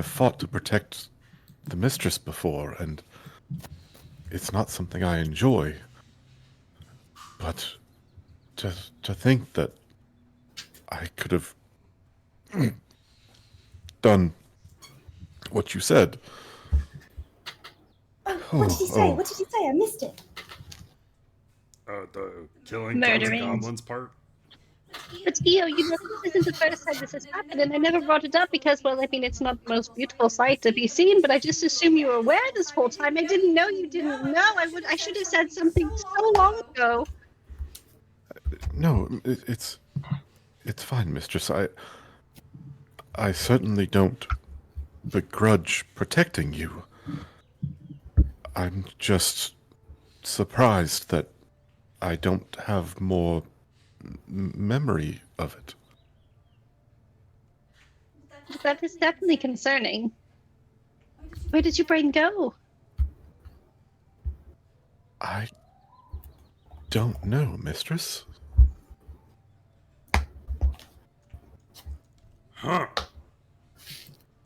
S1: fought to protect the mistress before, and it's not something I enjoy. But to think that I could have done what you said.
S9: What did he say? What did he say? I missed it.
S10: The killing
S4: Murdering.
S10: goblins part?
S4: But Io, you know, this isn't the first time this has happened, and I never brought it up because, well, I mean, it's not the most beautiful sight to be seen, but I just assume you were aware this whole time. I didn't know you didn't know. I should have said something so long ago.
S1: No, it's fine, mistress. I certainly don't begrudge protecting you. I'm just surprised that I don't have more memory of it.
S4: That is definitely concerning. Where did your brain go?
S1: I don't know, mistress.
S10: Huh.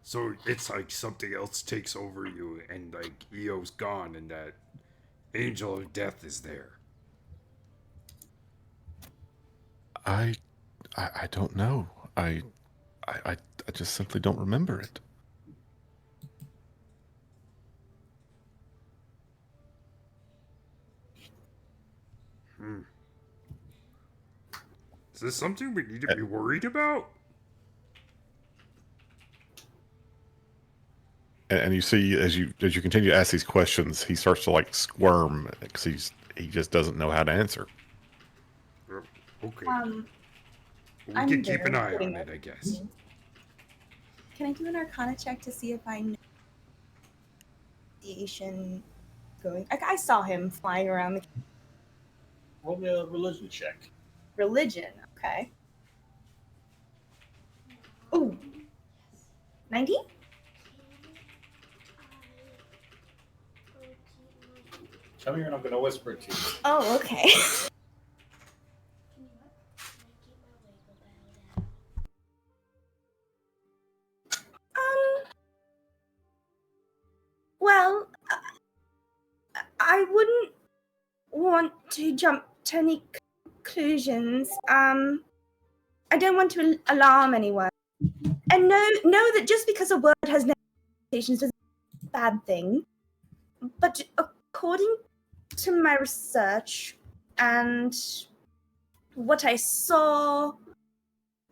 S10: So it's like something else takes over you, and like Io's gone, and that angel of death is there.
S1: I don't know. I just simply don't remember it.
S10: Is this something we need to be worried about?
S1: And you see, as you continue to ask these questions, he starts to like squirm because he just doesn't know how to answer.
S10: Okay. We
S9: I'm
S10: can keep an
S9: very
S10: eye
S9: putting
S10: on it, I guess.
S9: Can I do an Arcana check to see if I know deviation going? I saw him flying around the
S2: Roll me a religion check.
S9: religion. Okay. Ooh. 90?
S2: Tell me you're not going to whisper it to you.
S9: Oh, okay. Well, I wouldn't want to jump to any conclusions. I don't want to alarm anyone. And know that just because a word has no implications doesn't mean it's a bad thing. But according to my research and what I saw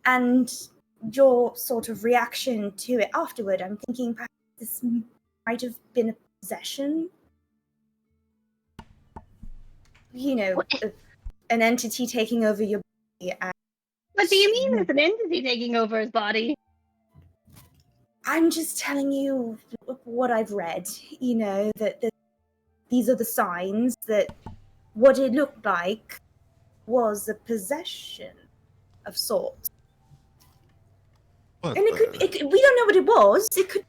S9: and your sort of reaction to it afterward, I'm thinking perhaps this might have been a possession. You know, an entity taking over your body.
S4: What do you mean there's an entity taking over his body?
S9: I'm just telling you what I've read. You know, that these are the signs that what it looked like was a possession of sorts.
S1: But,
S9: And it could, we don't know what it was. It could,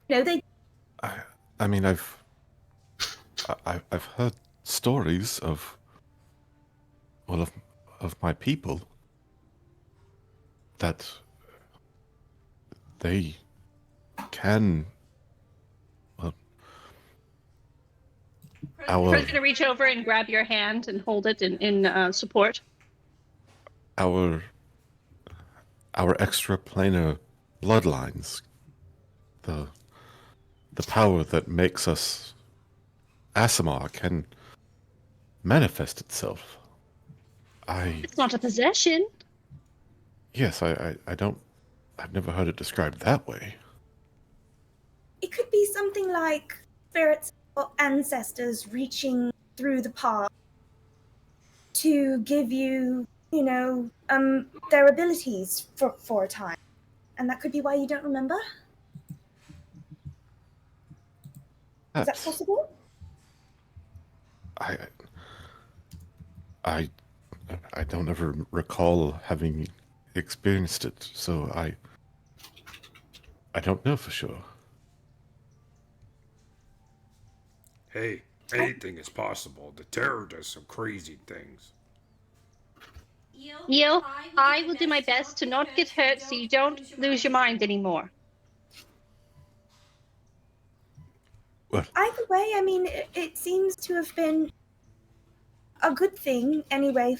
S9: you know, they.
S1: I mean, I've heard stories of my people that they can. Well, our
S4: Crow's gonna reach over and grab your hand and hold it in support.
S1: our extraplanar bloodlines, the power that makes us Aasimar can manifest itself.
S4: It's not a possession.
S1: Yes, I don't. I've never heard it described that way.
S9: It could be something like spirits or ancestors reaching through the past to give you, their abilities for a time. And that could be why you don't remember? Is that possible?
S1: I don't ever recall having experienced it, so I don't know for sure.
S10: Hey, anything is possible. The Terror does some crazy things.
S4: Eo, I will do my best to not get hurt so you don't lose your mind anymore.
S9: Either way, I mean, it seems to have been a good thing anyway.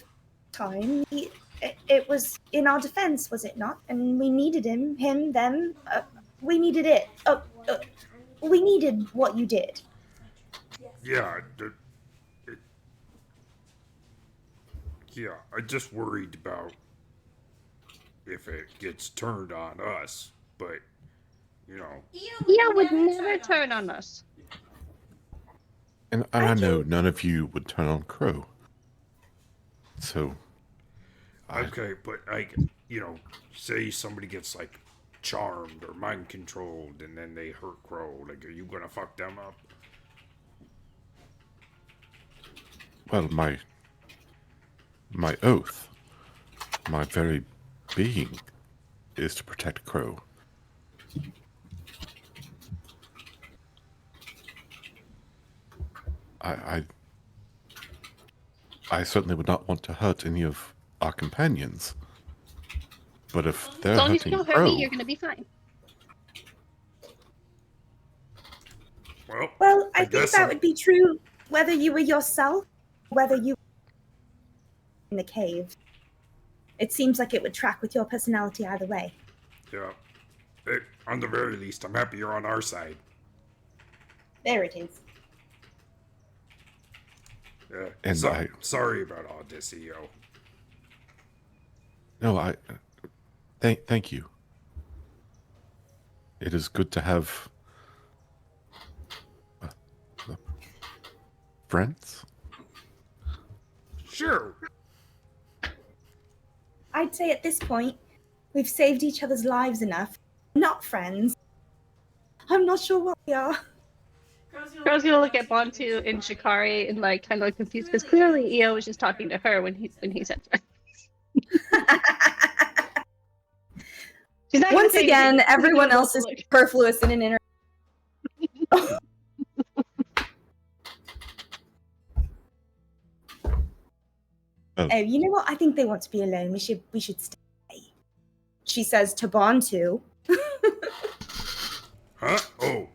S9: Time. It was in our defense, was it not? And we needed them. We needed it. We needed what you did.
S10: Yeah, I just worried about if it gets turned on us, but,
S4: Eo would never turn on us.
S1: And I know none of you would turn on Crow. So.
S10: Okay, but, say somebody gets, charmed or mind controlled and then they hurt Crow. Are you gonna fuck them up?
S1: Well, my oath, my very being, is to protect Crow. I certainly would not want to hurt any of our companions. But if they're
S4: As long as
S1: hurting
S4: you don't hurt
S1: Crow,
S4: me, you're gonna be fine.
S9: Well, I think that would be true whether you were yourself, whether you were in the cave. It seems like it would track with your personality either way.
S10: Yeah. Hey, on the very least, I'm happy you're on our side.
S9: There it is.
S10: Yeah.
S1: And
S10: sorry about all this, EO.
S1: No, thank you. It is good to have friends.
S10: Sure.
S9: I'd say at this point, we've saved each other's lives enough. Not friends. I'm not sure what we are.
S4: Crow's gonna look at Bontu and Shikari and kind of confused because clearly Eo was just talking to her when he said friends.
S9: Once again, everyone else is superfluous in an inner. Oh, you know what? I think they want to be alone. We should stay. She says to Bontu.
S10: Huh? Oh.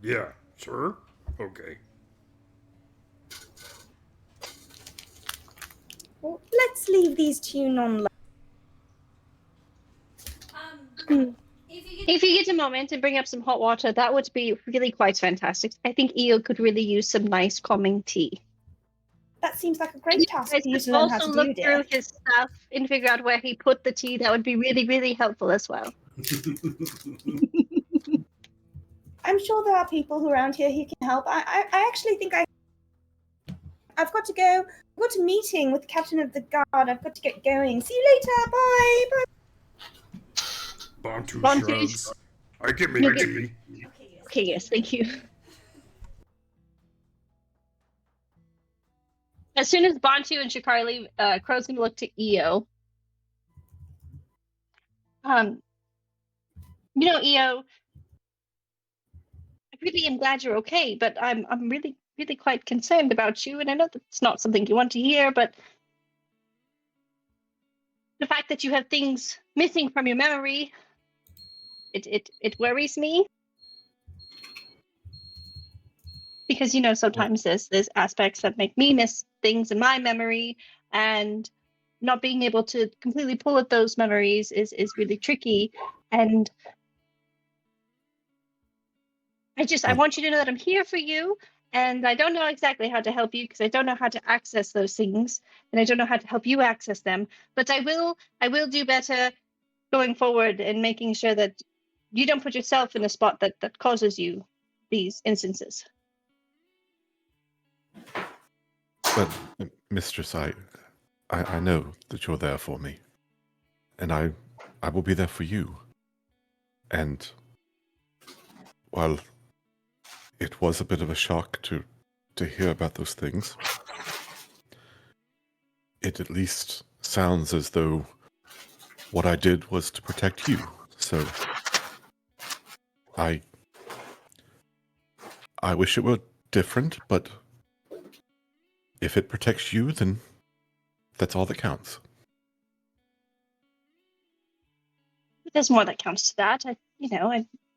S10: Yeah, sure. Okay.
S9: Well, let's leave these two non.
S4: If you get a moment and bring up some hot water, that would be really quite fantastic. I think Eo could really use some nice calming tea.
S9: That seems like a great task for you
S4: Guys
S9: to
S4: could
S9: learn how
S4: also
S9: to
S4: look
S9: do,
S4: through
S9: dear.
S4: his stuff and figure out where he put the tea. That would be really, really helpful as well.
S9: I'm sure there are people around here who can help. I actually think I've got to go. I've got a meeting with the captain of the guard. I've got to get going. See you later. Bye. Bye.
S10: Bontu shrugs. I can make a tea.
S4: Okay, yes, thank you. As soon as Bontu and Shikari leave, Crow's gonna look to Eo. Eo, I really am glad you're okay, but I'm really, really quite concerned about you, and I know that's not something you want to hear, but the fact that you have things missing from your memory It worries me because sometimes there's aspects that make me miss things in my memory, and not being able to completely pull at those memories is really tricky. And I want you to know that I'm here for you, and I don't know exactly how to help you because I don't know how to access those things, and I don't know how to help you access them. But I will do better going forward and making sure that you don't put yourself in a spot that causes you these instances.
S1: But, Mistress, I know that you're there for me, and I will be there for you. And while it was a bit of a shock to hear about those things, it at least sounds as though what I did was to protect you. So I wish it were different, but if it protects you, then that's all that counts.
S4: There's more that counts to that. I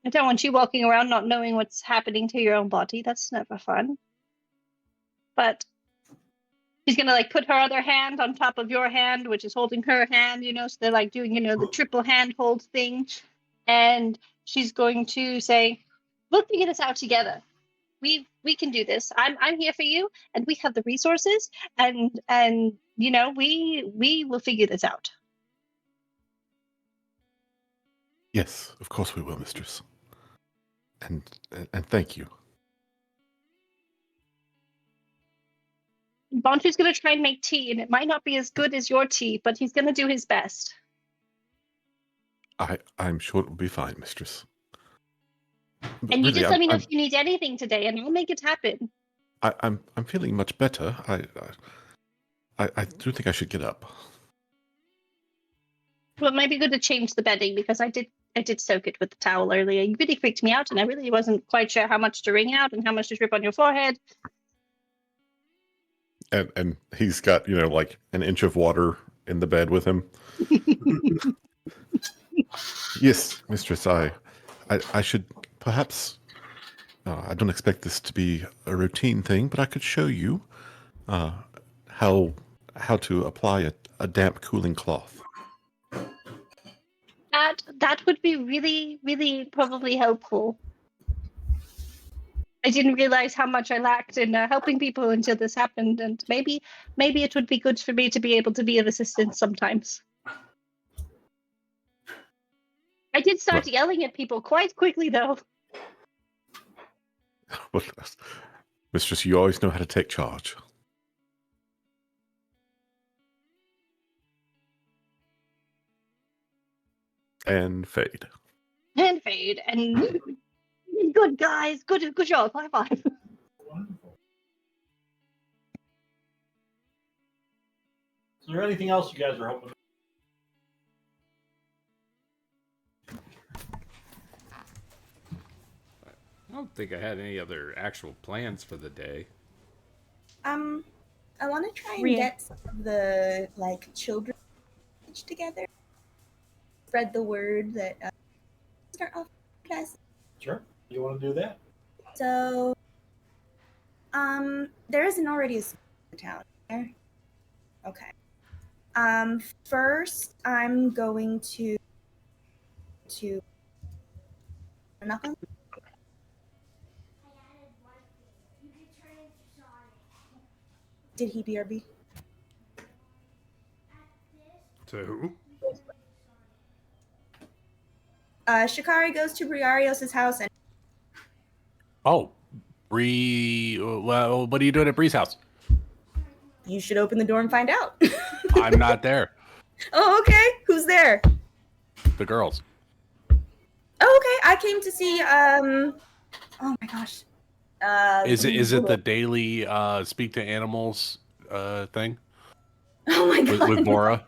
S4: don't want you walking around not knowing what's happening to your own body. That's never fun. But she's gonna put her other hand on top of your hand, which is holding her hand, so they're doing, the triple hand hold thing. And she's going to say, we'll figure this out together. We can do this. I'm here for you, and we have the resources, and we will figure this out.
S1: Yes, of course we will, Mistress. And thank you.
S4: Bontu's going to try and make tea, and it might not be as good as your tea, but he's going to do his best.
S1: I'm sure it will be fine, Mistress. But
S4: and you
S1: really,
S4: just let me know if you need anything today, and I'll make it happen.
S1: I'm feeling much better. I do think I should get up.
S4: Well, it might be good to change the bedding because I did soak it with the towel earlier. You really freaked me out, and I really wasn't quite sure how much to wring out and how much to drip on your forehead.
S1: And he's got an inch of water in the bed with him. Yes, Mistress. I should perhaps. I don't expect this to be a routine thing, but I could show you how to apply a damp cooling cloth.
S4: That would be really, really probably helpful. I didn't realize how much I lacked in helping people until this happened, and maybe it would be good for me to be able to be of assistance sometimes. I did start yelling at people quite quickly, though.
S1: Well, Mistress, you always know how to take charge. And fade.
S4: And fade. And good, guys. Good job. High five.
S2: Wonderful. Is there anything else you guys are hoping?
S6: I don't think I had any other actual plans for the day.
S9: I want to try and get some of the children together. Spread the word that start off class.
S2: Sure, you want to do that?
S9: So, there isn't already a school in town there. Okay. First, I'm going to knock on. Did he BRB?
S10: To who?
S9: Shikari goes to Briarios' house and.
S5: Oh, Bree. Well, what are you doing at Bree's house?
S9: You should open the door and find out.
S5: I'm not there.
S9: Oh, okay. Who's there?
S5: The girls.
S9: Oh, okay. I came to see. Oh my gosh.
S5: Is it the daily speak to animals thing?
S9: Oh my god.
S5: With Mora?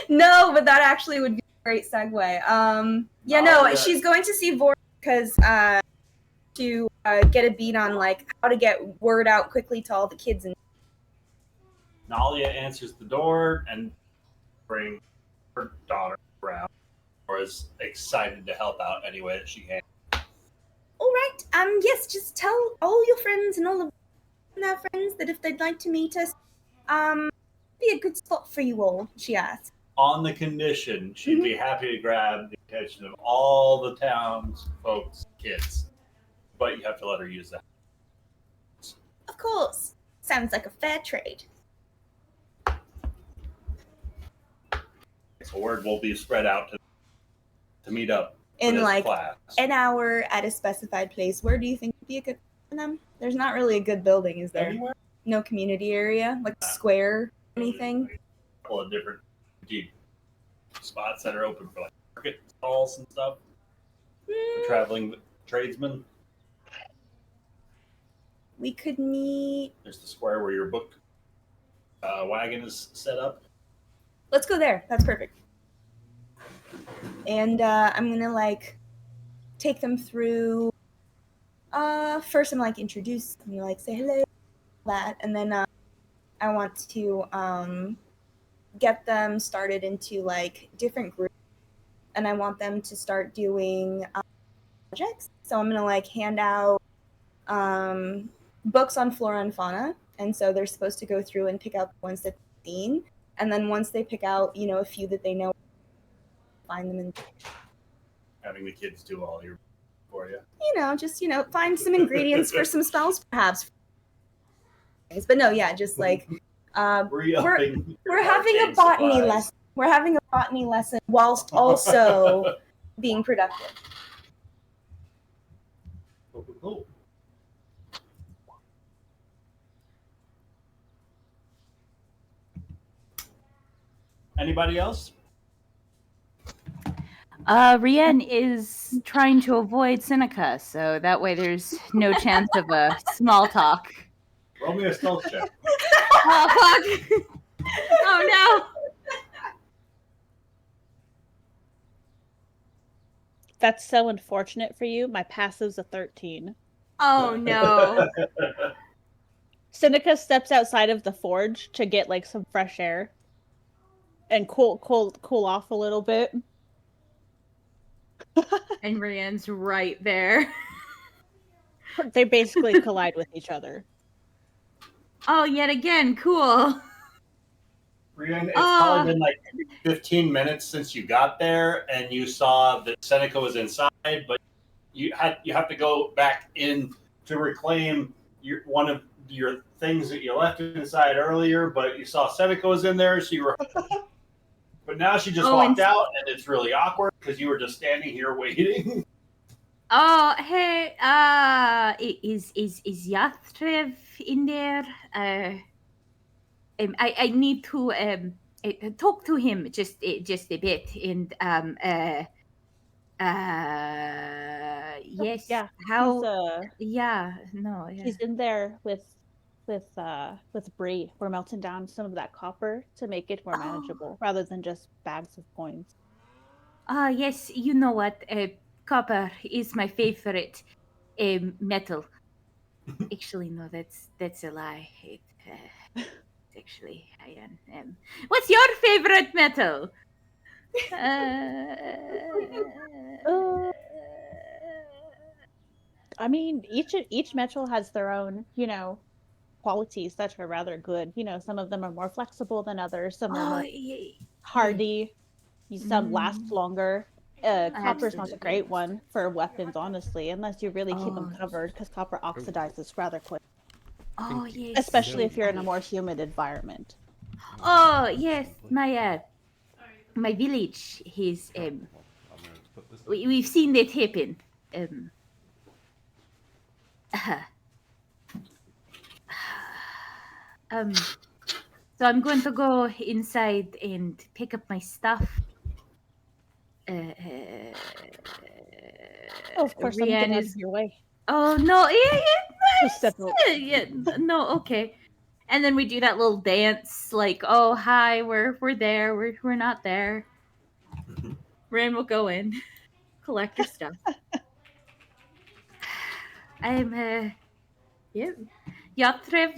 S9: No, but that actually would be a great segue. She's going to see Vor because to get a beat on how to get word out quickly to all the kids. And
S2: Nalia answers the door and brings her daughter around. is excited to help out any way that she can.
S9: All right. Yes, just tell all your friends and all of their friends that if they'd like to meet us, be a good spot for you all, she asked.
S2: On the condition, she'd be happy to grab the attention of all the town's folks, kids. But you have to let her use that.
S9: Of course. Sounds like a fair trade.
S2: So word will be spread out to meet up for
S9: In
S2: this
S9: like
S2: class.
S9: an hour at a specified place. Where do you think would be a good for them? There's not really a good building, is there?
S2: Anywhere?
S9: No community area, like a square, anything.
S2: A couple of different deep spots that are open for like market stalls and stuff. For traveling tradesmen.
S9: We could meet.
S2: There's the square where your book wagon is set up.
S9: Let's go there. That's perfect. And I'm gonna like take them through. First, I'm like introduce them, like say hello, that, and then I want to get them started into like different groups, and I want them to start doing projects. So I'm gonna like hand out books on flora and fauna, and so they're supposed to go through and pick out the ones that they've seen, and then once they pick out, you know, a few that they know, find them in.
S2: Having the kids do all your for you.
S9: You know, just, you know, find some ingredients for some spells, perhaps. But no, yeah, just like we're having a botany lesson. We're having a botany lesson whilst also being productive.
S2: Cool. Anybody else?
S7: Rian is trying to avoid Seneca, so that way there's no chance of a small talk.
S2: Roll me a stealth check.
S7: Oh, fuck! Oh, no!
S8: That's so unfortunate for you. My passive's a 13.
S7: Oh, no.
S8: Seneca steps outside of the forge to get like some fresh air and cool off a little bit.
S7: And Rian's right there.
S8: They basically collide with each other.
S7: Oh, yet again, cool.
S2: Rian, it's probably been like 15 minutes since you got there, and you saw that Seneca was inside, but you have to go back in to reclaim one of your things that you left inside earlier. But you saw Seneca was in there, so you were. But now she just walked out, and it's really awkward because you were just standing here waiting.
S7: Oh, hey, is Yathrev in there? I need to talk to him just a bit, and yes,
S8: Yeah.
S7: how?
S8: He's in there with Bree. We're melting down some of that copper to make it more manageable, rather than just bags of coins.
S7: Yes, you know what? Copper is my favorite metal. Actually, no, that's a lie. Actually, I am. What's your favorite metal?
S8: I mean, each metal has their own, you know, qualities that are rather good. You know, some of them are more flexible than others. Some are more hardy. Some last longer. Copper's not a great one for weapons, honestly, unless you really keep them covered, because copper oxidizes rather quick.
S7: Oh, yes.
S8: Especially if you're in a more humid environment.
S7: Oh, yes, my village is we've seen that happen. So I'm going to go inside and pick up my stuff.
S8: Of course, I'm getting out of your way.
S7: Oh no!
S8: Yeah,
S7: no, okay. And then we do that little dance, like, "Oh, hi, we're there, we're not there." Ren will go in, collect your stuff. I'm yeah. Yathrev,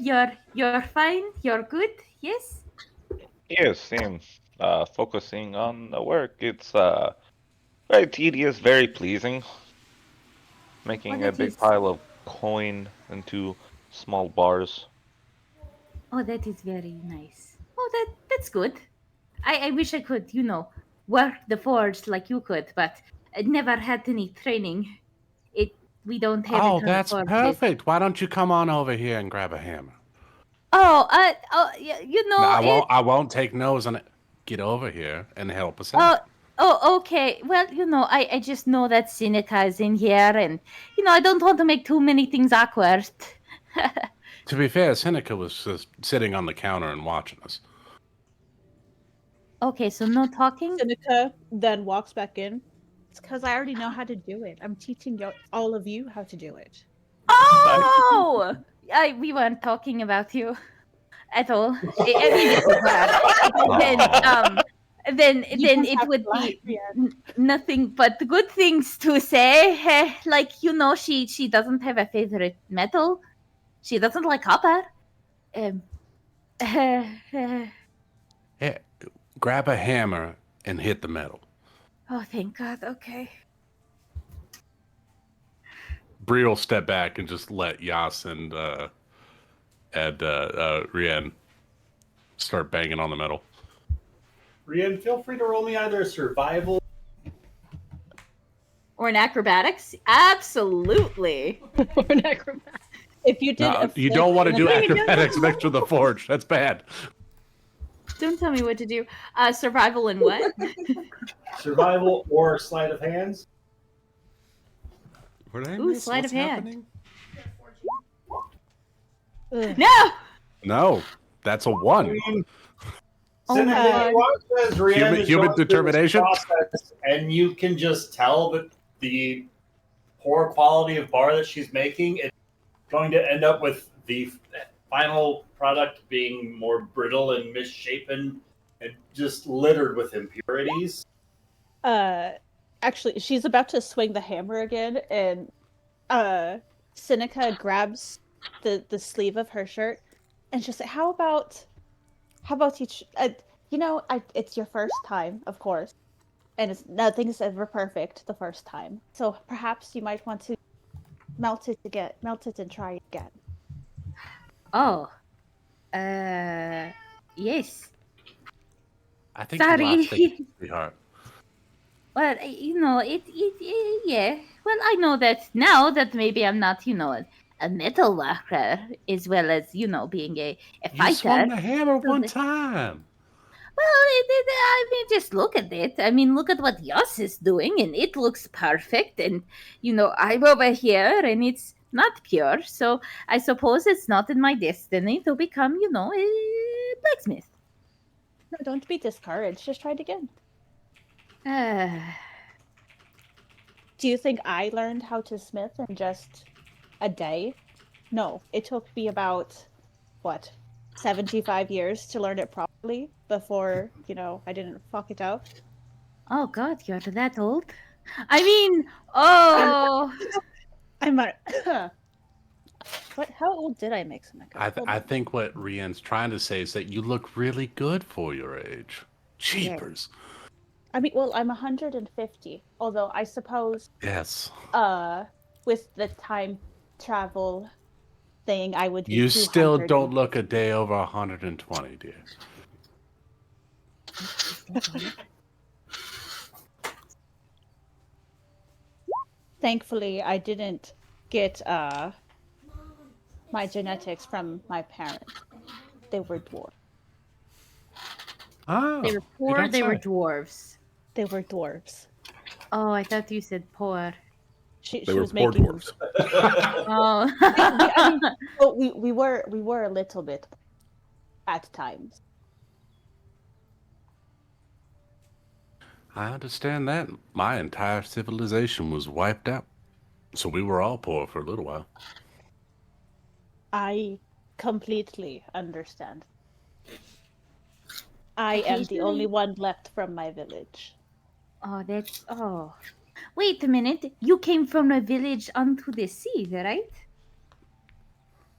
S7: you're fine. You're good. Yes.
S3: Yes, I'm focusing on the work. It's Very tedious, very pleasing. Making
S7: Oh,
S3: a
S7: that
S3: big
S7: is-
S3: pile of coin into small bars.
S7: Oh, that is very nice. Oh, that's good. I wish I could, work the forge like you could, but I never had any training. We don't have
S5: Oh,
S7: it on
S5: that's
S7: the forges.
S5: perfect. Why don't you come on over here and grab a hammer? No, I won't take no's on it. Get over here and help us out.
S7: Okay. Well, I just know that Seneca is in here, and I don't want to make too many things awkward.
S5: To be fair, Seneca was just sitting on the counter and watching us.
S7: Okay, so no talking.
S8: Seneca then walks back in. It's because I already know how to do it. I'm teaching all of you how to do it.
S7: Oh, we weren't talking about you at all. I mean, if we were, then it would be nothing but good things to say. Like she doesn't have a favorite metal. She doesn't like copper.
S5: Yeah, grab a hammer and hit the metal.
S7: Oh, thank God. Okay.
S5: Bree will step back and just let Yas and Rien start banging on the metal.
S2: Rian, feel free to roll me either a survival
S7: Or an acrobatics. Absolutely.
S4: Or an acrobat.
S8: If you did,
S5: No, you don't want to do acrobatics next to the forge. That's bad.
S7: Don't tell me what to do. Survival and what?
S2: survival or sleight of hands.
S6: What I
S7: Ooh,
S6: miss?
S7: sleight
S6: What's
S7: of hand.
S6: happening?
S7: No.
S5: No, that's a 1.
S7: Oh
S2: Seneca,
S7: my
S2: you watch as Rian is
S5: Human
S2: going through this
S5: determination?
S2: process, and you can just tell that the poor quality of bar that she's making is going to end up with the final product being more brittle and misshapen and just littered with impurities.
S8: Actually, she's about to swing the hammer again, and Seneca grabs the sleeve of her shirt and she'll say, how about each it's your first time, of course, and nothing's ever perfect the first time, so perhaps you might want to melt it and try again.
S7: Oh. Yes.
S5: I think
S7: Sorry.
S5: you lost it, sweetheart.
S7: Well, yeah. Well, I know that now that maybe I'm not, a metal worker as well as, being a fighter.
S5: You swung the hammer one time.
S7: Well, I mean, just look at it. I mean, look at what Yas is doing, and it looks perfect. And, I'm over here, and it's not pure. So I suppose it's not in my destiny to become, a blacksmith.
S8: No, don't be discouraged. Just try it again. Do you think I learned how to smith in just a day? No, it took me about, 75 years to learn it properly before, I didn't fuck it up.
S7: Oh, God, you're that old? I mean, oh.
S8: I'm a... How old did I make Seneca?
S5: I think what Rian's trying to say is that you look really good for your age. Jeepers.
S8: I mean, well, I'm 150, although I suppose...
S5: Yes.
S8: With the time travel thing, I would be
S5: You still
S8: 200.
S5: don't look a day over 120, dear.
S8: Thankfully, I didn't get my genetics from my parents. They were dwarves.
S5: Oh,
S7: They were poor, they were dwarves.
S8: They were dwarves.
S7: Oh, I thought you said poor.
S8: She
S1: They were
S8: was
S1: poor
S8: making...
S1: dwarves.
S7: Oh.
S8: I mean, well, we were a little bit at times.
S5: I understand that. My entire civilization was wiped out. So we were all poor for a little while.
S8: I completely understand. I am the only one left from my village.
S7: Oh. Wait a minute. You came from a village onto the sea, right?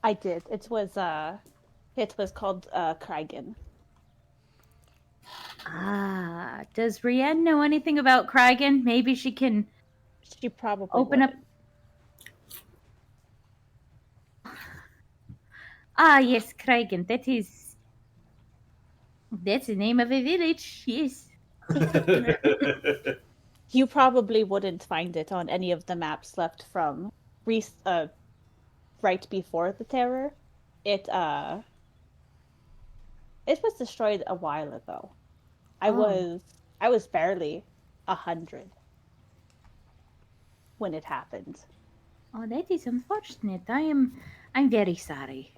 S8: I did. It was called Kragen.
S7: Ah, does Brienne know anything about Kragan? Maybe she can
S8: She probably
S7: open up.
S8: wouldn't.
S7: Ah, yes, Kragan. That's the name of a village. Yes.
S8: You probably wouldn't find it on any of the maps left from right before the Terror. It was destroyed a while ago. I was barely 100 when it happened.
S7: Oh, that is unfortunate. I'm very sorry.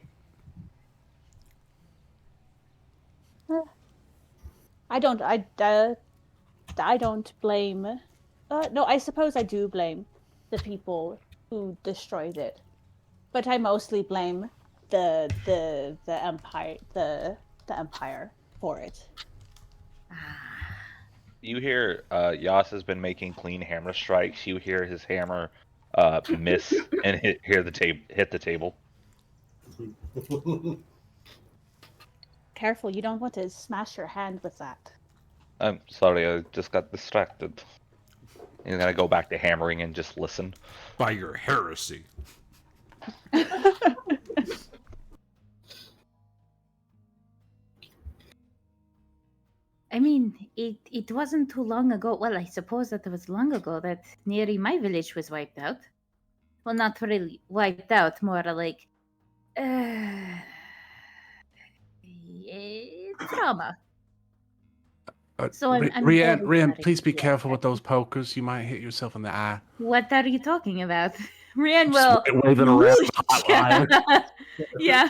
S8: I don't blame. No, I suppose I do blame the people who destroyed it, but I mostly blame the empire, the empire for it.
S3: You hear Yas has been making clean hammer strikes. You hear his hammer miss and hit the table.
S8: Careful, you don't want to smash your hand with that.
S3: I'm sorry, I just got distracted. He's gonna go back to hammering and just listen.
S6: By your heresy.
S7: I mean, it wasn't too long ago. Well, I suppose that it was long ago that nearly my village was wiped out. Well, not really wiped out, more like trauma. So I'm
S5: Rian,
S7: very sorry.
S5: please be careful with those pokers. You might hit yourself in the eye.
S7: What are you talking about? Rian will
S5: Waving around the hot wire.
S7: Yeah.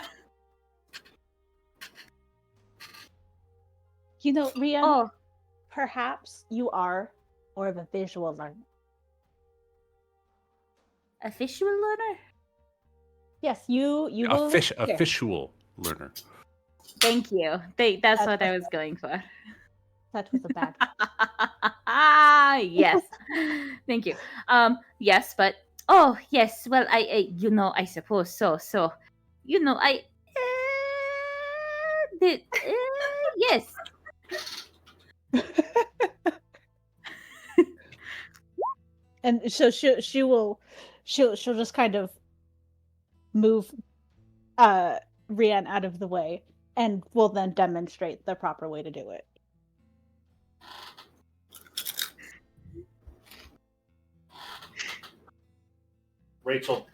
S8: You know, Rian,
S7: Oh,
S8: perhaps you are more of a visual learner.
S7: a visual learner?
S8: Yes, you will.
S5: A visual learner.
S7: Thank you. That's what I was going for.
S8: That was a bad.
S7: Yes. Thank you. Yes, but yes. Well, I I suppose so. So, I did. Yes.
S8: And so she'll just kind of move Rian out of the way and will then demonstrate the proper way to do it.
S2: Rachel,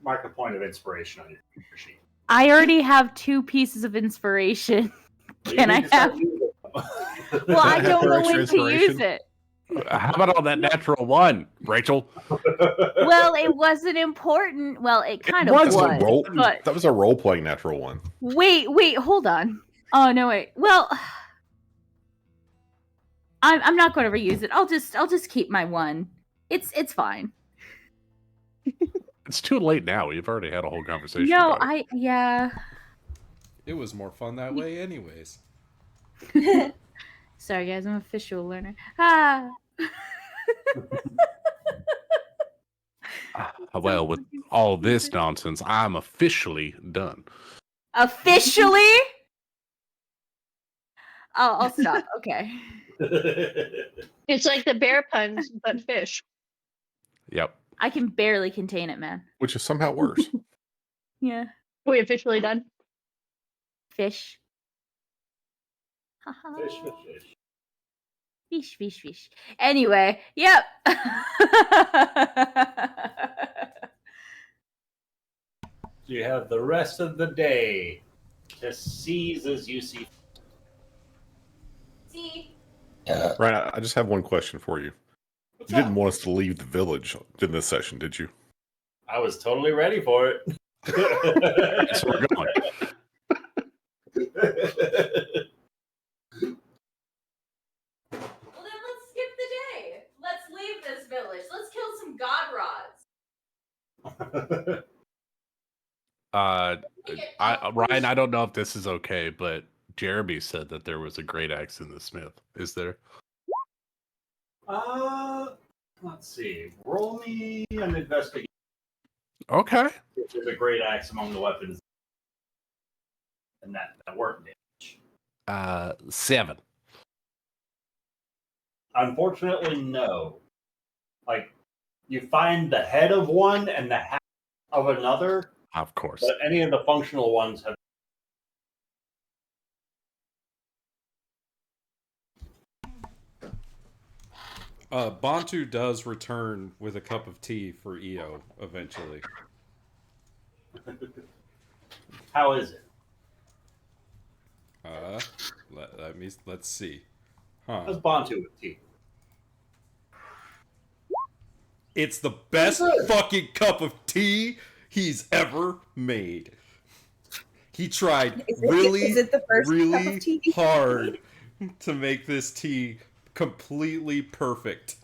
S2: mark a point of inspiration on your computer sheet.
S7: I already have 2 pieces of inspiration. Can I have? Well, I don't know when to use it.
S5: How about all that natural one, Rachel?
S7: Well, it wasn't important. Well, it kind of was. But
S1: That was a role-playing natural one.
S7: wait, hold on. Oh no, wait. Well, I'm not going to reuse it. I'll just keep my one. It's fine.
S5: It's too late now. We've already had a whole conversation.
S7: No,
S5: about it.
S7: yeah.
S6: It was more fun that way, anyways.
S7: Sorry, guys. I'm a visual learner. Ah.
S5: Well, with all this nonsense, I'm officially done.
S7: Officially? I'll stop. Okay.
S4: It's like the bear puns, but fish.
S5: Yep.
S7: I can barely contain it, man.
S1: Which is somehow worse.
S7: Yeah.
S4: We officially done.
S7: Fish.
S2: Fish, fish, fish.
S7: Fish, fish, fish. Anyway, yep.
S2: You have the rest of the day to seize as you see.
S7: See?
S1: Ryan, I just have one question for you.
S2: What's
S1: You
S2: up?
S1: didn't want us to leave the village in this session, did you?
S2: I was totally ready for it.
S5: That's where we're going.
S7: Well, then let's skip the day. Let's leave this village. Let's kill some god rods.
S5: Ryan, I don't know if this is okay, but Jeremy said that there was a great axe in the smith. Is there?
S2: Let's see. Roll me an investigation.
S5: Okay.
S2: If there's a great axe among the weapons, and that weren't damage.
S5: 7.
S2: Unfortunately, no. Like, you find the head of one and the half of another,
S5: Of course.
S2: but any of the functional ones have.
S6: Bantu does return with a cup of tea for Io eventually.
S2: How is it?
S6: Let's see.
S2: How's Bantu with tea?
S6: It's the best fucking cup of tea he's ever made. He tried
S9: Is it the first cup of tea?
S6: hard to make this tea completely perfect.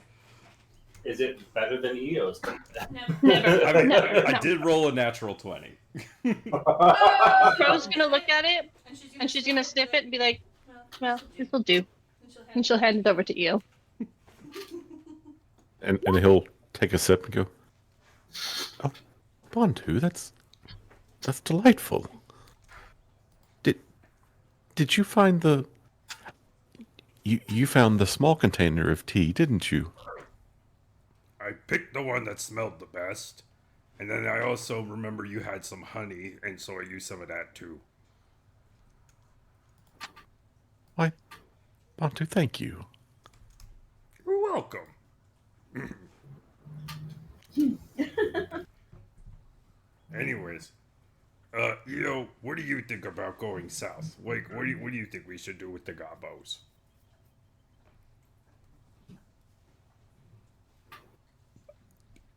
S2: Is it better than Eo's tea?
S4: Never.
S6: I mean,
S4: Never.
S6: I
S4: No.
S6: did roll a natural 20.
S4: Crow's gonna look at it and she's gonna sniff it and be like, "Well, this will do," and she'll hand it over to Eo.
S1: And he'll take a sip and go, "Oh, Bantu, that's delightful. Did you find the you found the small container of tea, didn't you?"
S10: I picked the one that smelled the best. And then I also remember you had some honey, and so I used some of that too.
S1: Why, Bantu, thank you.
S10: You're welcome. Anyways, what do you think about going south? Like, what do you think we should do with the gobos?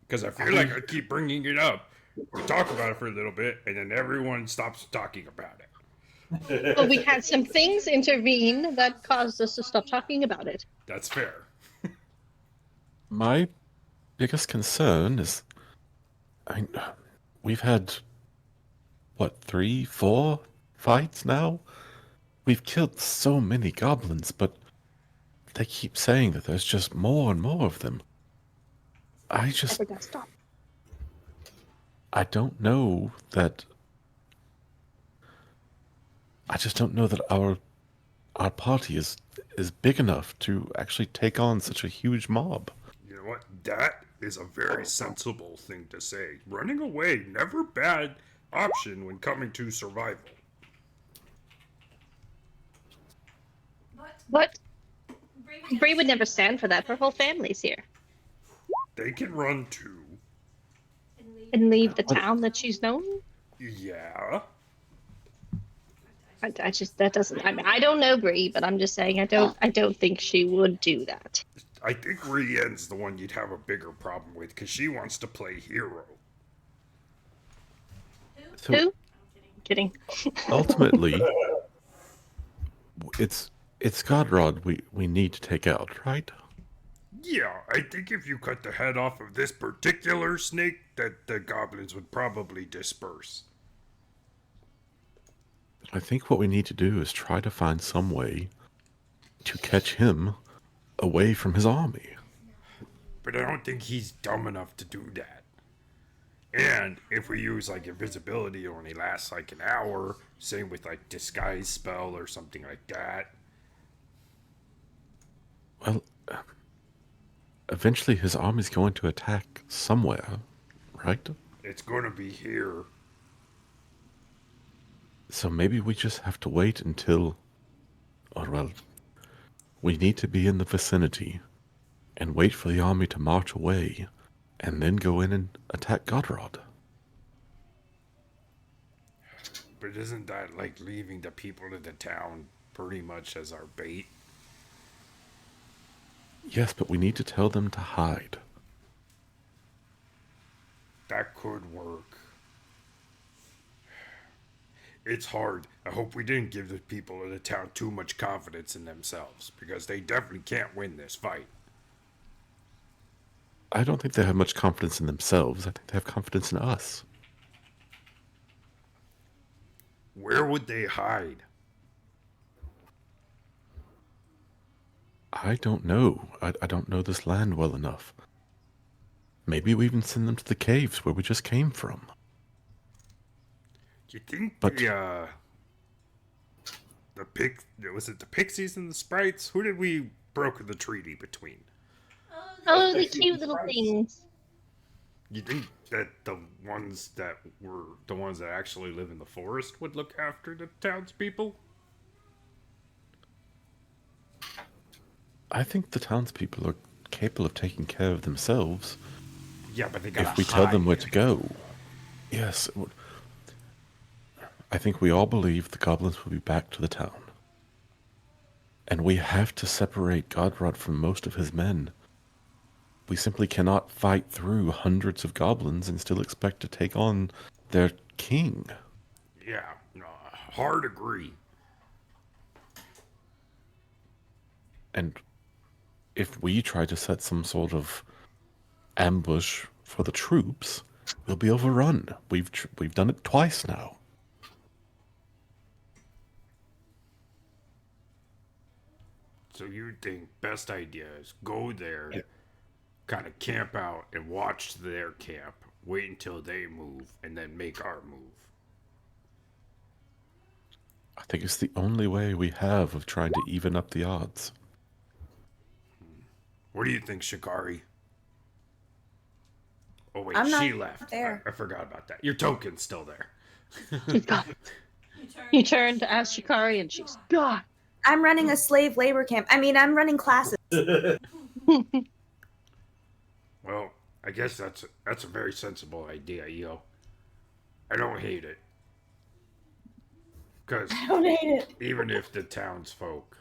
S10: Because I feel like I keep bringing it up. We talk about it for a little bit, and then everyone stops talking about it.
S4: Well, we had some things intervene that caused us to stop talking about it.
S10: That's fair.
S1: My biggest concern is, I mean, we've had, what, 3, 4 fights now? We've killed so many goblins, but they keep saying that there's just more and more of them. I don't know that. I just don't know that our party is big enough to actually take on such a huge mob.
S10: You know what? That is a very sensible thing to say. Running away, never bad option when coming to survival.
S4: What? Bree would never stand for that. Her whole family's here.
S10: They can run too.
S4: And leave the town that she's known?
S10: Yeah.
S4: I just, that doesn't, I mean, I don't know Bree, but I'm just saying I don't think she would do that.
S10: I think Rienne's the one you'd have a bigger problem with because she wants to play hero.
S1: So
S4: Who? Kidding.
S1: ultimately, it's Godrod we need to take out, right?
S10: Yeah, I think if you cut the head off of this particular snake, that the goblins would probably disperse.
S1: I think what we need to do is try to find some way to catch him away from his army.
S10: But I don't think he's dumb enough to do that. And if we use like invisibility, it only lasts like an hour. Same with like disguise spell or something like that.
S1: Well, eventually his army's going to attack somewhere, right?
S10: It's gonna be here.
S1: So maybe we just have to wait until, or well, we need to be in the vicinity and wait for the army to march away and then go in and attack Godrod.
S10: But isn't that like leaving the people of the town pretty much as our bait?
S1: Yes, but we need to tell them to hide.
S10: That could work. It's hard. I hope we didn't give the people of the town too much confidence in themselves, because they definitely can't win this fight.
S1: I don't think they have much confidence in themselves. I think they have confidence in us.
S10: Where would they hide?
S1: I don't know. I don't know this land well enough. Maybe we even send them to the caves where we just came from.
S10: Do you think
S1: But-
S10: was it the pixies and the sprites? Who did we broken the treaty between.
S4: Oh, the cute little things.
S10: You think that the ones that actually live in the forest would look after the townspeople?
S1: I think the townspeople are capable of taking care of themselves.
S10: Yeah, but they gotta
S1: if we tell them
S10: hide.
S1: where to go. Yes. I think we all believe the goblins will be back to the town. And we have to separate Godrod from most of his men. We simply cannot fight through hundreds of goblins and still expect to take on their king.
S10: Yeah, no, hard agree.
S1: And if we try to set some sort of ambush for the troops, we'll be overrun. We've done it twice now.
S10: So you think best idea is go there, kind of camp out and watch their camp, wait until they move, and then make our move.
S1: I think it's the only way we have of trying to even up the odds.
S10: What do you think, Shikari? Oh wait,
S9: I'm not
S10: she left.
S9: there.
S10: I forgot about that. Your token's still there.
S4: She's gone. You turn to ask Shikari and she's gone.
S9: I'm running a slave labor camp. I mean, I'm running classes.
S10: Well, I guess that's a very sensible idea, Io. I don't hate it. Because
S9: I don't hate it.
S10: even if the townsfolk,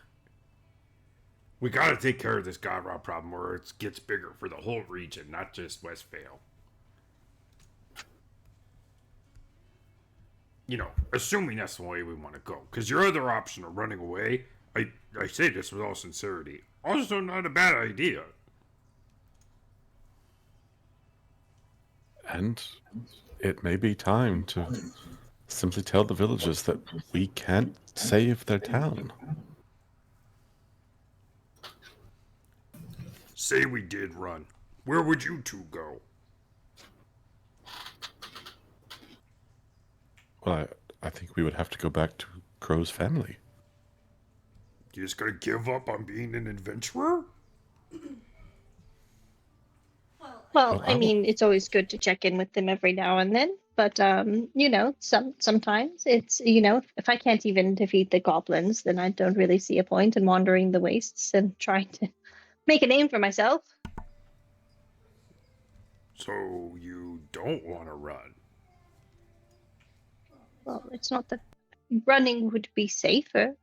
S10: we gotta take care of this Godrod problem where it gets bigger for the whole region, not just Westvale. You know, assuming that's the way we want to go. Because your other option of running away, I say this with all sincerity, also not a bad idea.
S1: And it may be time to simply tell the villagers that we can't save their town.
S10: Say we did run. Where would you two go?
S1: Well, I think we would have to go back to Crow's family.
S10: You just gonna give up on being an adventurer?
S4: Well, I mean, it's always good to check in with them every now and then. But you know, sometimes it's, you know, if I can't even defeat the goblins, then I don't really see a point in wandering the wastes and trying to make a name for myself.
S10: So you don't want to run?
S4: Well, it's not that running would be safer.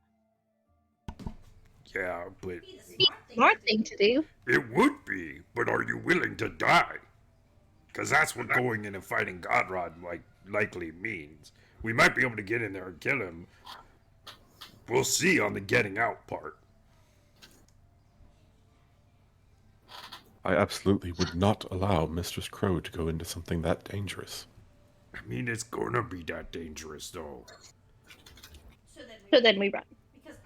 S10: Yeah, but
S4: Be a smart thing to do.
S10: it would be. But are you willing to die? Because that's what going in and fighting Godrod likely means. We might be able to get in there and kill him. We'll see on the getting out part.
S1: I absolutely would not allow Mistress Crow to go into something that dangerous.
S10: I mean, it's gonna be that dangerous, though.
S4: So then we run.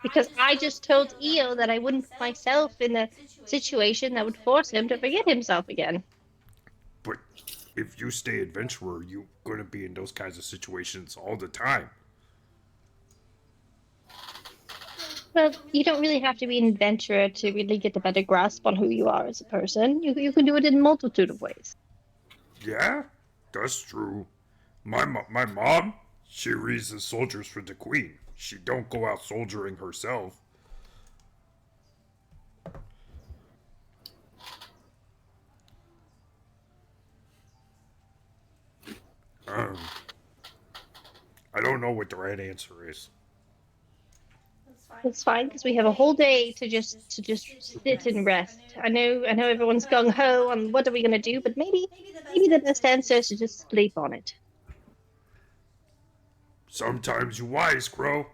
S4: Because I just told Io that I wouldn't put myself in a situation that would force him to forget himself again.
S10: But if you stay adventurer, you're gonna be in those kinds of situations all the time.
S4: Well, you don't really have to be an adventurer to really get a better grasp on who you are as a person. You can do it in a multitude of ways.
S10: Yeah, that's true. My mom, she raises soldiers for the queen. She don't go out soldiering herself. I don't know what the right answer is.
S4: It's fine because we have a whole day to just sit and rest. I know everyone's gung ho on what are we gonna do, but maybe the best answer is to just sleep on it.
S10: Sometimes you wise, Crow.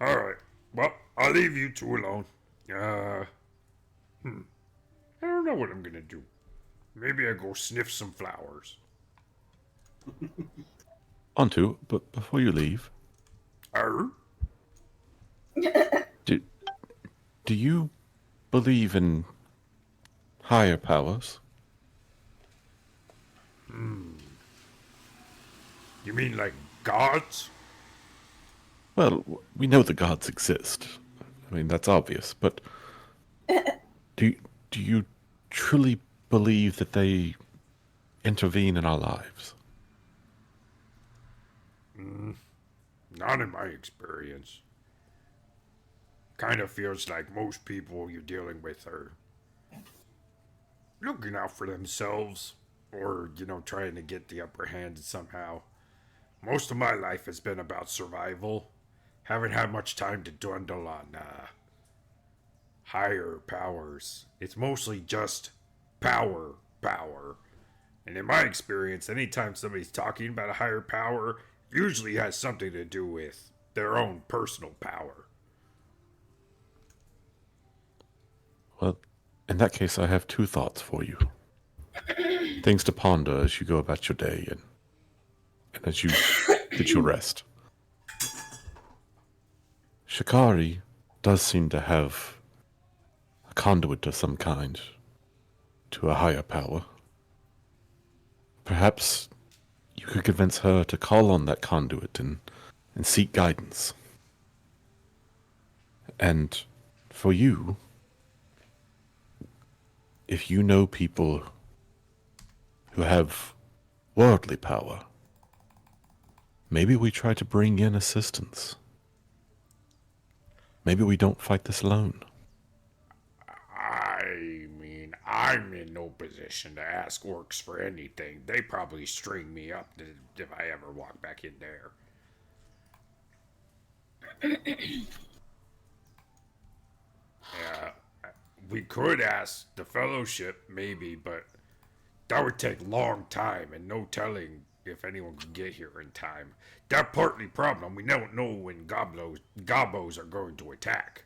S10: Alright, well, I'll leave you two alone. I don't know what I'm gonna do. Maybe I go sniff some flowers.
S1: Onto, but before you leave, do you believe in higher powers?
S10: You mean like gods?
S1: Well, we know the gods exist. I mean, that's obvious, but Do you truly believe that they intervene in our lives?
S10: Not in my experience. Kind of feels like most people you're dealing with are looking out for themselves or, trying to get the upper hand somehow. Most of my life has been about survival. Haven't had much time to dwindle on higher powers. It's mostly just power. And in my experience, anytime somebody's talking about a higher power, usually has something to do with their own personal power.
S1: Well, in that case, I have two thoughts for you. Things to ponder as you go about your day and as you get your rest. Shikari does seem to have a conduit of some kind to a higher power. Perhaps you could convince her to call on that conduit and seek guidance. And for you, if you know people who have worldly power, maybe we try to bring in assistance. Maybe we don't fight this alone.
S10: I mean, I'm in no position to ask orcs for anything. They probably string me up if I ever walk back in there. Yeah, we could ask the Fellowship, maybe, but that would take a long time and no telling if anyone could get here in time. That partly problem, we don't know when gobos are going to attack.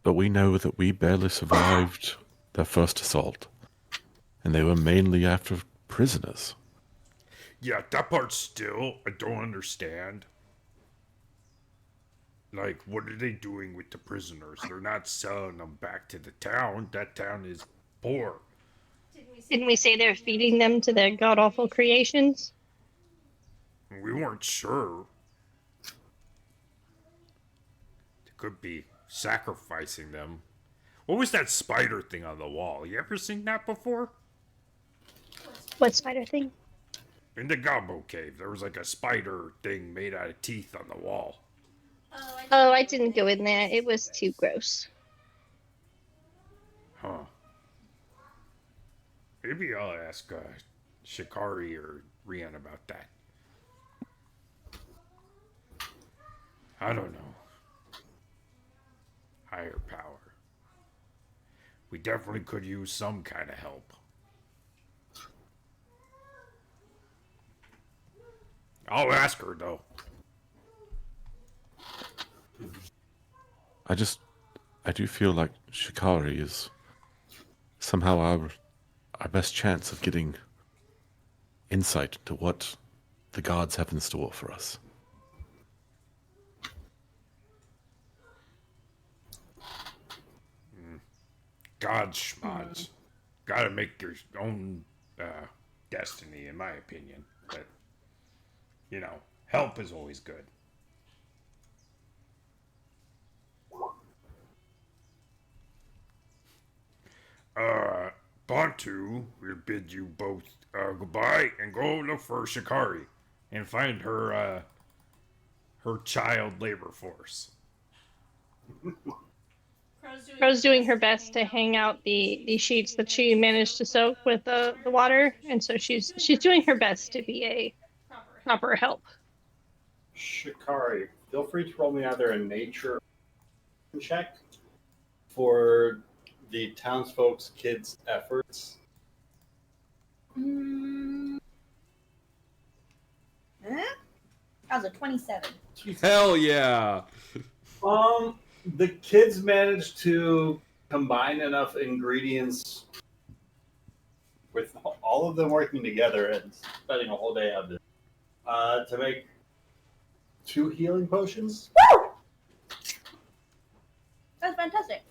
S1: But we know that we barely survived their first assault, and they were mainly after prisoners.
S10: Yeah, that part still, I don't understand. Like, what are they doing with the prisoners? They're not selling them back to the town. That town is poor.
S4: Didn't we say they're feeding them to their god-awful creations?
S10: We weren't sure. They could be sacrificing them. What was that spider thing on the wall? You ever seen that before?
S4: What spider thing?
S10: In the Gobbo Cave, there was like a spider thing made out of teeth on the wall.
S4: Oh, I didn't go in there. It was too gross.
S10: Huh. Maybe I'll ask Shikari or Rian about that. I don't know. Higher power. We definitely could use some kind of help. I'll ask her, though.
S1: I do feel like Shikari is somehow our best chance of getting insight into what the gods have in store for us.
S10: Gods schmods. Gotta make your own destiny, in my opinion. But, help is always good. Bantu will bid you both goodbye and go look for Shikari and find her child labor force.
S4: Crow's doing her best to hang out the sheets that she managed to soak with the water, and so she's doing her best to be a proper help.
S2: Shikari, feel free to roll me either a nature check for the townsfolk's kids' efforts.
S8: That was a 27.
S6: Hell yeah!
S2: The kids managed to combine enough ingredients with all of them working together and spending a whole day on this to make 2 healing potions.
S8: Woo! That's fantastic.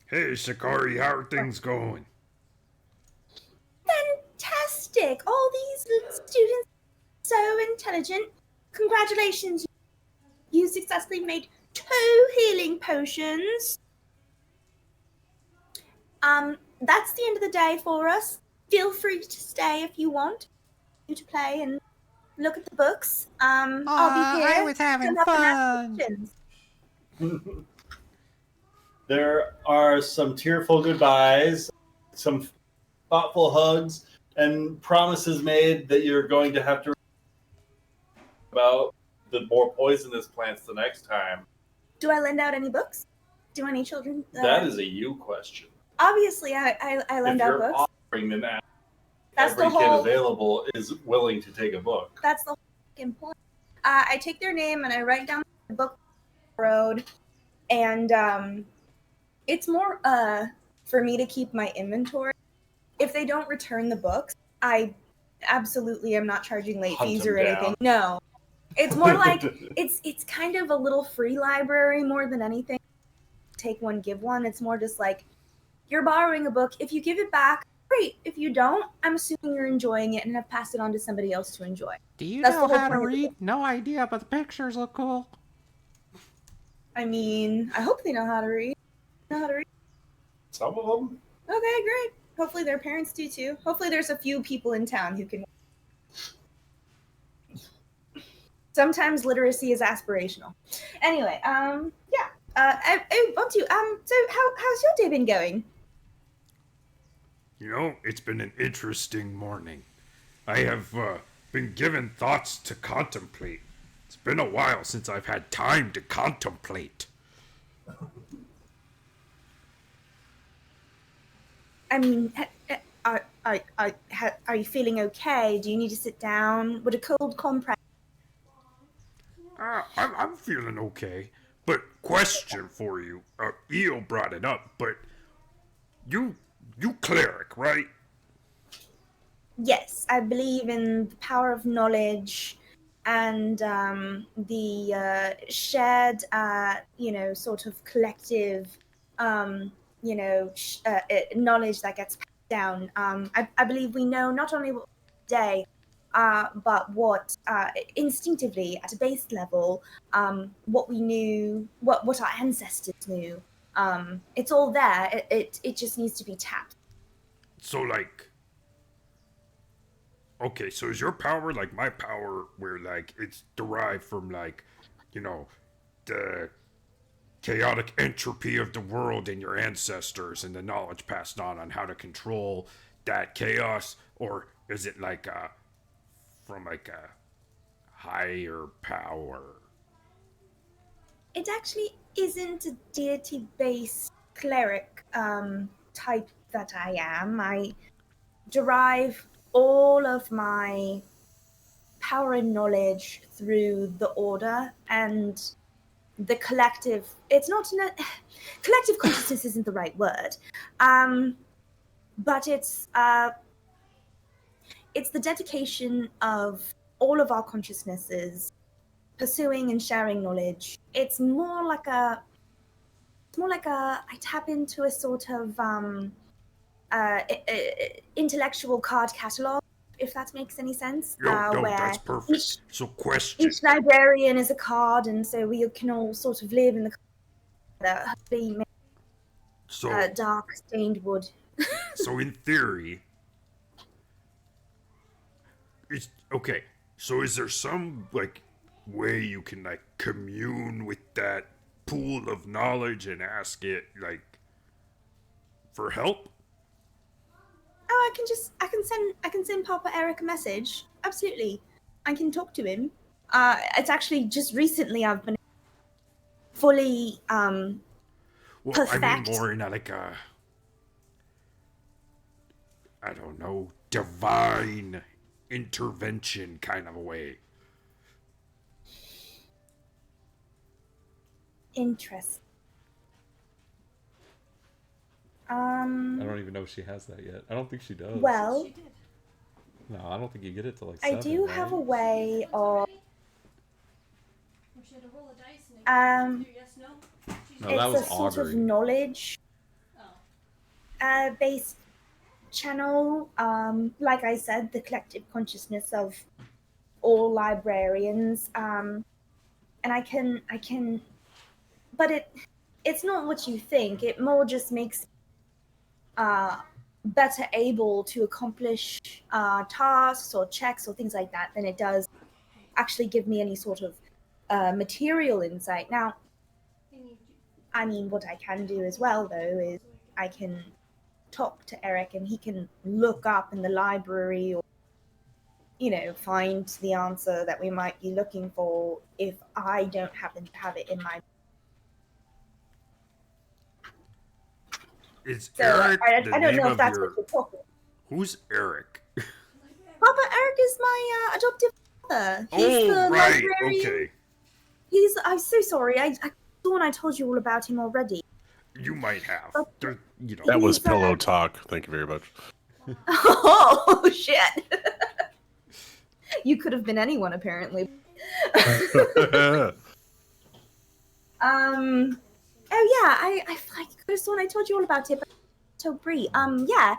S10: Hey, Shikari, how are things going?
S9: Fantastic! All these little students, so intelligent. Congratulations. successfully made 2 healing potions. That's the end of the day for us. Feel free to stay if you want. You to play and look at the books. I'll be here.
S12: I was having
S9: Come up and ask
S12: fun.
S9: questions.
S2: There are some tearful goodbyes, some thoughtful hugs, and promises made that you're going to have to about the more poisonous plants the next time.
S9: Do I lend out any books? Do any children?
S2: That is a you question.
S9: Obviously, I lend
S2: If
S9: out
S2: you're
S9: books.
S2: offering, then
S9: That's
S2: every
S9: the
S2: kid
S9: whole.
S2: available is willing to take a book.
S9: That's the whole fucking point. I take their name and I write down the book road, and it's more for me to keep my inventory. If they don't return the books, I absolutely am not charging late
S2: Hunt
S9: fees
S2: them
S9: or anything.
S2: down.
S9: No, it's more like it's kind of a little free library more than anything. Take one, give one. It's more just like you're borrowing a book. If you give it back, great. If you don't, I'm assuming you're enjoying it and have passed it on to somebody else to enjoy.
S12: Do you
S9: That's
S12: know
S9: the whole
S12: how to
S9: point of the
S12: read?
S9: book.
S12: No idea, but the pictures look cool.
S9: I mean, I hope they know how to read. Know how to read.
S2: Some of them.
S9: Okay, great. Hopefully their parents do too. Hopefully there's a few people in town who can. Sometimes literacy is aspirational. Anyway, yeah. I want to. So how's your day been going?
S10: You know, it's been an interesting morning. I have been given thoughts to contemplate. It's been a while since I've had time to contemplate.
S9: I mean, are you feeling okay? Do you need to sit down? Would a cold compress?
S10: I'm feeling okay. But question for you. Eo brought it up, but you cleric, right?
S9: Yes, I believe in the power of knowledge and the shared, sort of collective, knowledge that gets passed down. I believe we know not only what day, but what instinctively at a base level, what we knew, what our ancestors knew. It's all there. It just needs to be tapped.
S10: So like, okay, so is your power like my power, where like it's derived from like, the chaotic entropy of the world and your ancestors and the knowledge passed on how to control that chaos, or is it like from like a higher power?
S9: It actually isn't a deity-based cleric type that I am. I derive all of my power and knowledge through the order and the collective. It's not collective consciousness isn't the right word, but it's the dedication of all of our consciousnesses pursuing and sharing knowledge. It's more like a I tap into a sort of intellectual card catalog, if that makes any sense.
S10: No,
S9: where
S10: that's perfect. So question.
S9: each librarian is a card, and so we can all sort of live in the hopefully dark stained wood.
S10: So in theory, it's okay. So is there some like way you can like commune with that pool of knowledge and ask it like for help?
S9: Oh, I can send Papa Eric a message. Absolutely, I can talk to him. It's actually just recently I've been fully
S10: Well,
S9: perfect.
S10: I mean more in a, like a, I don't know, divine intervention kind of a way.
S9: Interest.
S13: I don't even know if she has that yet. I don't think she does.
S9: Well,
S13: No, I don't think you get it till like
S9: I
S13: 7,
S9: do
S13: right?
S9: have a way of
S1: No, that was
S9: it's a sort of
S1: Augury.
S9: knowledge based channel. Like I said, the collective consciousness of all librarians. and I can, but it's not what you think. It more just makes better able to accomplish tasks or checks or things like that than it does actually give me any sort of material insight. Now, I mean, what I can do as well, though, is I can talk to Eric and he can look up in the library or, find the answer that we might be looking for if I don't happen to have it in my.
S10: Is
S9: So
S10: Eric
S9: I
S10: the
S9: don't
S10: name
S9: know if
S10: of
S9: that's
S10: your...
S9: what you're talking.
S10: Who's Eric?
S9: Papa Eric is my adoptive father. He's
S10: Oh,
S9: the
S10: right.
S9: librarian.
S10: Okay.
S9: I'm so sorry. I thought I told you all about him already.
S10: You might have. There,
S5: That was
S9: He's,
S5: pillow talk. Thank you very much.
S9: Oh shit! You could have been anyone, apparently. Oh yeah, I could have sworn I told you all about it, but I told Bree. Yeah.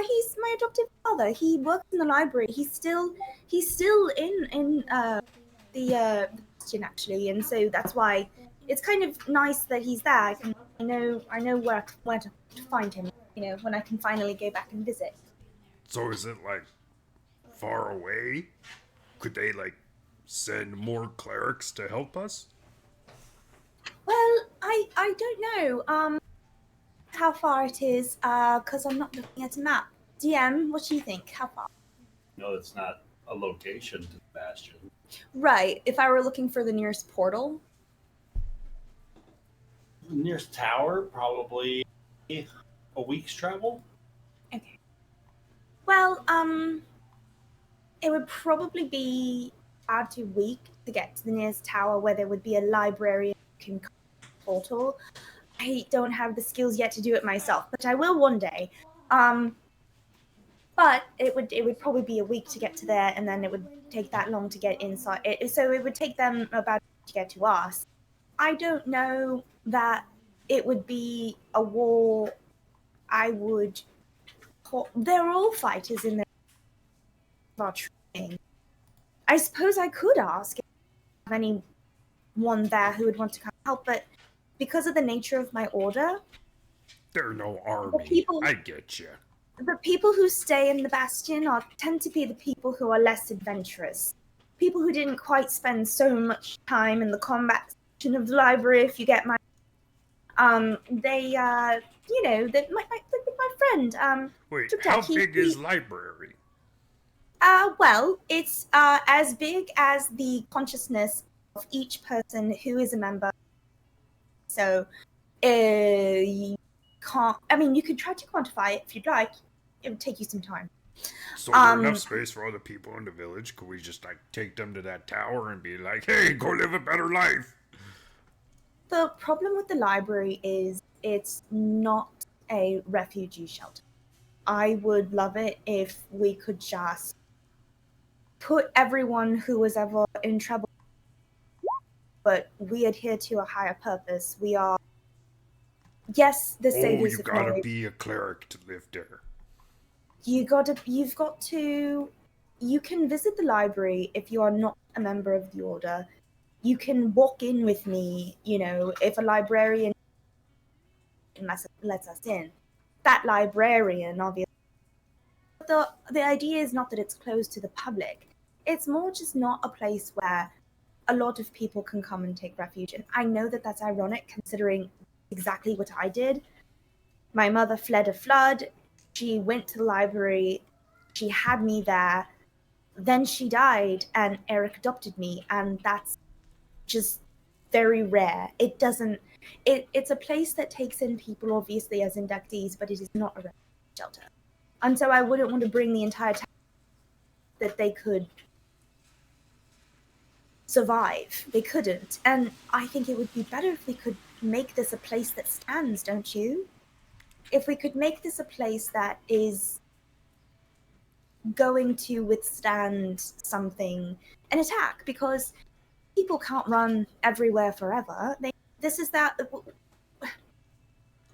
S9: He's my adoptive father. He works in the library. He's still in the bastion actually, and so that's why it's kind of nice that he's there. I know where to find him. When I can finally go back and visit.
S10: So is it like far away? Could they like send more clerics to help us?
S9: Well, I don't know how far it is because I'm not looking at a map. DM, what do you think? How far?
S2: No, it's not a location to the bastion.
S9: Right. If I were looking for the nearest portal.
S2: The nearest tower, probably a week's travel.
S9: Okay. Well, it would probably be about a week to get to the nearest tower where there would be a library and portal. I don't have the skills yet to do it myself, but I will one day. But it would probably be a week to get to there, and then it would take that long to get inside. So it would take them about to get to us. I don't know that it would be a war. I would. They're all fighters in their training. I suppose I could ask if I have anyone there who would want to come help, but because of the nature of my order,
S10: They're no army. I get you.
S9: the people who stay in the bastion tend to be the people who are less adventurous. People who didn't quite spend so much time in the combat section of the library, if you get my. They, my friend,
S10: Wait,
S9: Jack,
S10: how big is library?
S9: Well, it's as big as the consciousness of each person who is a member. So, you can't. I mean, you could try to quantify it if you'd like. It would take you some time.
S10: So there's enough space for other people in the village? Could we just like take them to that tower and be like, "Hey, go live a better life"?
S9: The problem with the library is it's not a refugee shelter. I would love it if we could just put everyone who was ever in trouble, but we adhere to a higher purpose. We are, yes, the saviors
S10: you
S9: of
S10: gotta
S9: knowledge.
S10: be a cleric to live there.
S9: You've got to, you can visit the library if you are not a member of the order. You can walk in with me, if a librarian lets us in. That librarian, obviously. But the idea is not that it's closed to the public. It's more just not a place where a lot of people can come and take refuge. And I know that that's ironic considering exactly what I did. My mother fled a flood. She went to the library. She had me there. Then she died and Eric adopted me. And that's just very rare. It's a place that takes in people obviously as inductees, but it is not a refugee shelter. And so I wouldn't want to bring the entire town that they could survive. They couldn't. And I think it would be better if we could make this a place that stands, don't you? If we could make this a place that is going to withstand something, an attack, because people can't run everywhere forever.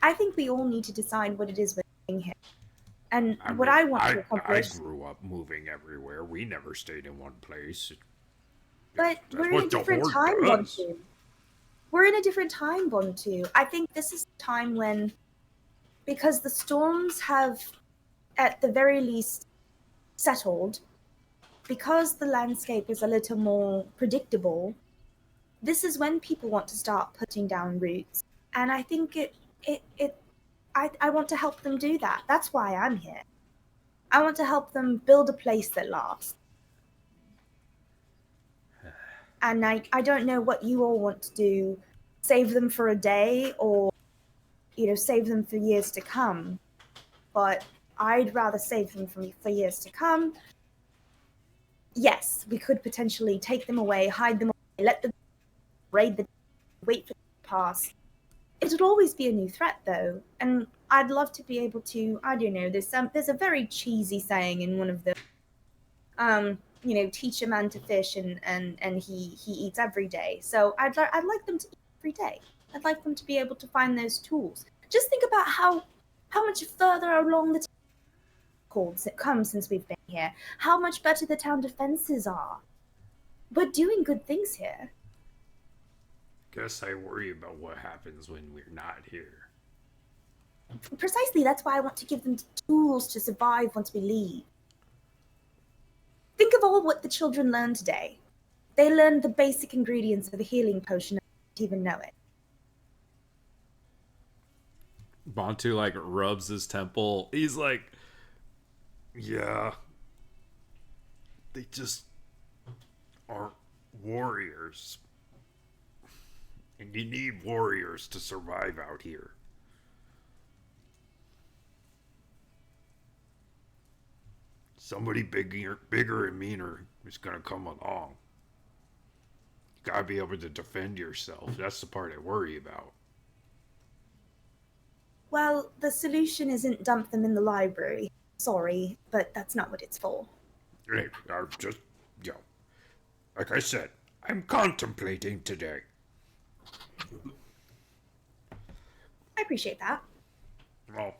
S9: I think we all need to decide what it is we're doing here. And what I want to accomplish.
S10: I grew up moving everywhere. We never stayed in one place.
S9: But
S10: That's
S9: we're in a
S10: what the
S9: different
S10: Horde
S9: time,
S10: does.
S9: Bontu. We're in a different time, Bontu. I think this is a time when, because the storms have, at the very least, settled, because the landscape is a little more predictable, this is when people want to start putting down roots. And I think I want to help them do that. That's why I'm here. I want to help them build a place that lasts. And I don't know what you all want to do. Save them for a day or, save them for years to come. But I'd rather save them for years to come. Yes, we could potentially take them away, hide them away, let them raid the, wait for them to pass. It would always be a new threat, though. And I'd love to be able to, I don't know, there's a very cheesy saying in one of the, teach a man to fish and he eats every day. So I'd like them to eat every day. I'd like them to be able to find those tools. Just think about how much further along the calls it comes since we've been here. How much better the town defenses are. We're doing good things here.
S10: Guess I worry about what happens when we're not here.
S9: Precisely, that's why I want to give them tools to survive once we leave. Think of all what the children learned today. They learned the basic ingredients of a healing potion and didn't even know it.
S6: Bontu like rubs his temple. He's like, yeah, they just aren't warriors. And you need warriors to survive out here. Somebody bigger and meaner is gonna come along. You gotta be able to defend yourself. That's the part I worry about.
S9: Well, the solution isn't dump them in the library. Sorry, but that's not what it's for.
S10: Hey, just, like I said, I'm contemplating today.
S9: I appreciate that.
S10: Well,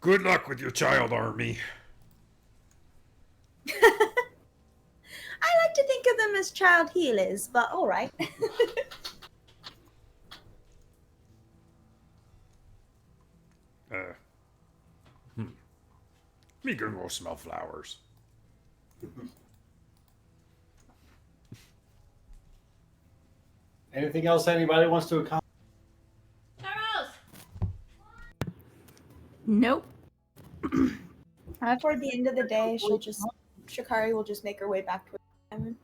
S10: good luck with your child army.
S9: I like to think of them as child healers, but alright.
S10: Me gonna go smell flowers.
S2: Anything else anybody wants to accomplish?
S7: Nope.
S8: Toward the end of the day, Shikari will just make her way back towards Simon.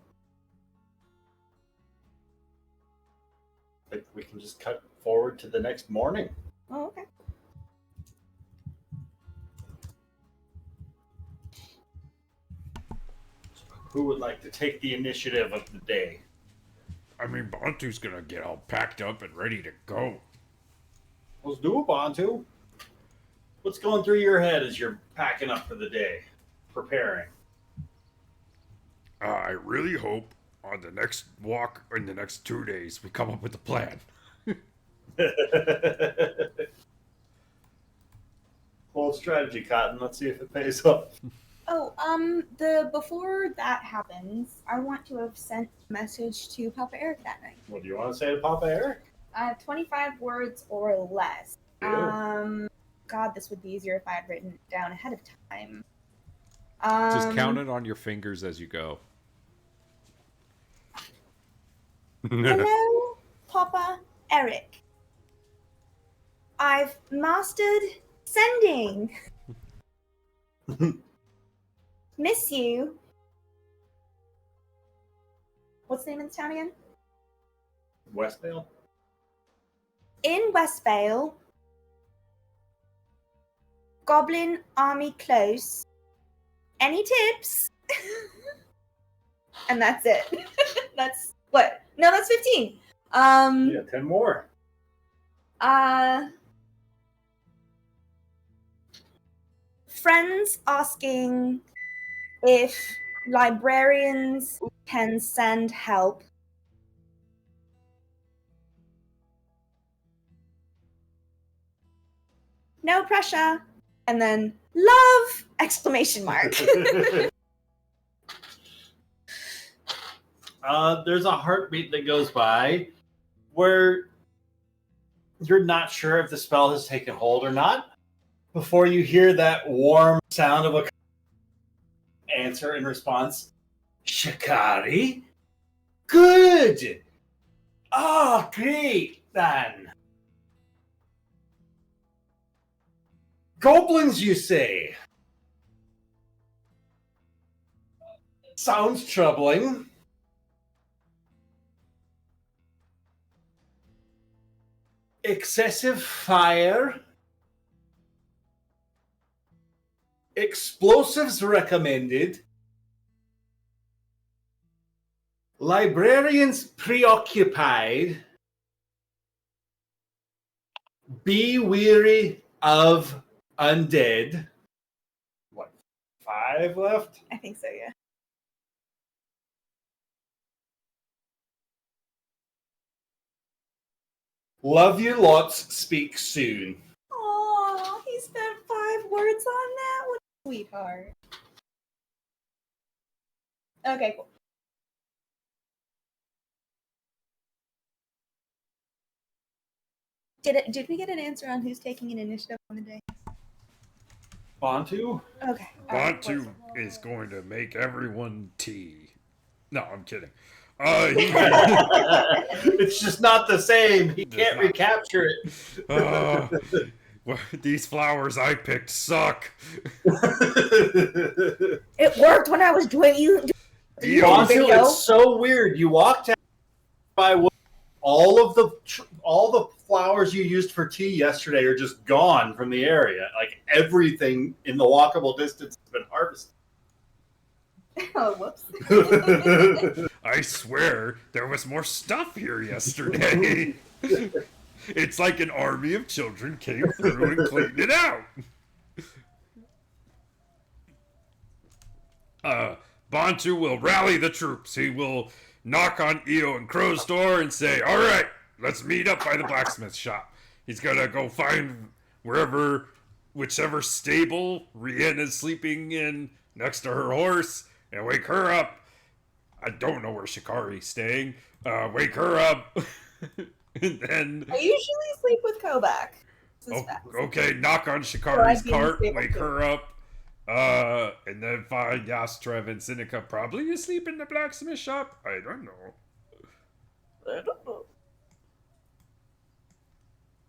S2: Like, we can just cut forward to the next morning.
S8: Oh, okay.
S2: Who would like to take the initiative of the day?
S10: I mean, Bantu's gonna get all packed up and ready to go.
S2: Let's do it, Bantu. What's going through your head as you're packing up for the day, preparing?
S10: I really hope on the next walk in the next 2 days we come up with a plan.
S2: Bold strategy, Cotton. Let's see if it pays off.
S8: Oh, before that happens, I want to have sent a message to Papa Eric that night.
S2: What do you want to say to Papa Eric?
S8: 25 words or less.
S2: Ew.
S8: God, this would be easier if I had written it down ahead of time.
S6: Just count it on your fingers as you go.
S8: Hello, Papa Eric. I've mastered sending. Miss you. What's the name of the town again?
S2: Westvale?
S8: In Westvale. Goblin army close. Any tips? And that's it. That's what? No, that's 15.
S2: Yeah, 10 more.
S8: Friends asking if librarians can send help. No pressure. And then love! Exclamation mark.
S2: there's a heartbeat that goes by where you're not sure if the spell has taken hold or not before you hear that warm sound of a answer in response. Shikari? Good! Oh, great, then. Goblins, you say? Sounds troubling. Excessive fire. Explosives recommended. Librarians preoccupied. Be weary of undead. What, 5 left?
S9: I think so, yeah.
S2: Love you lots. Speak soon.
S9: Oh, he spent 5 words on that? What a sweetheart. Okay, cool. Did we get an answer on who's taking an initiative on the day?
S2: Bantu?
S9: Okay.
S10: Bantu is going to make everyone tea. No, I'm kidding.
S2: It's just not the same. He can't recapture it.
S10: Well, these flowers I picked suck.
S9: It worked when I was doing you.
S2: Bantu, it's so weird. You walked out by all the flowers you used for tea yesterday are just gone from the area. Like everything in the walkable distance has been harvested.
S9: Oh, whoops.
S10: I swear there was more stuff here yesterday. It's like an army of children came through and cleaned it out. Bantu will rally the troops. He will knock on Io and Crow's door and say, all right, let's meet up by the blacksmith shop. He's gonna go find whichever stable Rien is sleeping in next to her horse and wake her up. I don't know where Shikari's staying. Wake her up. And then
S9: I usually sleep with Kobak.
S10: Okay, knock on Shikari's
S9: So
S10: cart,
S9: I'd be
S10: wake her up. And then find Yastrev and Seneca probably asleep in the blacksmith shop. I don't know.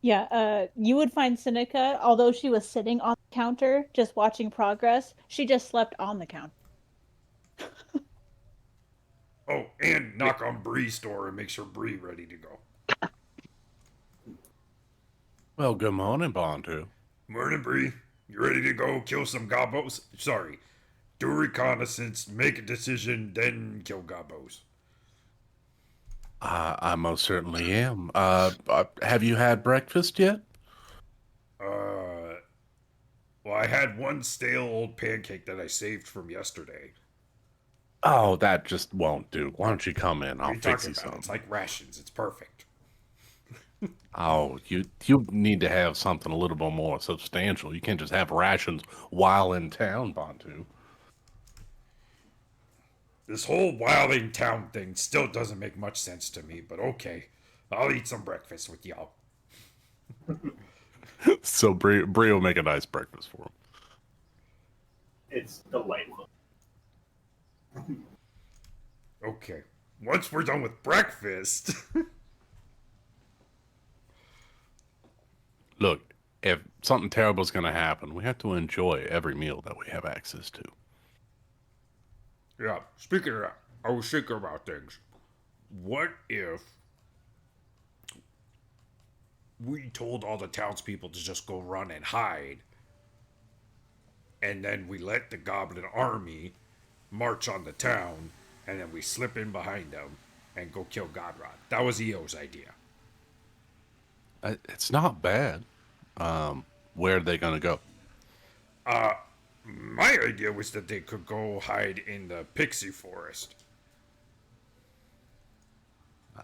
S8: Yeah, you would find Seneca, although she was sitting on the counter just watching progress, she just slept on the counter.
S10: Oh, and knock on Bree's door and make sure Bree ready to go.
S5: Well, good morning, Bantu.
S10: Morning, Bree. You ready to go kill some gobos? Sorry. Do reconnaissance, make a decision, then kill gobos.
S5: I most certainly am. Have you had breakfast yet?
S10: Well, I had one stale old pancake that I saved from yesterday.
S5: Oh, that just won't do. Why don't you come in? I'll
S10: What are you
S5: fix
S10: talking
S5: you
S10: about?
S5: something.
S10: It's like rations. It's perfect.
S5: Oh, you need to have something a little bit more substantial. You can't just have rations while in town, Bantu.
S10: This whole while in town thing still doesn't make much sense to me, but okay. I'll eat some breakfast with y'all.
S5: So Bree will make a nice breakfast for him.
S2: It's delightful.
S10: Okay. Once we're done with breakfast.
S5: Look, if something terrible is going to happen, we have to enjoy every meal that we have access to.
S10: Yeah, speaking of that, I was thinking about things. What if we told all the townspeople to just go run and hide, and then we let the goblin army march on the town, and then we slip in behind them and go kill Godrod? That was EO's idea.
S5: It's not bad. Where are they going to go?
S10: My idea was that they could go hide in the Pixie Forest.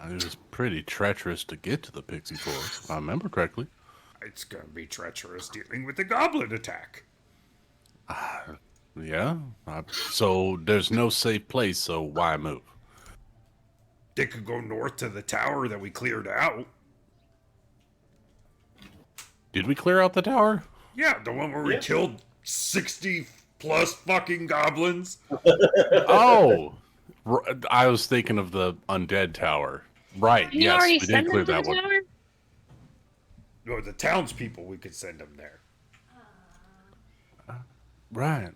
S5: It was pretty treacherous to get to the Pixie Forest, if I remember correctly.
S10: It's gonna be treacherous dealing with the goblin attack.
S5: Yeah. So there's no safe place, so why move?
S6: They could go north to the tower that we cleared out.
S5: Did we clear out the tower?
S6: Yeah, the one where we killed 60 plus fucking goblins.
S5: Oh, I was thinking of the undead tower. Right,
S4: You
S5: yes,
S4: already
S5: we did
S4: sent
S5: clear
S4: them
S5: that
S4: to the
S5: one.
S4: tower?
S6: No, the townspeople, we could send them there.
S5: Right.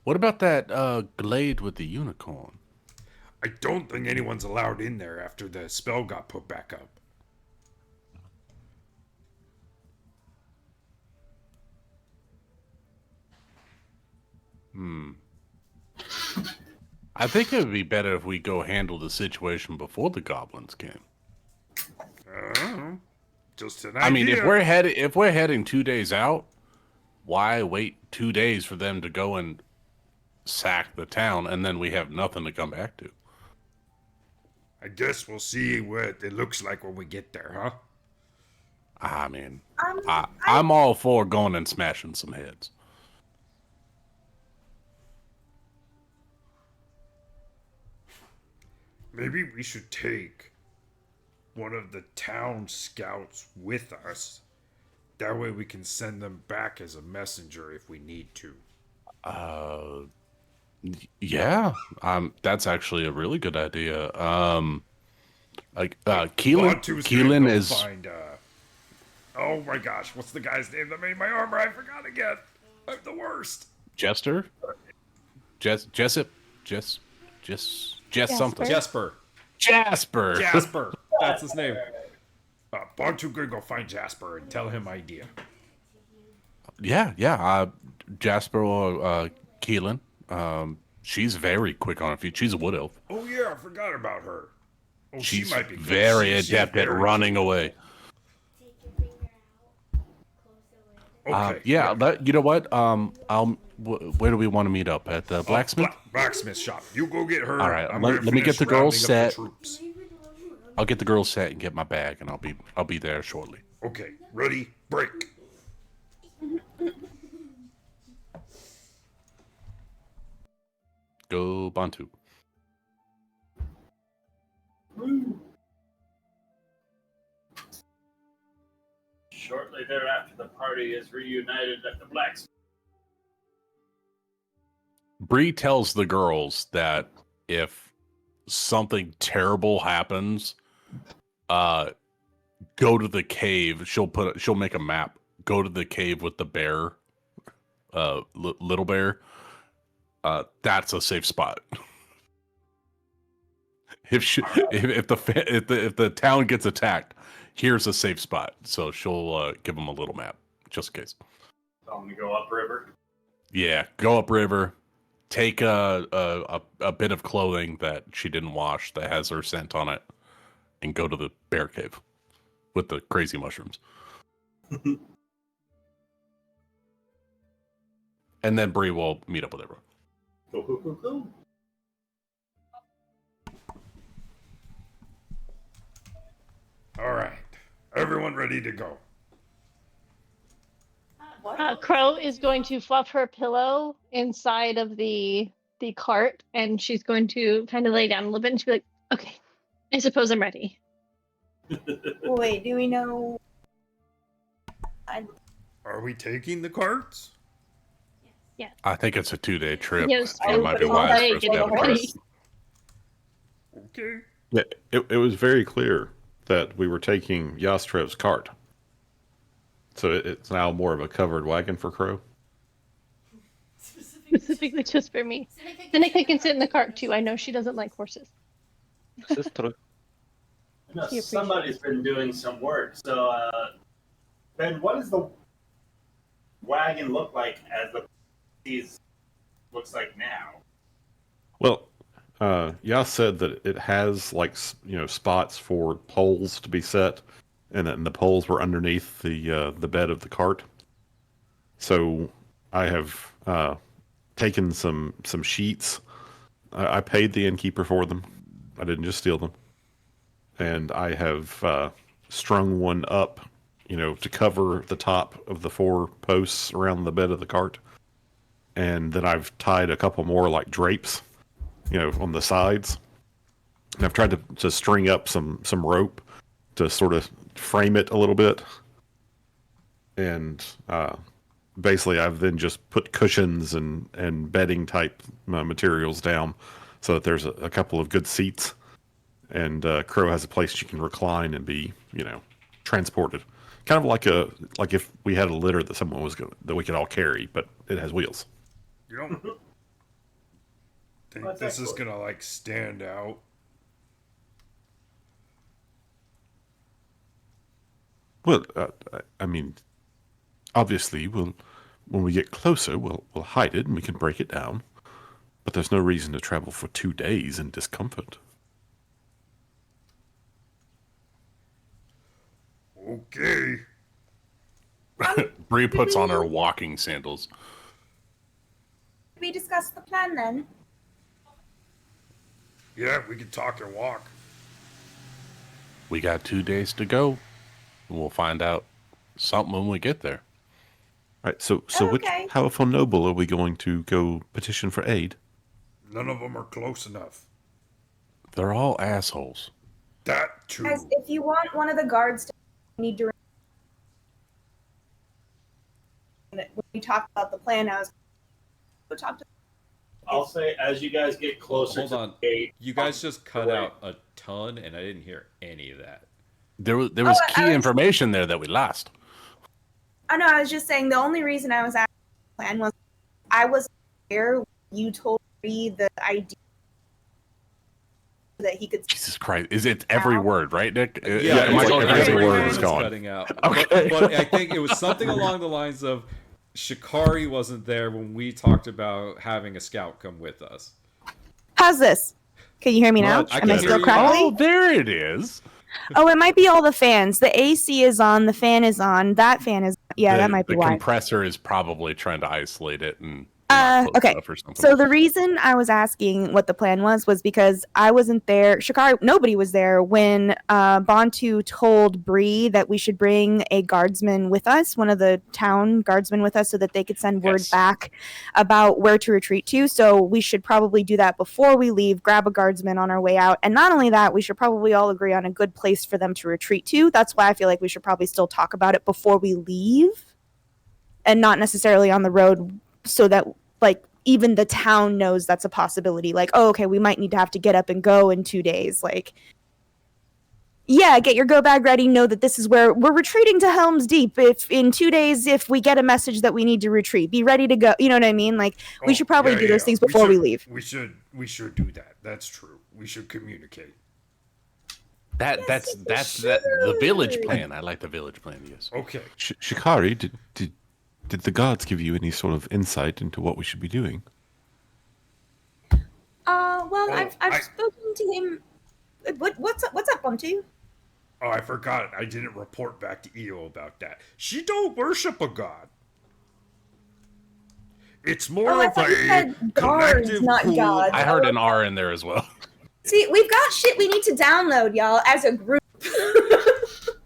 S5: What about that glade with the unicorn?
S6: I don't think anyone's allowed in there after the spell got put back up.
S5: I think it would be better if we go handle the situation before the goblins came.
S6: Just an
S5: I mean,
S6: idea.
S5: if we're heading 2 days out, why wait 2 days for them to go and sack the town, and then we have nothing to come back to?
S6: I guess we'll see what it looks like when we get there, huh?
S5: I mean, I'm all for going and smashing some heads.
S6: Maybe we should take one of the town scouts with us. That way we can send them back as a messenger if we need to.
S5: Yeah, that's actually a really good idea. Like
S6: Bantu's gonna
S5: Keelan
S6: go
S5: is
S6: find, oh my gosh, what's the guy's name that made my armor? I forgot again. I'm the worst.
S5: Jester, Jessup, Jess something.
S13: Jasper.
S6: Jasper.
S13: That's his name.
S6: Bantu gonna go find Jasper and tell him idea.
S5: Yeah. Jasper or Keelan. She's very quick on her feet. She's a wood elf.
S6: Oh yeah, I forgot about her. Oh,
S5: She's
S6: she might be good.
S5: very
S6: She's
S5: adept at
S6: very
S5: running away.
S6: Okay.
S5: You know what? Where do we want to meet up? At the blacksmith?
S6: Blacksmith shop. You go get her.
S5: All right.
S6: I'm
S5: Let
S6: gonna
S5: me get
S6: finish
S5: the girls
S6: rounding up
S5: set.
S6: the troops.
S5: I'll get the girls set and get my bag, and I'll be there shortly.
S6: Okay. Ready? Break.
S5: Go Bantu.
S2: Shortly thereafter, the party is reunited at the blacksmith.
S5: Bree tells the girls that if something terrible happens, go to the cave. She'll make a map. Go to the cave with the bear, little bear. That's a safe spot. If the town gets attacked, here's a safe spot. So she'll give them a little map just in case.
S2: Tell them to go upriver.
S5: Yeah, go upriver. Take a bit of clothing that she didn't wash that has her scent on it, and go to the bear cave with the crazy mushrooms. And then Bree will meet up with everyone.
S2: Go.
S6: All right. Everyone ready to go?
S4: Crow is going to fluff her pillow inside of the cart, and she's going to kind of lay down a little bit, and she'll be like, "Okay, I suppose I'm ready."
S9: Wait, do we know?
S6: Are we taking the carts?
S4: Yeah.
S5: I think it's a 2-day trip.
S4: Yes,
S5: It might be wise for us to have a cart.
S6: Okay.
S1: Yeah, it was very clear that we were taking Yastrev's cart. So it's now more of a covered wagon for Crow.
S4: Specifically just for me. Seneca can sit in the cart too. I know she doesn't like horses.
S3: This is true.
S2: I know somebody's been doing some work. So, Ben, what does the wagon look like as these looks like now?
S1: Well, Yas said that it has spots for poles to be set, and the poles were underneath the bed of the cart. So I have taken some sheets. I paid the innkeeper for them. I didn't just steal them. And I have strung one up, to cover the top of the 4 posts around the bed of the cart. And then I've tied a couple more like drapes, on the sides. And I've tried to string up some rope to sort of frame it a little bit. And basically, I've then just put cushions and bedding type materials down so that there's a couple of good seats. And Crow has a place she can recline and be, transported. Kind of like if we had a litter that someone was that we could all carry, but it has wheels.
S6: You don't think this is gonna like stand out?
S1: Well, I mean, obviously, when we get closer, we'll hide it and we can break it down. But there's no reason to travel for 2 days in discomfort.
S6: Okay.
S5: Bree puts on her walking sandals.
S9: We discuss the plan then.
S6: Yeah, we can talk and walk.
S5: We got 2 days to go. We'll find out something when we get there.
S1: All right, so which powerful noble are we going to go petition for aid?
S6: None of them are close enough.
S5: They're all assholes.
S6: That too.
S9: Guys, if you want one of the guards to need to when we talked about the plan, I was go talk to.
S2: I'll say as you guys get closer
S13: Hold
S2: to
S13: on.
S2: the gate,
S13: You guys just cut out a ton, and I didn't hear any of that.
S5: There was
S9: I
S5: key
S9: was-
S5: information there that we lost.
S9: I know. I was just saying the only reason I was asking the plan was I was here. When you told me the idea that he could.
S5: Jesus Christ! Is it every word, right, Nick?
S13: Yeah,
S5: am I
S13: it's
S5: going
S13: like
S5: every
S13: every
S5: word
S13: word
S5: is
S13: is
S5: gone?
S13: cutting out.
S5: Okay.
S13: But I think it was something along the lines of Shikari wasn't there when we talked about having a scout come with us.
S9: How's this? Can you hear me now?
S13: I
S9: Am I
S13: can
S9: still
S13: hear you.
S9: crackly?
S5: Oh, there it is.
S9: Oh, it might be all the fans. The AC is on. The fan is on. That fan is. Yeah, that might be
S5: the
S9: why.
S5: compressor is probably trying to isolate it and not close
S9: Okay.
S5: enough or something.
S9: So the reason I was asking what the plan was because I wasn't there. Shikari, nobody was there when Bantu told Bree that we should bring a guardsman with us, one of the town guardsmen with us, so that they could send word back about where to retreat to. So we should probably do that before we leave, grab a guardsman on our way out. And not only that, we should probably all agree on a good place for them to retreat to. That's why I feel like we should probably still talk about it before we leave and not necessarily on the road, so that like even the town knows that's a possibility. Like, oh, okay, we might need to have to get up and go in 2 days. Like, yeah, get your go bag ready. Know that this is where we're retreating to Helm's Deep. If in 2 days, if we get a message that we need to retreat, be ready to go. You know what I mean? Like, we should probably do those things before we leave.
S6: We should do that. That's true. We should communicate.
S5: That's the village plan. I like the village plan. Yes.
S6: Okay.
S1: Shikari, did the gods give you any sort of insight into what we should be doing?
S9: Well, I've spoken to him. What's up, Bunty?
S6: Oh, I forgot. I didn't report back to Io about that. She don't worship a god. It's more
S9: I
S6: of
S9: thought you
S6: a
S9: said guards,
S6: collective
S9: not
S6: pool.
S9: gods.
S5: I heard an R in there as well.
S9: See, we've got shit we need to download, y'all, as a group.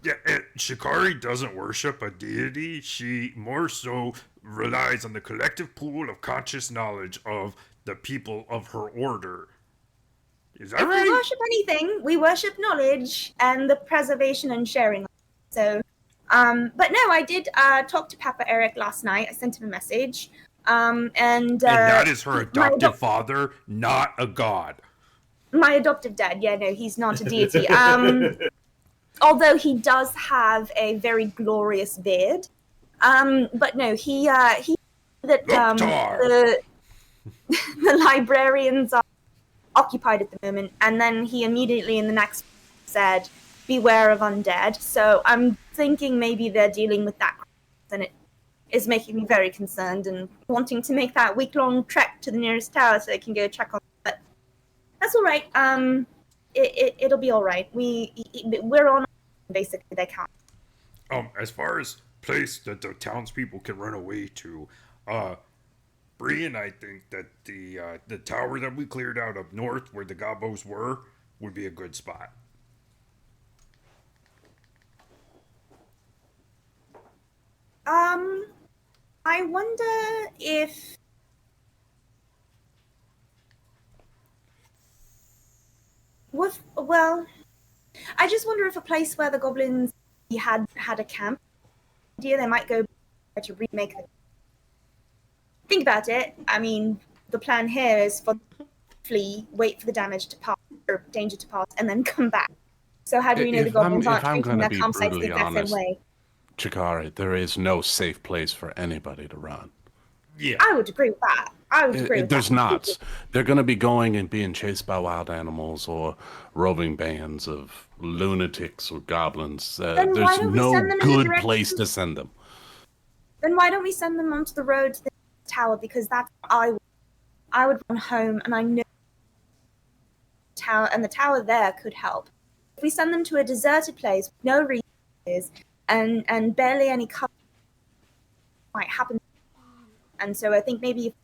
S6: Yeah, and Shikari doesn't worship a deity. She more so relies on the collective pool of conscious knowledge of the people of her order. Is that
S9: If
S6: right?
S9: we worship anything, we worship knowledge and the preservation and sharing. So, but no, I did talk to Papa Eric last night. I sent him a message. And
S6: that is her
S9: my
S6: adoptive father, not a god.
S9: My adoptive dad. Yeah, no, he's not a deity. Although he does have a very glorious beard. But no, he that the librarians are occupied at the moment, and then he immediately in the next said, "Beware of undead." So I'm thinking maybe they're dealing with that, and it is making me very concerned and wanting to make that week-long trek to the nearest tower so they can go check on. But that's all right. It'll be all right. We're on. Basically, they can't.
S6: As far as place that the townspeople can run away to, Bree and I think that the tower that we cleared out up north, where the Gobos were, would be a good spot.
S9: I wonder if Well, I just wonder if a place where the goblins had a camp idea, they might go to remake the. Think about it. I mean, the plan here is for flee, wait for the damage to pass or danger to pass, and then come back. So how do we know the goblins aren't treating their campsites the exact same way?
S5: Chikari, there is no safe place for anybody to run.
S6: Yeah,
S9: I would agree with that.
S5: There's not. They're going to be going and being chased by wild animals or roving bands of lunatics or goblins. There's no good place to send them.
S9: Then why don't we send them onto the road to the tower? Because that's what I would run home, and I know the tower there could help. If we send them to a deserted place, no resources, and barely any cover, might happen. And so I think maybe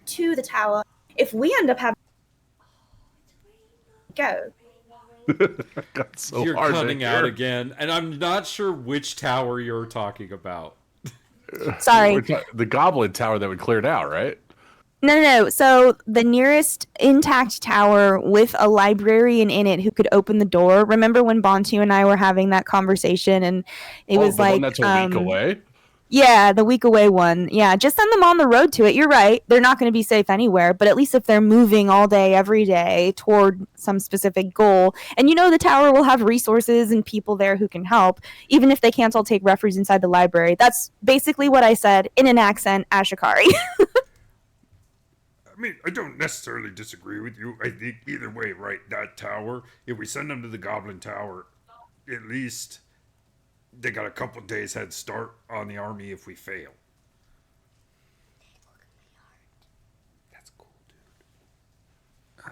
S9: to the tower, if we end up having go.
S5: So
S13: you're
S5: hard
S13: cutting out again, and I'm not sure which tower you're talking about.
S8: Sorry.
S5: The goblin tower that we cleared out, right?
S8: No. So the nearest intact tower with a librarian in it who could open the door. Remember when Bontu and I were having that conversation, and it was
S5: the
S8: like
S5: one that's a week away?
S8: Yeah, the week away one. Yeah, just send them on the road to it. You're right. They're not going to be safe anywhere, but at least if they're moving all day, every day toward some specific goal, and the tower will have resources and people there who can help, even if they can't all take refuge inside the library. That's basically what I said in an accent, Ashikari.
S6: I mean, I don't necessarily disagree with you. I think either way, right, that tower, if we send them to the Goblin Tower, at least they got a couple days head start on the army if we fail. That's cool, dude.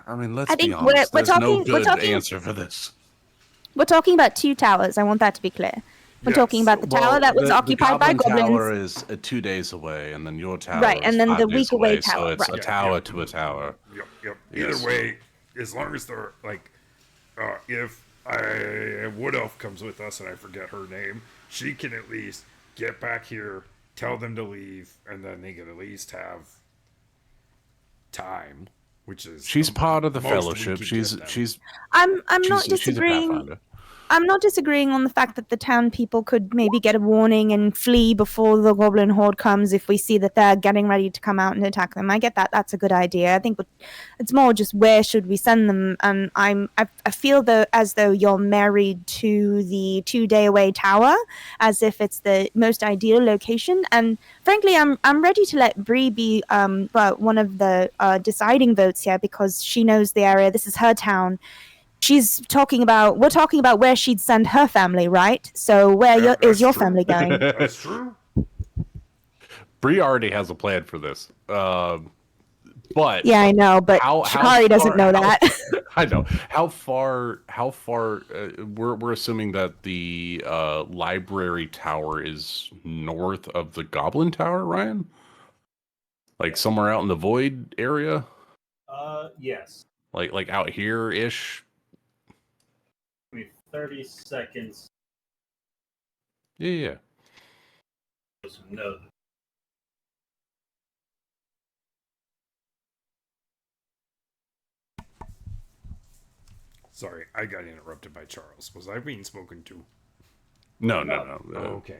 S5: I mean, let's
S8: I
S5: be
S8: think
S5: honest.
S8: we're
S5: There's no
S8: talking-
S5: good
S8: we're talking-
S5: answer for this.
S8: We're talking about 2 towers. I want that to be clear. We're talking about the tower that was occupied by
S5: the
S8: goblins.
S5: tower is 2 days away, and then your tower
S8: Right, and
S5: is
S8: then
S5: 5
S8: the
S5: days
S8: week away
S5: away,
S8: tower,
S5: So it's
S8: right.
S5: a tower to a tower.
S6: Yep.
S5: Yes.
S6: Either way, as long as they're like, if Wood Elf comes with us and I forget her name, she can at least get back here, tell them to leave, and then they can at least have time, which is
S5: She's part of the
S6: most we
S5: fellowship.
S6: can
S5: She's
S6: get them.
S5: she's
S8: I'm not
S5: she's a
S8: disagreeing.
S5: pathfinder.
S8: I'm not disagreeing on the fact that the town people could maybe get a warning and flee before the goblin horde comes if we see that they're getting ready to come out and attack them. I get that. That's a good idea. I think it's more just where should we send them. I feel as though you're married to the 2-day away tower, as if it's the most ideal location. And frankly, I'm ready to let Bree be one of the deciding votes here because she knows the area. This is her town. We're talking about where she'd send her family, right? So where is your family going?
S6: That's true.
S5: Bree already has a plan for this. But
S8: Yeah, I know, but
S5: how
S8: Shikari doesn't know that.
S5: I know. How far we're assuming that the library tower is north of the Goblin Tower, Ryan? Like somewhere out in the void area?
S2: Yes.
S5: Like out here-ish?
S2: Give me 30 seconds.
S5: Yeah.
S2: No.
S6: Sorry, I got interrupted by Charles. Was I being spoken to?
S5: No.
S6: Okay.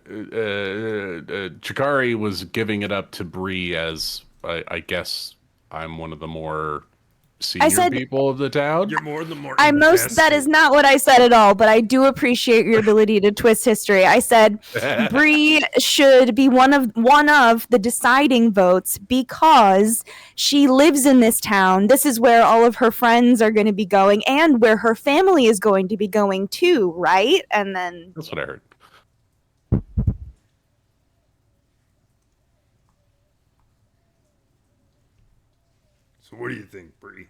S5: Chikari was giving it up to Bree as I guess I'm one of the more senior people of the town.
S6: You're more the more.
S8: That is not what I said at all, but I do appreciate your ability to twist history. I said Bree should be one of the deciding votes because she lives in this town. This is where all of her friends are going to be going and where her family is going to be going too, right? And then
S5: that's what I heard.
S6: So what do you think, Bree?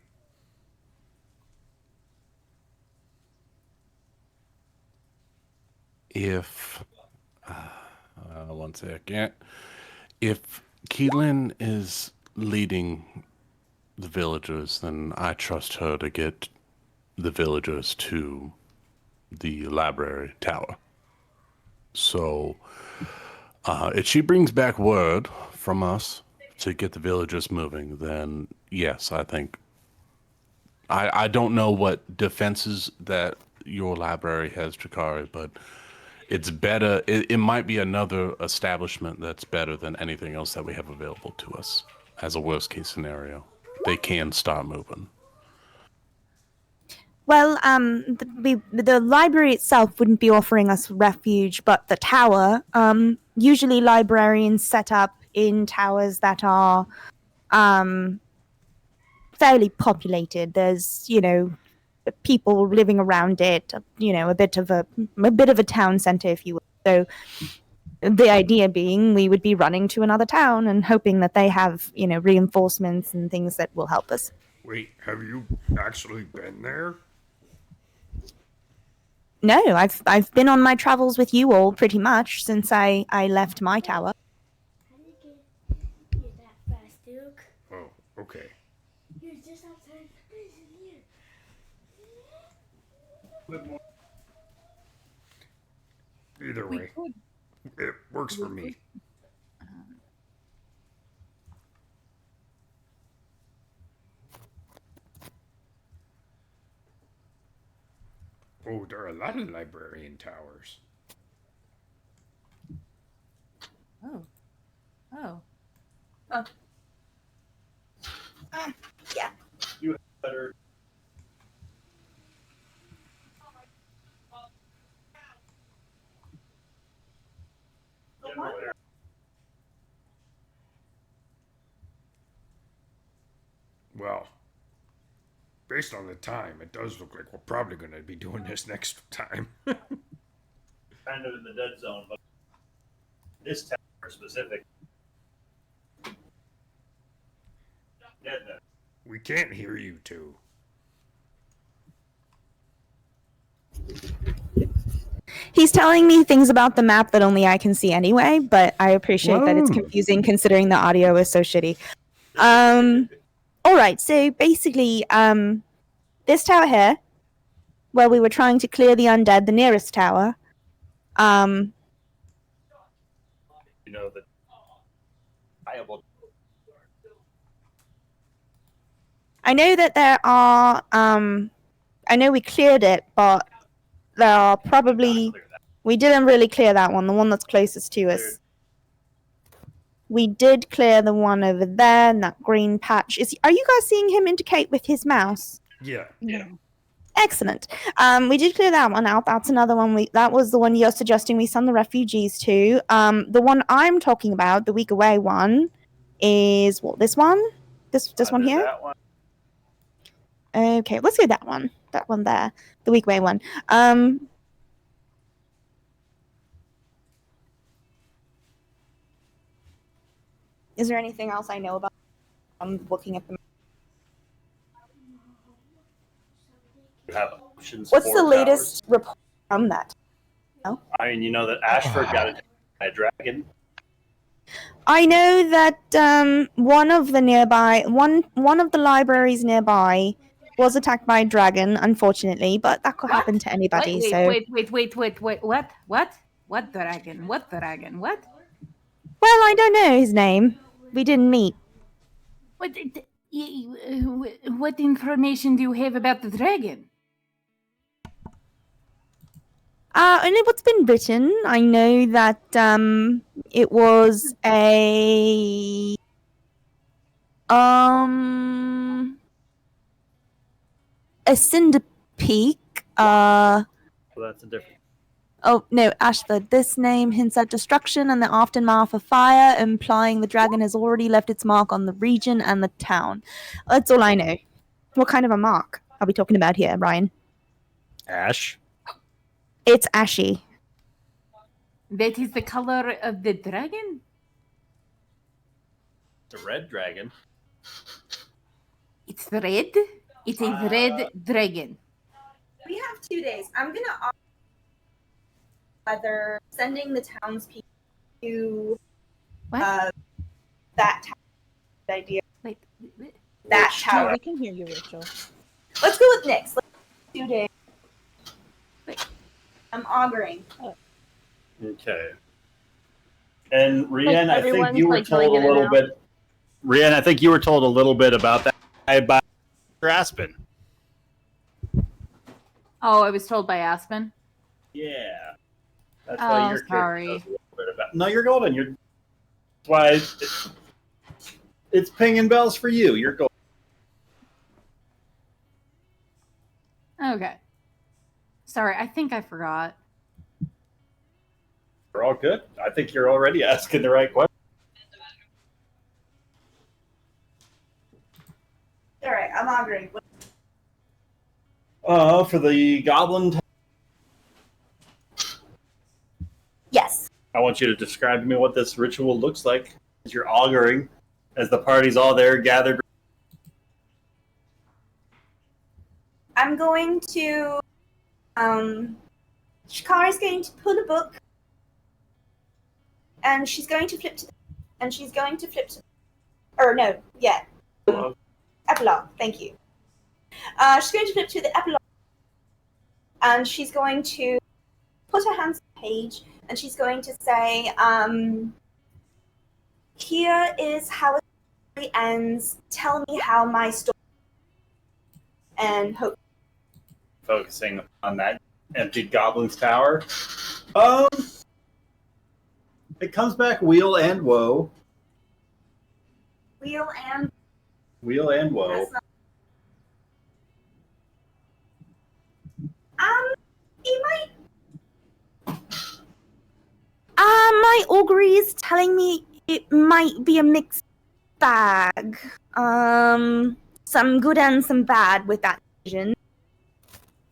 S5: If one second, if Keelan is leading the villagers, then I trust her to get the villagers to the library tower. So, if she brings back word from us to get the villagers moving, then yes, I think I don't know what defenses that your library has, Drakari, but it's better. It might be another establishment that's better than anything else that we have available to us as a worst case scenario. They can start moving.
S8: Well, the library itself wouldn't be offering us refuge, but the tower. Usually, librarians set up in towers that are fairly populated. There's, people living around it. A bit of a town center, if you will. So, the idea being, we would be running to another town and hoping that they have, reinforcements and things that will help us.
S6: Wait, have you actually been there?
S8: No, I've been on my travels with you all pretty much since I left my tower.
S6: Oh, okay. Either way, it works for me. Oh, there are a lot of librarian towers.
S11: Oh. Oh.
S8: Yeah.
S2: You better.
S6: Well, based on the time, it does look like we're probably going to be doing this next time.
S2: Kind of in the dead zone, but this tower specific. Dead then.
S6: We can't hear you two.
S8: He's telling me things about the map that only I can see anyway, but I appreciate that it's
S5: Whoa.
S8: confusing considering the audio is so shitty. All right, so basically, this tower here, where we were trying to clear the undead, the nearest tower,
S2: You know the viable.
S8: I know that there are, I know we cleared it, but there are probably, we didn't really clear that one, the one that's closest to us. We did clear the one over there in that green patch. Are you guys seeing him indicate with his mouse?
S6: Yeah.
S8: Excellent. We did clear that one out. That's another one. That was the one you're suggesting we send the refugees to. The one I'm talking about, the week away one, is what? This one? This one here?
S2: That one.
S8: Okay, let's go that one. That one there, the week away one. Is there anything else I know about? I'm looking at the.
S2: You have options.
S8: What's
S2: for
S8: the
S2: towers.
S8: latest report from that? No?
S2: I mean, you know that Ashford got attacked by a dragon.
S8: I know that one of the libraries nearby was attacked by a dragon, unfortunately, but that could happen to anybody.
S11: Wait. What dragon? What dragon? What?
S8: Well, I don't know his name. We didn't meet.
S11: What information do you have about the dragon?
S8: Only what's been written. I know that it was a Cinder Peak.
S2: Well, that's a different.
S8: Oh, no, Ashford. This name hints at destruction and the aftermath of fire, implying the dragon has already left its mark on the region and the town. That's all I know. What kind of a mark are we talking about here, Ryan?
S2: Ash.
S8: It's ashy.
S11: That is the color of the dragon?
S2: The red dragon.
S11: It's red? It's a red dragon.
S9: We have 2 days. I'm gonna offer whether sending the townspeople to that town. Idea.
S11: Wait.
S9: That tower.
S8: No, we can hear you, Rachel. Let's go with Nyx. Let's 2 days.
S11: Wait.
S9: I'm auguring.
S2: Okay. And Rian, I think
S4: everyone's,
S2: you were
S4: like, going
S2: told a
S4: in and
S2: little
S4: out.
S2: bit. Rian, I think you were told a little bit about that guy by Aspen.
S7: Oh, I was told by Aspen.
S2: Yeah. That's why
S7: Oh,
S2: your
S7: sorry.
S2: character knows a little bit about. No, you're golden. That's why it's pinging bells for you. You're golden.
S7: Okay. Sorry, I think I forgot.
S2: You're all good. I think you're already asking the right question.
S9: All right, I'm hungry.
S2: For the goblin.
S9: Yes.
S2: I want you to describe to me what this ritual looks like as you're auguring, as the party's all there gathered.
S9: I'm going to. Shikari's going to pull a book, and she's going to flip to. And she's going to flip to. Or no, yeah. Epilogue. Thank you. She's going to flip to the epilogue, and she's going to put her hands on the page, and she's going to say, "Here is how it ends. Tell me how my story." And hope.
S2: Focusing on that empty goblin's tower. It comes back wheel and woe.
S9: Wheel and
S2: Woe.
S9: That's not... It might. My augury is telling me it might be a mixed bag. Some good and some bad with that vision.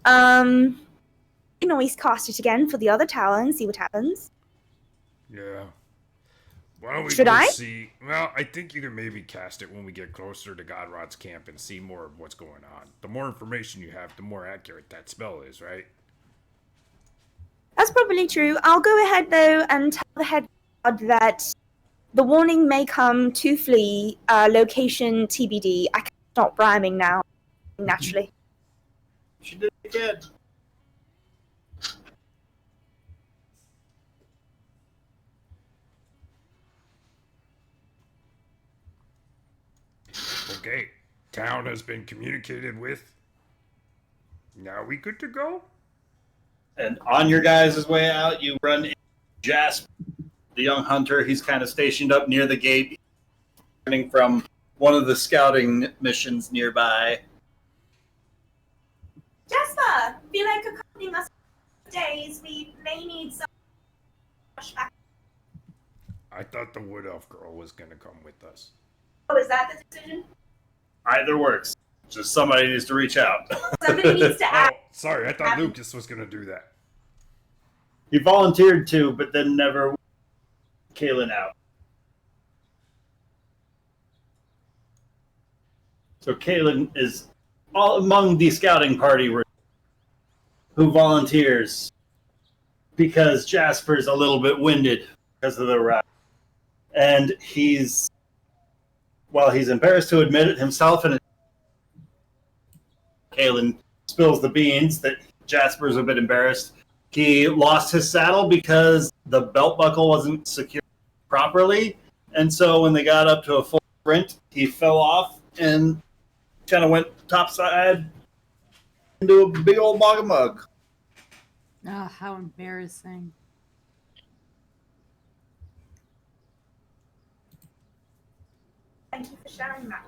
S9: You can always cast it again for the other tower and see what happens.
S6: Yeah. Why don't we
S9: Should
S6: go
S9: I?
S6: see? Well, I think you can maybe cast it when we get closer to Godrod's camp and see more of what's going on. The more information you have, the more accurate that spell is, right?
S9: That's probably true. I'll go ahead though and tell the head guard that the warning may come to flee. Location TBD. I can stop rhyming now. Naturally.
S2: She did it again.
S6: Okay. Town has been communicated with. Now we good to go?
S2: And on your guys' way out, you run into Jasper, the young hunter. He's kind of stationed up near the gate, running from one of the scouting missions nearby.
S9: Jasper, feel like accompanying us days. We may need some.
S6: I thought the wood elf girl was gonna come with us.
S9: Oh, is that the decision?
S2: Either works. Just somebody needs to reach out.
S9: Somebody needs to
S6: Oh,
S9: act.
S6: sorry, I thought Lucas was gonna do that.
S2: He volunteered to, but then never Kaylin out. So Kaylin is all among the scouting party who volunteers because Jasper's a little bit winded because of the ride. And he's embarrassed to admit it himself, and Kaylin spills the beans that Jasper's a bit embarrassed. He lost his saddle because the belt buckle wasn't secured properly, and so when they got up to a full sprint, he fell off and kind of went topside into a big old bog of mug.
S7: Oh, how embarrassing.
S9: Thank you for sharing that.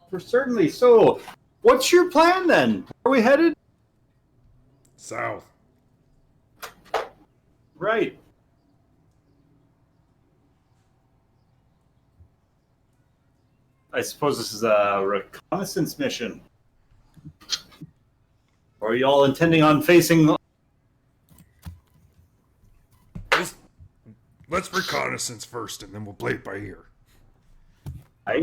S2: For certainly. So, what's your plan then? Where are we headed?
S6: South.
S2: Right. I suppose this is a reconnaissance mission. Or are you all intending on facing...
S6: Let's reconnaissance first, and then we'll play it by ear.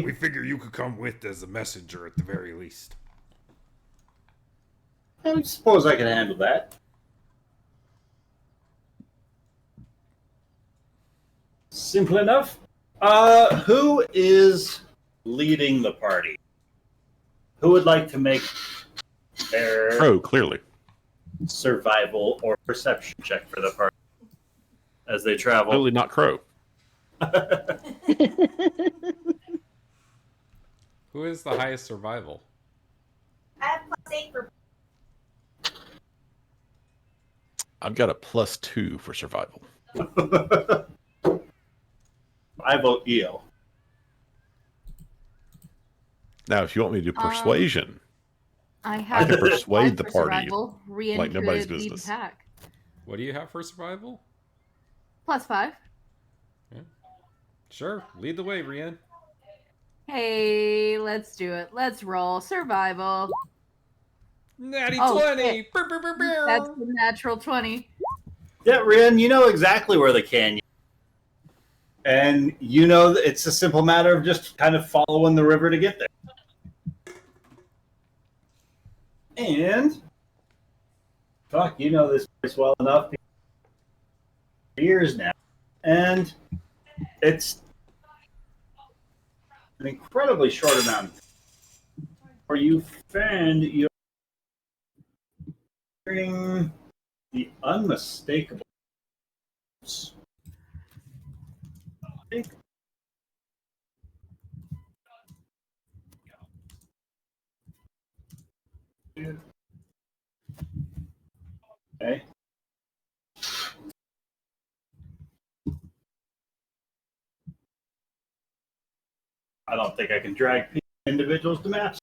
S6: We figure you could come with as a messenger at the very least.
S2: I suppose I can handle that. Simple enough. Who is leading the party? Who would like to make their
S1: Crow, clearly.
S2: survival or perception check for the party as they travel?
S1: Clearly not Crow.
S13: Who is the highest survival?
S9: take for.
S1: I've got a +2 for survival.
S2: I vote EO.
S1: Now, if you want me to do persuasion,
S7: I
S1: I
S7: have
S1: can persuade the
S7: for
S1: party
S7: survival. Rian
S1: like nobody's
S7: could lead the
S1: business.
S7: pack.
S13: What do you have for survival?
S7: +5.
S13: Sure, lead the way, Rian.
S7: Hey, let's do it. Let's roll survival.
S13: Natty
S7: Oh,
S13: 20!
S7: shit.
S13: Brr, brr, brr, brr.
S7: That's the natural 20.
S2: Yeah, Rin, you know exactly where the canyon. And you know that it's a simple matter of just kind of following the river to get there. And fuck, you know this place well enough for years now. And it's an incredibly short amount where you find you're hearing the unmistakable. Okay. I don't think I can drag individuals to maps.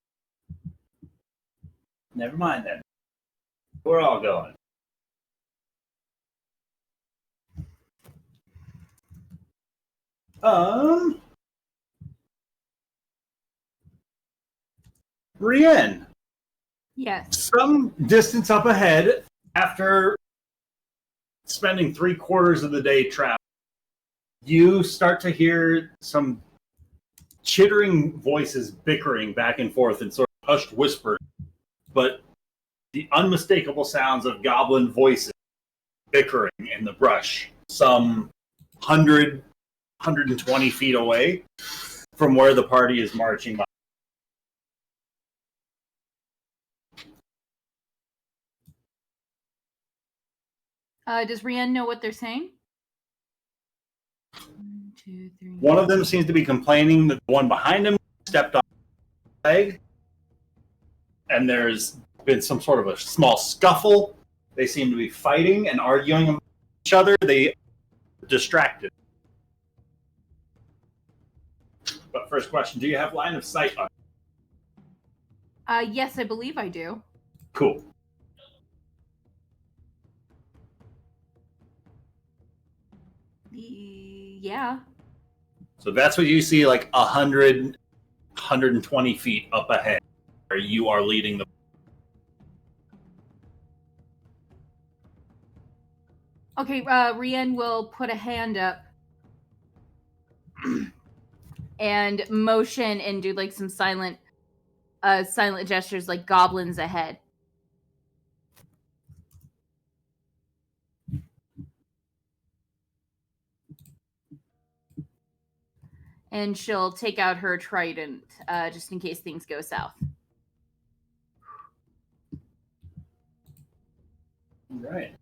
S2: Never mind then. We're all going. Brienne.
S7: Yes.
S2: Some distance up ahead, after spending 3/4 of the day trapped, you start to hear some chittering voices bickering back and forth in sort of hushed whisper, but the unmistakable sounds of goblin voices bickering in the brush, some 120 feet away from where the party is marching by.
S7: Does Rian know what they're saying? 1, 2, 3.
S2: One of them seems to be complaining that the one behind him stepped on his leg, and there's been some sort of a small scuffle. They seem to be fighting and arguing with each other. They are distracted. But first question, do you have line of sight on?
S7: Yes, I believe I do.
S2: Cool.
S7: Yeah.
S2: So that's what you see, like 120 feet up ahead, where you are leading the.
S7: Okay, Rian will put a hand up and motion and do like some silent gestures like goblins ahead. And she'll take out her trident just in case things go south.
S2: Right.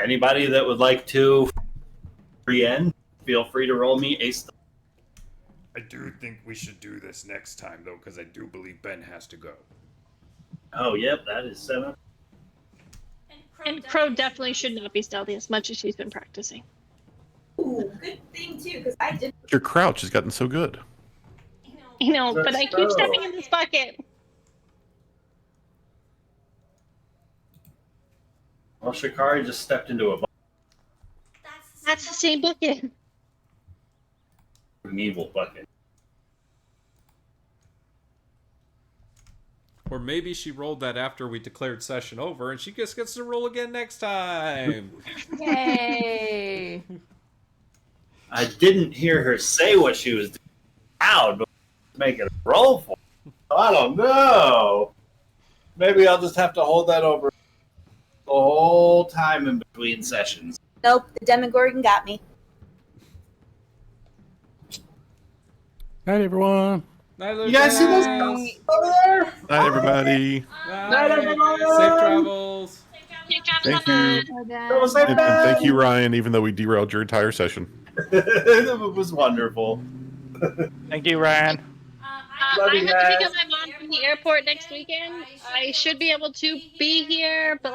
S2: Anybody that would like to Brienne, feel free to roll me a.
S6: I do think we should do this next time, though, because I do believe Ben has to go.
S2: Oh, yep, that is 7.
S4: And Crow definitely should not be stealthy as much as she's been practicing.
S9: Ooh, good thing too, because I did.
S1: Your crouch has gotten so good.
S4: You know, but I keep stepping in this bucket.
S2: Well, Shikari just stepped into a bucket.
S4: That's the same bucket.
S2: An evil bucket.
S13: Or maybe she rolled that after we declared session over, and she just gets to roll again next time.
S7: Yay!
S2: I didn't hear her say what she was doing loud, but make it a roll for. I don't know. Maybe I'll just have to hold that over the whole time in between sessions.
S9: Nope, the Demogorgon got me.
S5: Night, everyone.
S2: You guys see those ghosts over there?
S1: Night, everybody.
S2: Night, everyone.
S13: Safe travels.
S1: Thank you. And thank you, Ryan, even though we derailed your entire session.
S2: It was wonderful.
S14: Thank you, Ryan.
S2: Love
S4: I
S2: you
S4: have to pick
S2: guys.
S4: up my mom from the airport next weekend. I should be able to be here, but